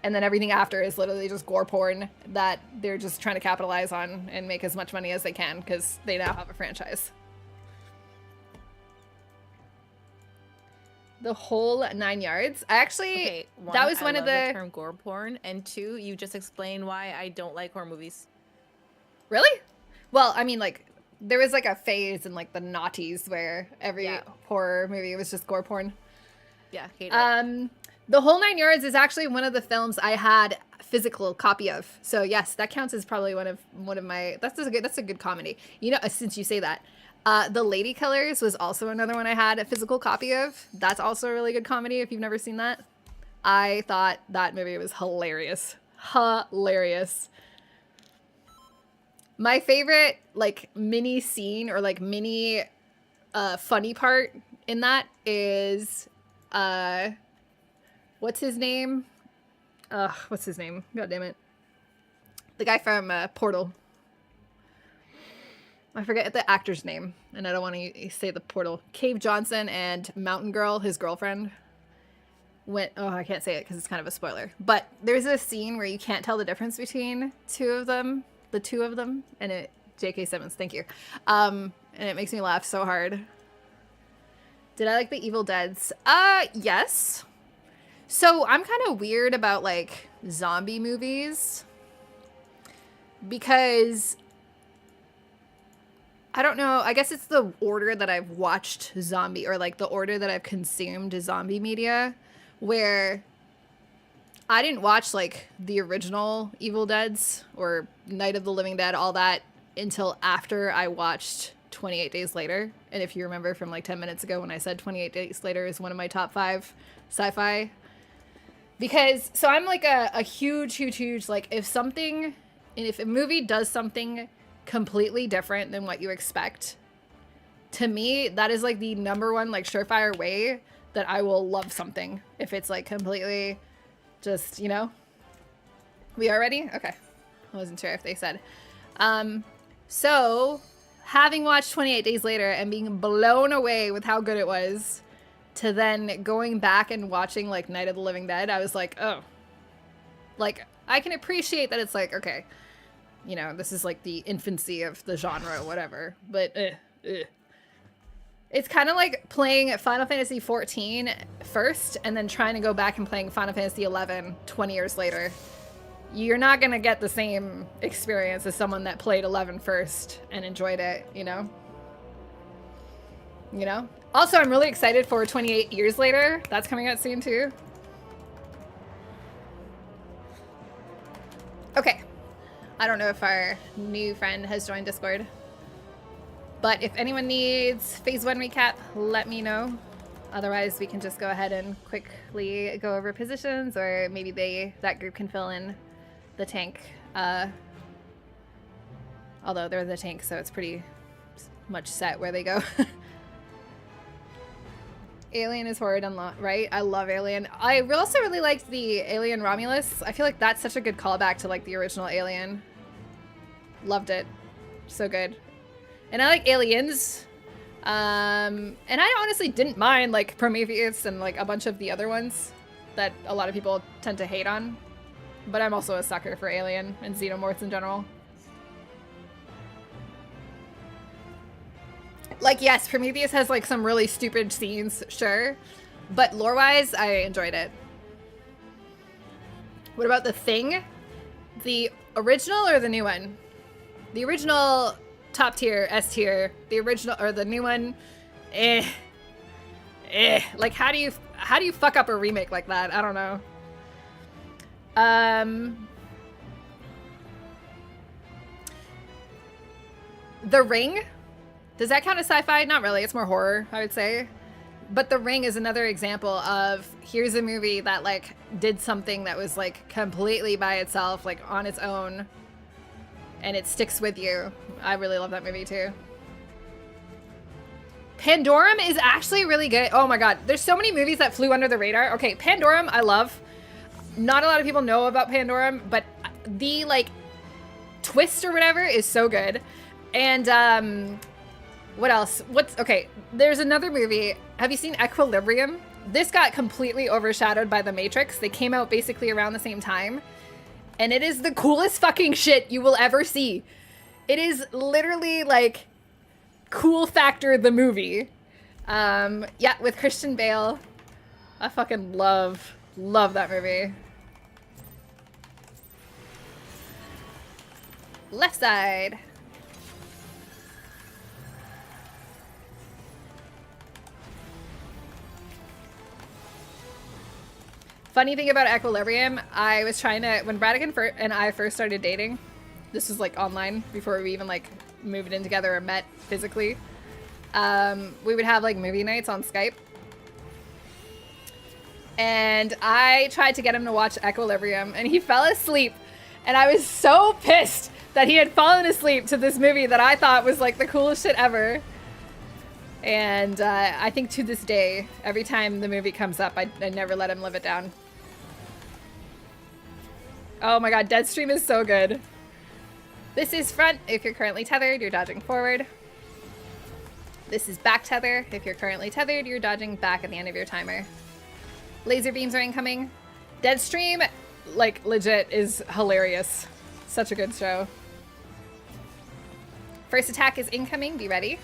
and then everything after is literally just gore porn that they're just trying to capitalize on and make as much money as they can because they now have a franchise. The whole 9 yards. I actually, Okay, that was I one of love the term gore porn, and two, you just explained why I don't like horror movies. Really? Well, I mean, like, there was like a phase in like the noughties where every horror movie was just gore porn. Yeah, hate it. The whole 9 yards is actually one of the films I had a physical copy of. So yes, that counts as probably one of my. That's a good comedy. You know, since you say that, The Lady Killers was also another one I had a physical copy of. That's also a really good comedy if you've never seen that. I thought that movie was hilarious. Hilarious. My favorite, like, mini scene or, like, mini funny part in that is, what's his name? What's his name? God damn it. The guy from Portal. I forget the actor's name, and I don't want to say the Portal. Cave Johnson and Mountain Girl, his girlfriend, went... Oh, I can't say it because it's kind of a spoiler. But there's a scene where you can't tell the difference between the two of them, and it... J.K. Simmons, thank you. And it makes me laugh so hard. Did I like the Evil Deads? Yes. So I'm kind of weird about, like, zombie movies. Because... I don't know. I guess it's the order that I've watched zombie, or like the order that I've consumed zombie media, where I didn't watch like the original Evil Deads or Night of the Living Dead, all that, until after I watched 28 Days Later. And if you remember from like 10 minutes ago when I said 28 Days Later is one of my top 5 sci-fi. Because, so I'm like a huge, like if a movie does something completely different than what you expect, to me that is like the number one like surefire way that I will love something. If it's like completely just, you know. We are ready? Okay. I wasn't sure if they said. So having watched 28 Days Later and being blown away with how good it was, to then going back and watching like Night of the Living Dead, I was like, oh, like I can appreciate that it's like, okay, you know, this is like the infancy of the genre, whatever. But it's kind of like playing Final Fantasy XIV first and then trying to go back and playing Final Fantasy XI 20 years later. You're not going to get the same experience as someone that played 11 first and enjoyed it, you know? You know? Also, I'm really excited for 28 Years Later. That's coming out soon, too. Okay. I don't know if our new friend has joined Discord. But if anyone needs Phase 1 recap, let me know. Otherwise, we can just go ahead and quickly go over positions, or maybe that group can fill in the tank. Although they're the tank, so it's pretty much set where they go. Alien is horrid and right? I love Alien. I also really liked the Alien Romulus. I feel like that's such a good callback to like the original Alien. Loved it. So good. And I like Aliens. And I honestly didn't mind like Prometheus and like a bunch of the other ones that a lot of people tend to hate on. But I'm also a sucker for Alien and Xenomorphs in general. Like, yes, Prometheus has, like, some really stupid scenes, sure. But lore-wise, I enjoyed it. What about The Thing? The original or the new one? The original, top tier, S tier. The original, or the new one, Like, how do you fuck up a remake like that? I don't know. The Ring? Does that count as sci-fi? Not really. It's more horror, I would say. But The Ring is another example of, here's a movie that, like, did something that was, like, completely by itself, like, on its own. And it sticks with you. I really love that movie, too. Pandorum is actually really good. Oh, my God. There's so many movies that flew under the radar. Okay, Pandorum, I love. Not a lot of people know about Pandorum, but the, like, twist or whatever is so good. And, what else? Okay, there's another movie. Have you seen Equilibrium? This got completely overshadowed by The Matrix. They came out basically around the same time. And it is the coolest fucking shit you will ever see. It is literally like Cool Factor the movie. Yeah, with Christian Bale. I fucking love that movie. Left side. Funny thing about Equilibrium, I was trying to, when Bradigan and I first started dating, this was like online before we even like moved in together or met physically, we would have like movie nights on Skype. And I tried to get him to watch Equilibrium, and he fell asleep. And I was so pissed that he had fallen asleep to this movie that I thought was like the coolest shit ever. And I think to this day, every time the movie comes up, I never let him live it down. Oh my god, Deadstream is so good. This is front. If you're currently tethered, you're dodging forward. This is back tether. If you're currently tethered, you're dodging back at the end of your timer. Laser beams are incoming. Deadstream, like, legit is hilarious. Such a good show. First attack is incoming. Be ready.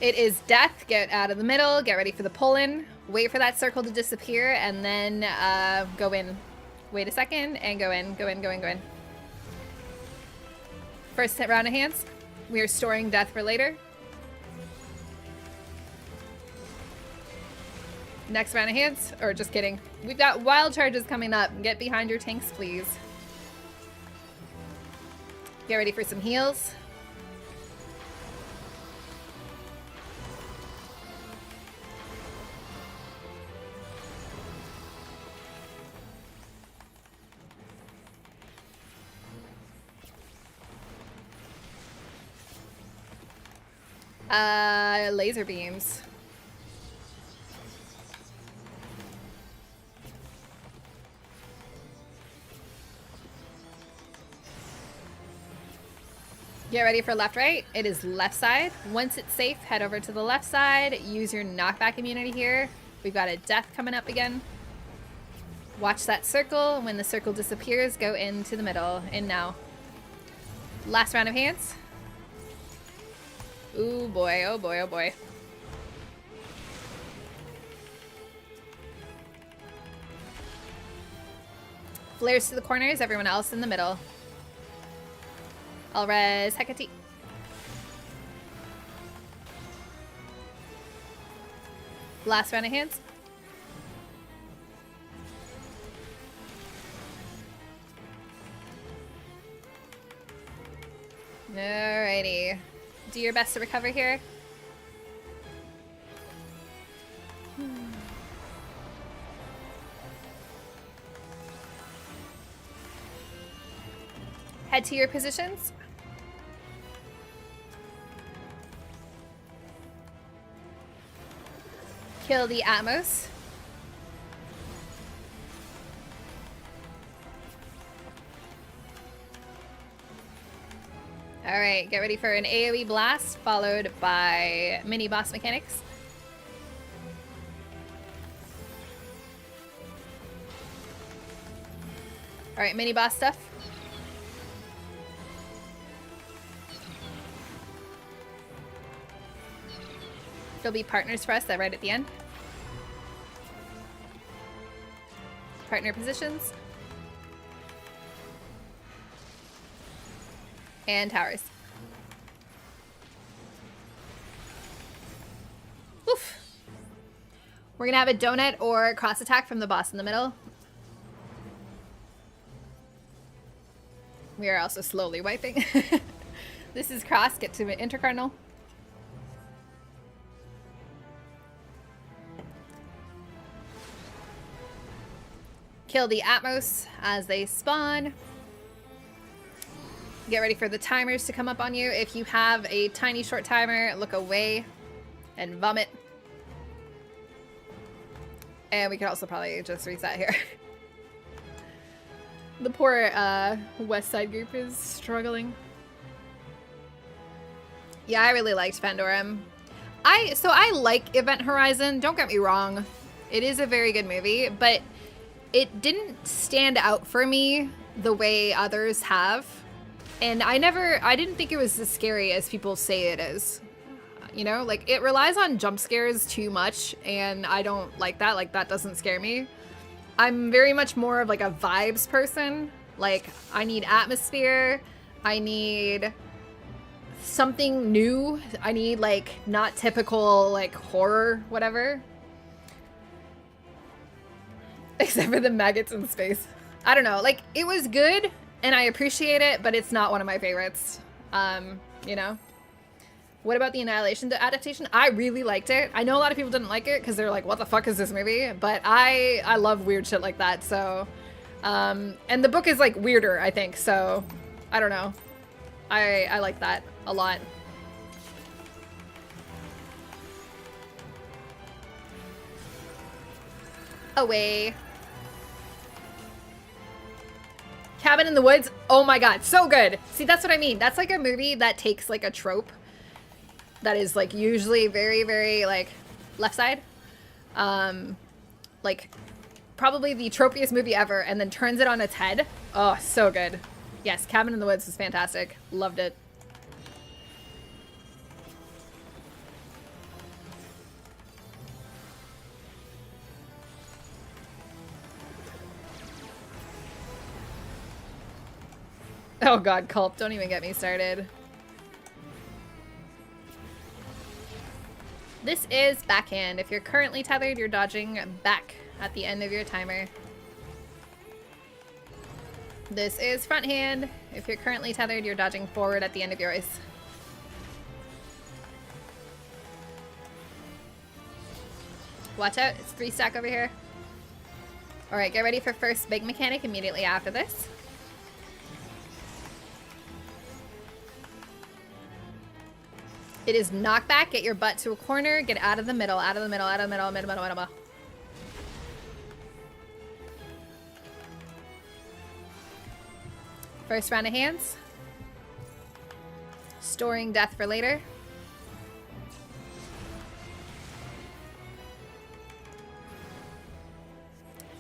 It is death. Get out of the middle. Get ready for the pull-in. Wait for that circle to disappear, and then go in. Wait a second, and go in. Go in, go in, go in. First round of hands. We are storing death for later. Next round of hands. Or just kidding. We've got wild charges coming up. Get behind your tanks, please. Get ready for some heals. Laser beams. Get ready for left, right. It is left side. Once it's safe, head over to the left side. Use your knockback immunity here. We've got a death coming up again. Watch that circle. When the circle disappears, go into the middle. In now. Last round of hands. Ooh boy, oh boy, oh boy. Flares to the corners, everyone else in the middle. I'll res Hecate. Last round of hands. Alrighty. Do your best to recover here. Head to your positions. Kill the Atmos. Alright, get ready for an AoE blast, followed by mini boss mechanics. Alright, mini boss stuff. There'll be partners for us that right at the end. Partner positions. And towers. Oof. We're gonna have a donut or cross attack from the boss in the middle. We are also slowly wiping. This is cross, get to intercardinal. Kill the Atmos as they spawn. Get ready for the timers to come up on you. If you have a tiny short timer, look away and vomit. And we could also probably just reset here. The poor West Side group is struggling. Yeah, I really liked Pandorum. So I like Event Horizon, don't get me wrong. It is a very good movie, but it didn't stand out for me the way others have. And I didn't think it was as scary as people say it is. You know, like, it relies on jump scares too much, and I don't like that. Like, that doesn't scare me. I'm very much more of, like, a vibes person. Like, I need atmosphere. I need something new. I need, like, not typical, like, horror, whatever. Except for the maggots in space. I don't know. Like, it was good, and I appreciate it, but it's not one of my favorites. You know? What about the Annihilation adaptation? I really liked it. I know a lot of people didn't like it because they're like, what the fuck is this movie? But I love weird shit like that, so... and the book is, like, weirder, I think, so... I don't know. I like that a lot. Away. Cabin in the Woods. Oh my god, so good. See, that's what I mean. That's like a movie that takes like a trope that is like usually very, very like left side. Like probably the tropiest movie ever, and then turns it on its head. Oh, so good. Yes, Cabin in the Woods is fantastic. Loved it. Oh god, Culp, don't even get me started. This is backhand. If you're currently tethered, you're dodging back at the end of your timer. This is front hand. If you're currently tethered, you're dodging forward at the end of your race. Watch out, it's 3 stack over here. Alright, get ready for first big mechanic immediately after this. It is knockback, get your butt to a corner, get out of the middle, out of the middle, out of the middle, middle. First round of hands. Storing death for later.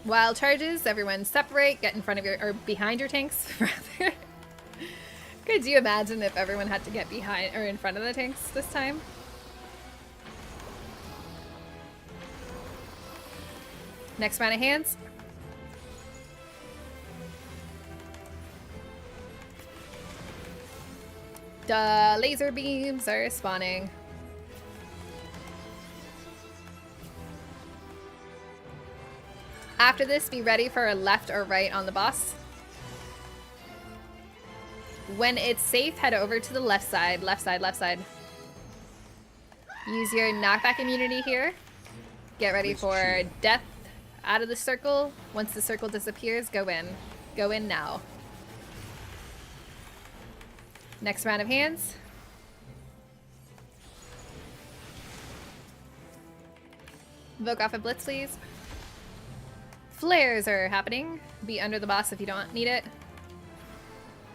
Wild charges, everyone separate, get in front of your, or behind your tanks, rather. Could you imagine if everyone had to get behind, or in front of the tanks this time? Next round of hands. The laser beams are spawning. After this, be ready for a left or right on the boss. When it's safe, head over to the left side. Left side, left side. Use your knockback immunity here. Get ready for death out of the circle. Once the circle disappears, go in. Go in now. Next round of hands. Invoke off a blitz, please. Flares are happening. Be under the boss if you don't need it.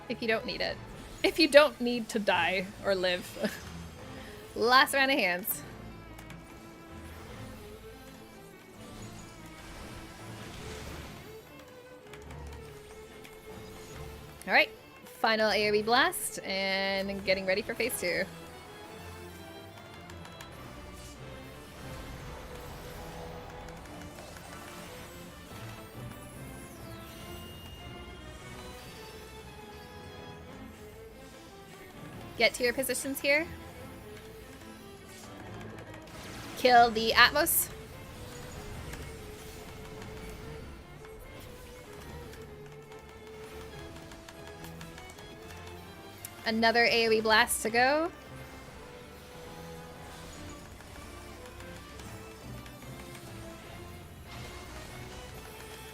If you don't need it. If you don't need to die or live. Last round of hands. Alright. Final AoE blast and getting ready for phase 2. Get to your positions here. Kill the Atmos. Another AoE blast to go.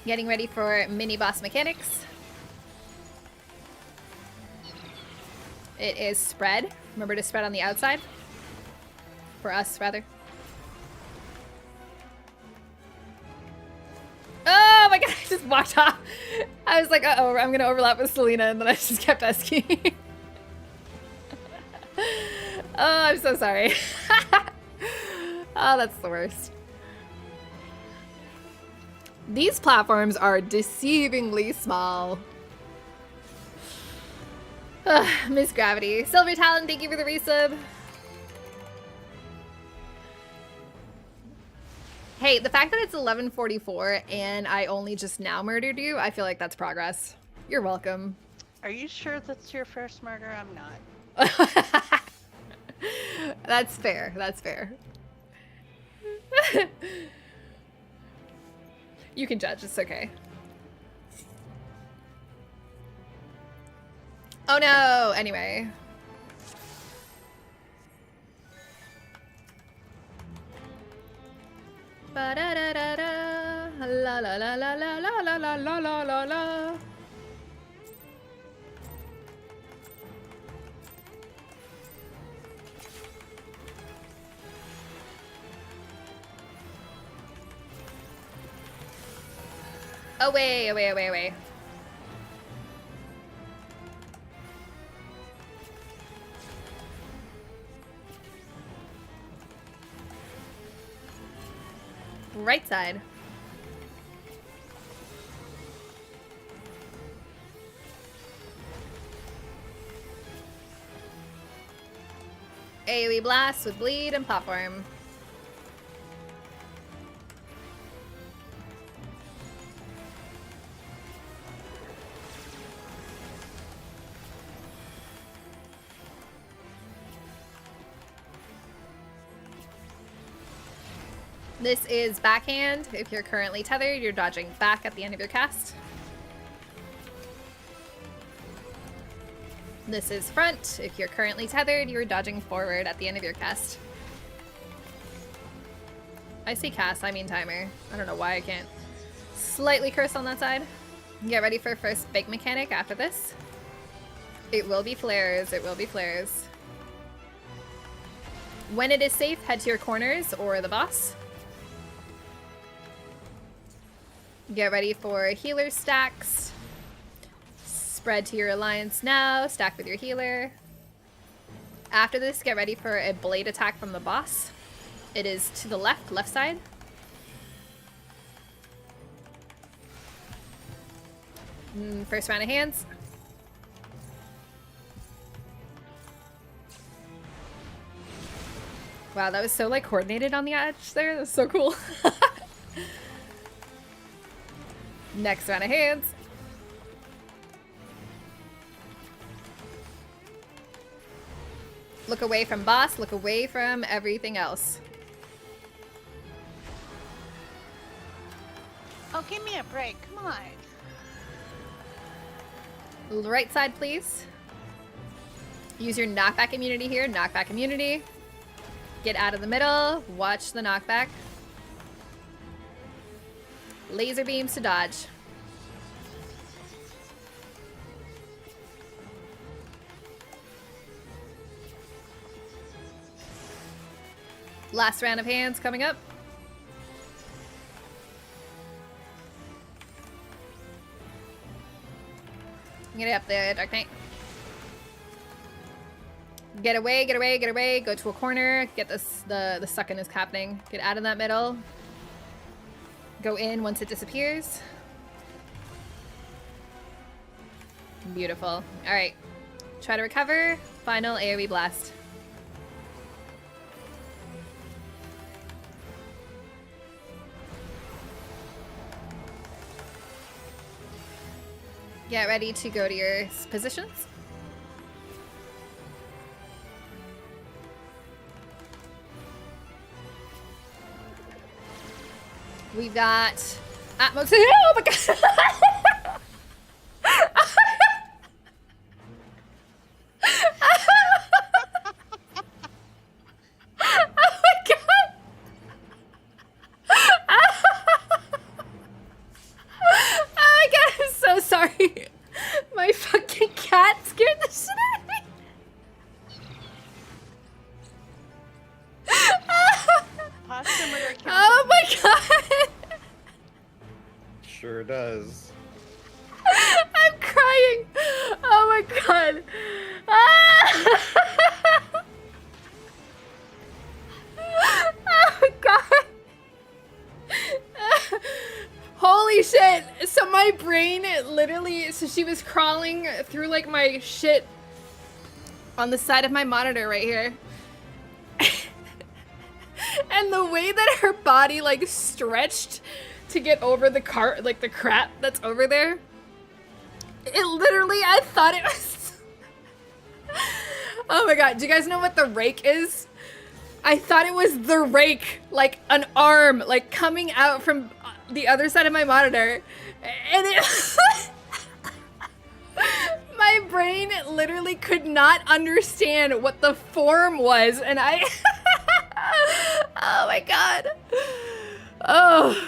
Getting ready for mini boss mechanics. It is spread. Remember to spread on the outside. For us, rather. Oh my god, I just walked off. I was like, uh-oh, I'm gonna overlap with Selena, and then I just kept asking. Oh, I'm so sorry. Oh, that's the worst. These platforms are deceivingly small. Miss Gravity. Silver Talon, thank you for the resub. Hey, the fact that it's 11:44 and I only just now murdered you, I feel like that's progress. You're welcome. Are you sure that's your first murder? I'm not. That's fair. That's fair. You can judge. It's okay. Oh no! Anyway. Ba-da-da-da-da. La la la la la la la la la la la la. Away, away, away, away. Right side. AoE blast with bleed and platform. This is backhand. If you're currently tethered, you're dodging back at the end of your cast. This is front. If you're currently tethered, you're dodging forward at the end of your cast. I say cast, I mean timer. I don't know why I can't slightly curse on that side. Get ready for first big mechanic after this. It will be flares. It will be flares. When it is safe, head to your corners or the boss. Get ready for healer stacks. Spread to your alliance now. Stack with your healer. After this, get ready for a blade attack from the boss. It is to the left side. First round of hands. Wow, that was so like coordinated on the edge there. That's so cool. Next round of hands. Look away from boss, look away from everything else. Oh, give me a break. Come on. Right side, please. Use your knockback immunity here. Knockback immunity. Get out of the middle. Watch the knockback. Laser beams to dodge. Last round of hands coming up. Get up there, Dark Knight. Get away, get away, get away. Go to a corner. Get this, the sucking is happening. Get out of that middle. Go in once it disappears. Beautiful. All right. Try to recover. Final AoE blast. Get ready to go to your positions. We've got Atmos. Oh my god! Sorry. My fucking cat scared the shit out of me. Oh my god. Sure does. I'm crying. Oh my god. Oh my god. Holy shit. So my brain literally, so she was crawling through like my shit on the side of my monitor right here. And the way that her body like stretched to get over the cart, like the crap that's over there. It literally, I thought it was... Oh my god, do you guys know what the rake is? I thought it was the rake, like an arm, like coming out from the other side of my monitor. And it... My brain literally could not understand what the form was, and I... Oh my god. Oh,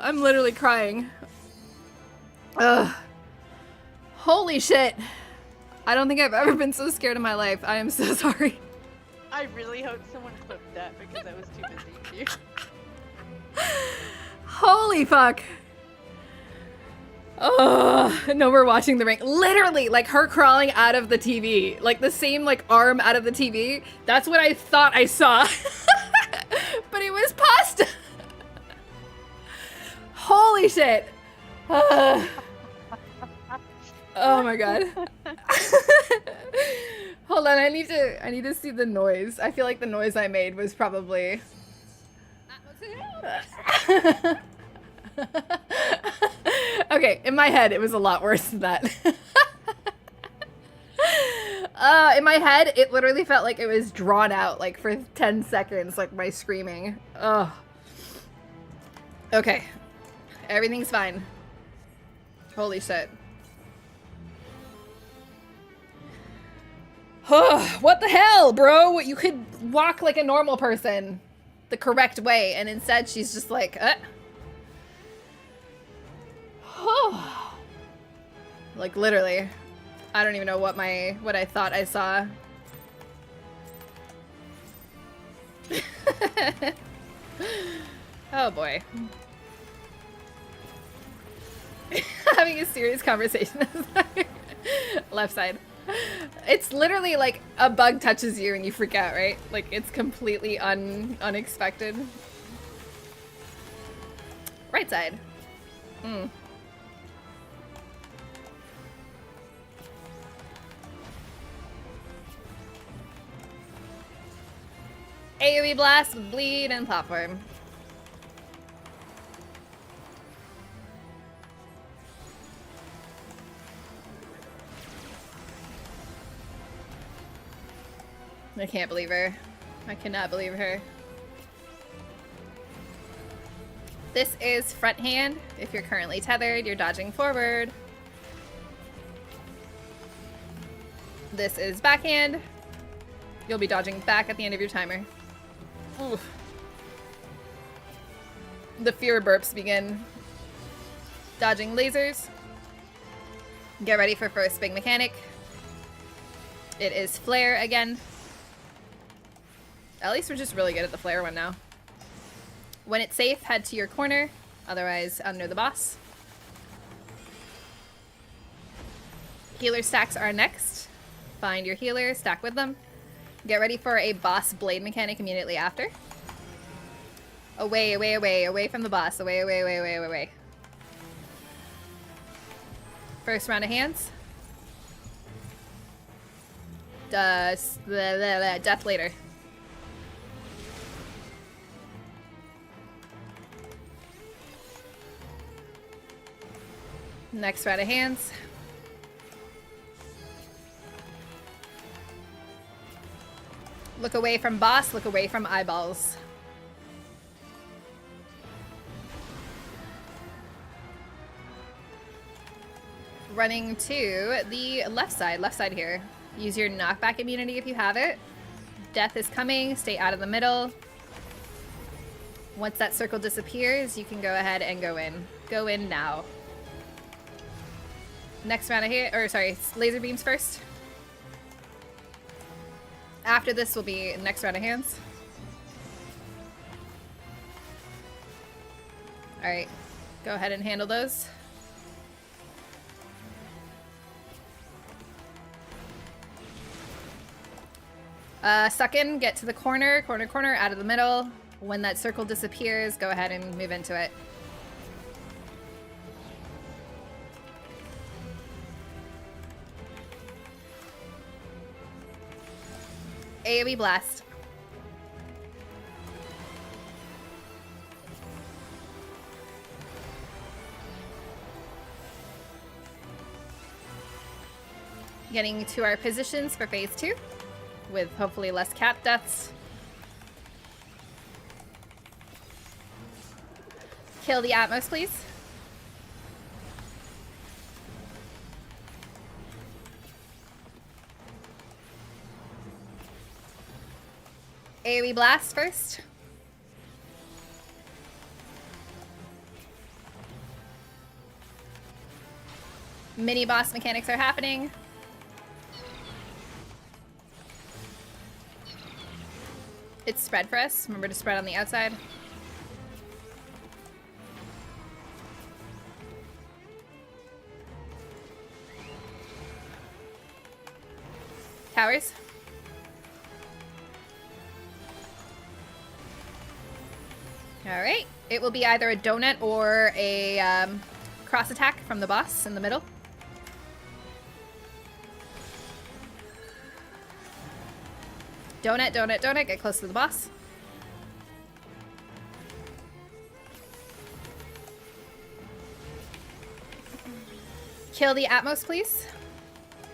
I'm literally crying. Ugh. Holy shit. I don't think I've ever been so scared in my life. I am so sorry. I really hope someone clipped that because I was too busy to. Holy fuck. Oh, no, we're watching the ring. Literally, like her crawling out of the TV. Like the same like arm out of the TV. That's what I thought I saw. But it was pasta. Holy shit. Oh my god. Hold on, I need to see the noise. I feel like the noise I made was probably okay, in my head it was a lot worse than that. In my head it literally felt like it was drawn out like for 10 seconds, like my screaming. Ugh. Okay. Everything's fine. Holy shit. What the hell, bro? You could walk like a normal person the correct way, and instead she's just like, like literally. I don't even know what I thought I saw. Oh boy. Having a serious conversation. Left side. It's literally like a bug touches you and you freak out, right? Like it's completely unexpected. Right side. AoE blast with bleed and platform. I can't believe her. I cannot believe her. This is front hand. If you're currently tethered, you're dodging forward. This is backhand. You'll be dodging back at the end of your timer. Oof. The fear burps begin. Dodging lasers. Get ready for first big mechanic. It is flare again. At least we're just really good at the flare one now. When it's safe, head to your corner. Otherwise, under the boss. Healer stacks are next. Find your healer, stack with them. Get ready for a boss blade mechanic immediately after. Away, away, away, away from the boss. Away, away, away, away, away, away. First round of hands. Death later. Next round of hands. Look away from boss, look away from eyeballs. Running to the left side here. Use your knockback immunity if you have it. Death is coming, stay out of the middle. Once that circle disappears, you can go ahead and go in. Go in now. Next round of hit, or sorry, laser beams first. After this will be next round of hands. Alright, go ahead and handle those. Suck in, get to the corner, corner, out of the middle. When that circle disappears, go ahead and move into it. AoE blast. Getting to our positions for phase 2, with hopefully less cat deaths. Kill the Atmos, please. AoE blast first. Mini boss mechanics are happening. It's spread for us. Remember to spread on the outside. Towers. Alright. It will be either a donut or a cross attack from the boss in the middle. Donut, donut, donut. Get close to the boss. Kill the Atmos, please.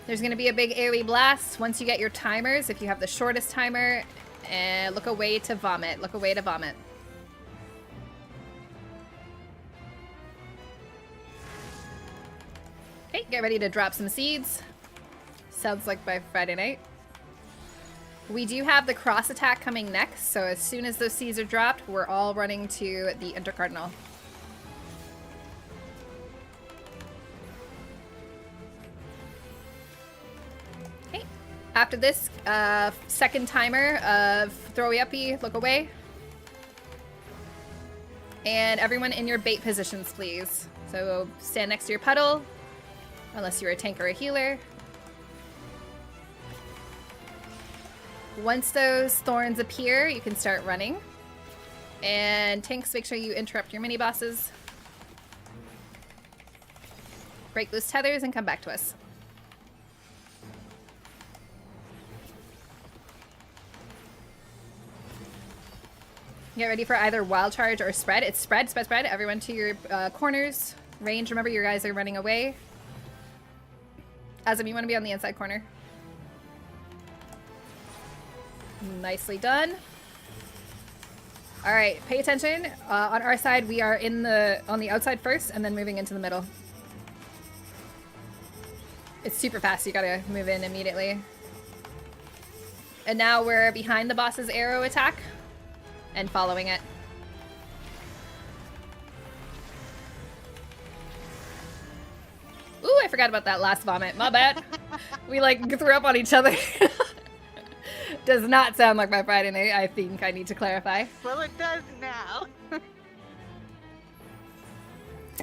There's going to be a big AoE blast once you get your timers. If you have the shortest timer, look away to vomit. Look away to vomit. Okay, get ready to drop some seeds. Sounds like by Friday night. We do have the cross attack coming next, so as soon as those seeds are dropped, we're all running to the intercardinal. Okay, after this second timer of throwy uppy, look away. And everyone in your bait positions, please. So stand next to your puddle, unless you're a tank or a healer. Once those thorns appear, you can start running. And tanks, make sure you interrupt your mini bosses. Break those tethers and come back to us. Get ready for either wild charge or spread. It's spread, spread, spread. Everyone to your corners. Range, remember your guys are running away. Azam, you want to be on the inside corner. Nicely done. All right, pay attention. On our side, we are on the outside first, and then moving into the middle. It's super fast. You gotta move in immediately. And now we're behind the boss's arrow attack and following it. Ooh, I forgot about that last vomit. My bad. We like threw up on each other. Does not sound like my Friday night, I think I need to clarify. Well, it does now.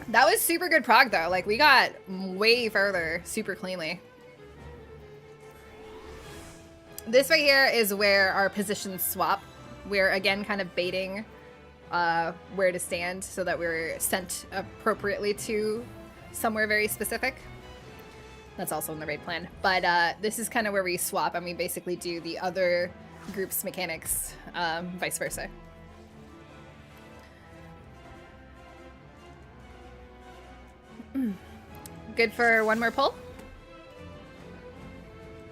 That was super good prog though. Like we got way further super cleanly. This right here is where our positions swap. We're again kind of baiting where to stand so that we're sent appropriately to somewhere very specific. That's also in the raid plan. But this is kind of where we swap and we basically do the other group's mechanics, vice versa. Good for one more pull?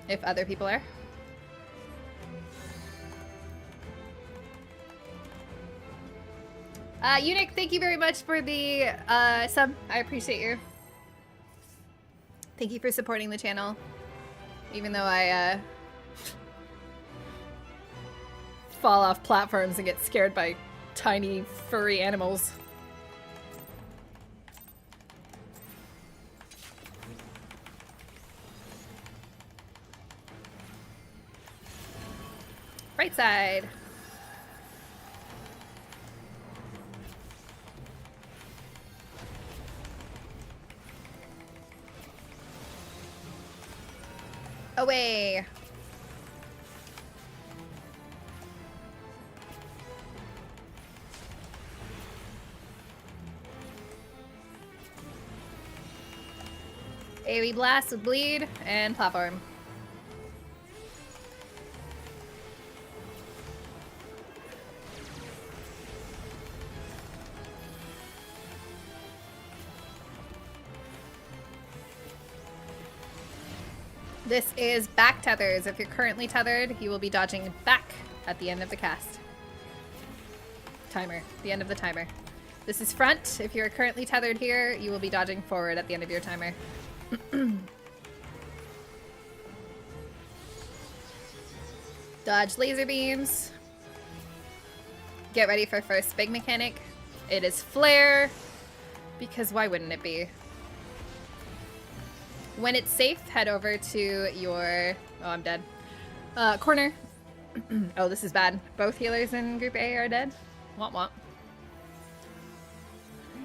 If other people are. Eunuch, thank you very much for the sub. I appreciate you. Thank you for supporting the channel. Even though I fall off platforms and get scared by tiny furry animals. Right side. Away. AoE blast with bleed and platform. This is back tethers. If you're currently tethered, you will be dodging back at the end of the cast. Timer. The end of the timer. This is front. If you're currently tethered here, you will be dodging forward at the end of your timer. Dodge laser beams. Get ready for first big mechanic. It is flare, because why wouldn't it be? When it's safe, head over to your... Oh, I'm dead. Corner. Oh, this is bad. Both healers in Group A are dead. Womp womp.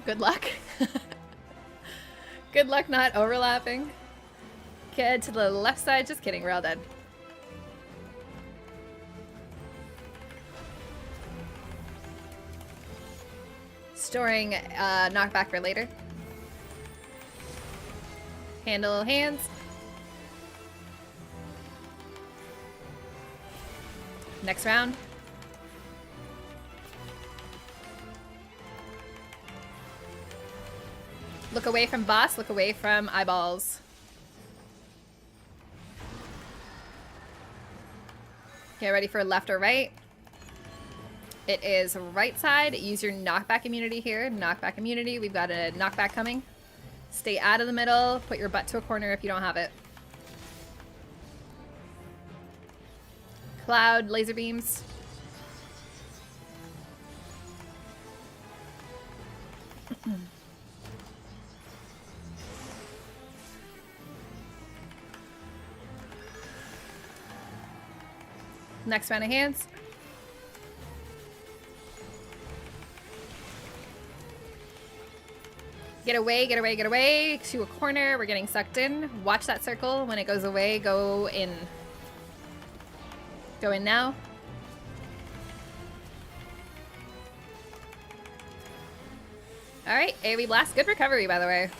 Good luck. Good luck not overlapping. Head to the left side. Just kidding, we're all dead. Storing knockback for later. Handle hands. Next round. Look away from boss, look away from eyeballs. Get ready for left or right. It is right side. Use your knockback immunity here. Knockback immunity. We've got a knockback coming. Stay out of the middle. Put your butt to a corner if you don't have it. Cloud, laser beams. Next round of hands. Get away, get away, get away to a corner. We're getting sucked in. Watch that circle. When it goes away, go in. Go in now. All right, AoE blast. Good recovery, by the way.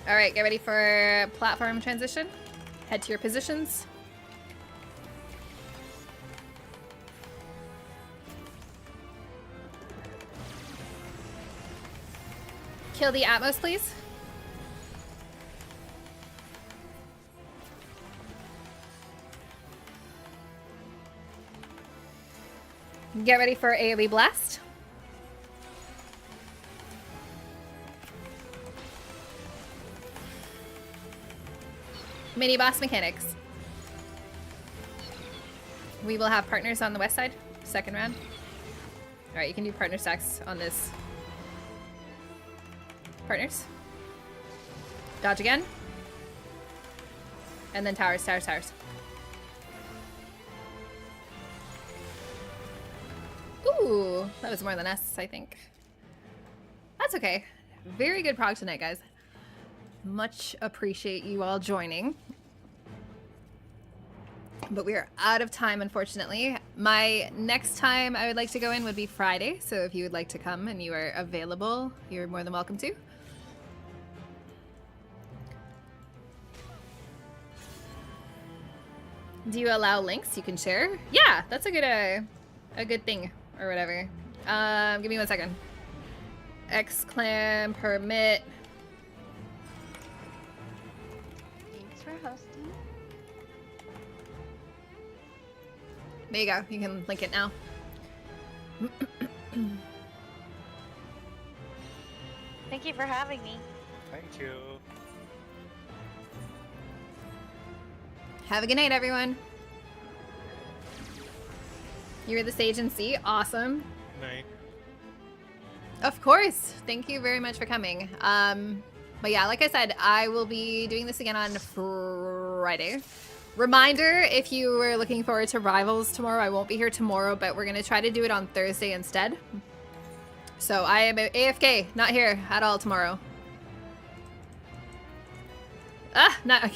All right, get ready for platform transition. Head to your positions. Kill the Atmos, please. Get ready for AoE blast. Mini boss mechanics. We will have partners on the west side. Second round. All right, you can do partner stacks on this. Partners. Dodge again. And then towers, towers, towers. Ooh, that was more than us, I think. That's okay. Very good prog tonight, guys. Much appreciate you all joining. But we are out of time, unfortunately. My next time I would like to go in would be Friday. So if you would like to come and you are available, you're more than welcome to. Do you allow links you can share? Yeah, that's a good thing or whatever. Give me 1 second. Exclam permit. Thanks for hosting. There you go. You can link it now. Thank you for having me. Thank you. Have a good night, everyone. You're the Sage and C. Awesome. Night. Of course. Thank you very much for coming. But yeah, like I said, I will be doing this again on Friday. Reminder, if you were looking forward to Rivals tomorrow, I won't be here tomorrow, but we're going to try to do it on Thursday instead. So I am AFK, not here at all tomorrow. Ah, not,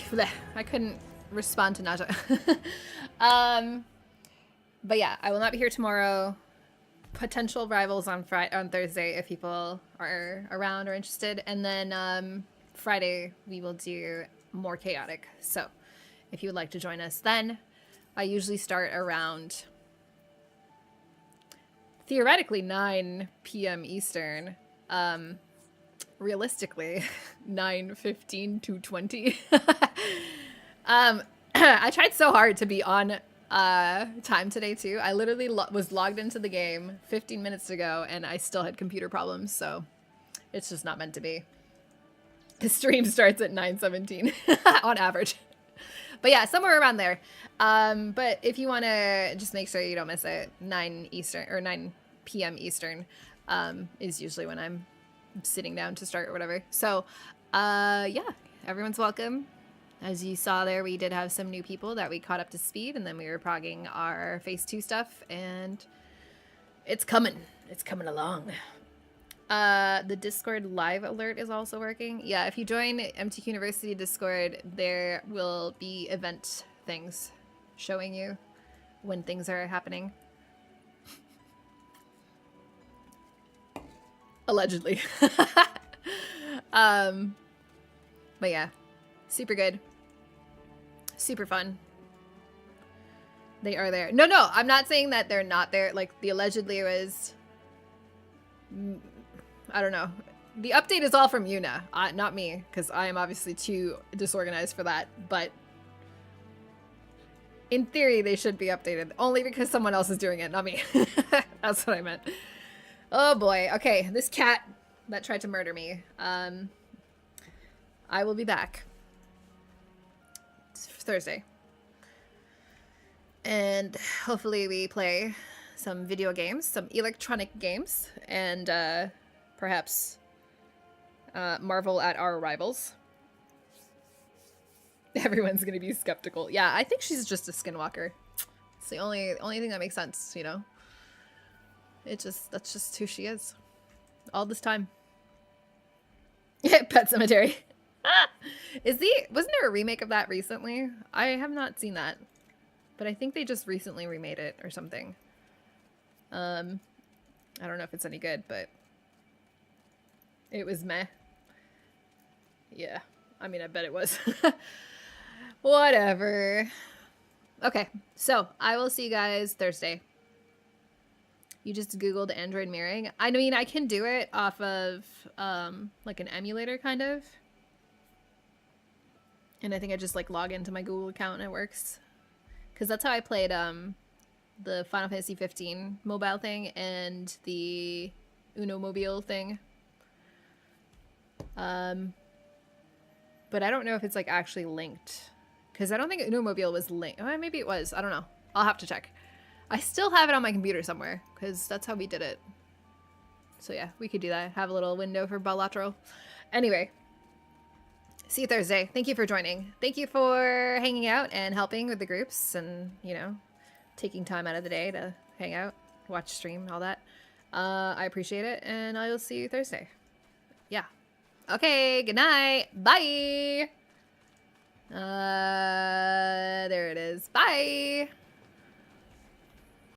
I couldn't respond to Naja. But yeah, I will not be here tomorrow. Potential Rivals on Thursday if people are around or interested, and then Friday we will do more chaotic. So if you would like to join us then, I usually start around theoretically 9 p.m. Eastern. Realistically 9:15 to 20. I tried so hard to be on time today too. I literally was logged into the game 15 minutes ago and I still had computer problems, so it's just not meant to be. The stream starts at 9:17 on average. But yeah, somewhere around there. But if you want to just make sure you don't miss it, 9 Eastern or 9 p.m. Eastern is usually when I'm sitting down to start or whatever. So yeah, everyone's welcome. As you saw there, we did have some new people that we caught up to speed, and then we were progging our Phase 2 stuff, and it's coming. It's coming along. The Discord live alert is also working. Yeah, if you join MTQniversity Discord, there will be event things showing you when things are happening. Allegedly. But yeah, super good. Super fun. They are there. No, I'm not saying that they're not there. Like, the allegedly was... I don't know. The update is all from Yuna, not me, because I am obviously too disorganized for that. But in theory, they should be updated. Only because someone else is doing it, not me. That's what I meant. Oh boy. Okay, this cat that tried to murder me. I will be back. It's Thursday. And hopefully we play some video games, some electronic games, and perhaps marvel at our rivals. Everyone's gonna be skeptical. Yeah, I think she's just a skinwalker. It's the only thing that makes sense, you know? That's just who she is. All this time. Pet Cemetery. Wasn't there a remake of that recently? I have not seen that. But I think they just recently remade it or something. I don't know if it's any good, but it was meh. Yeah, I mean, I bet it was. Whatever. Okay, so I will see you guys Thursday. You just Googled Android mirroring. I mean, I can do it off of like an emulator kind of. And I think I just like log into my Google account and it works. Because that's how I played the Final Fantasy 15 mobile thing and the Uno Mobile thing. But I don't know if it's like actually linked. Because I don't think Uno Mobile was linked. Oh, maybe it was. I don't know. I'll have to check. I still have it on my computer somewhere. Because that's how we did it. So yeah, we could do that. Have a little window for Balatro. Anyway. See you Thursday. Thank you for joining. Thank you for hanging out and helping with the groups and, you know, taking time out of the day to hang out, watch stream, all that. I appreciate it, and I will see you Thursday. Yeah. Okay, good night. Bye. There it is. Bye.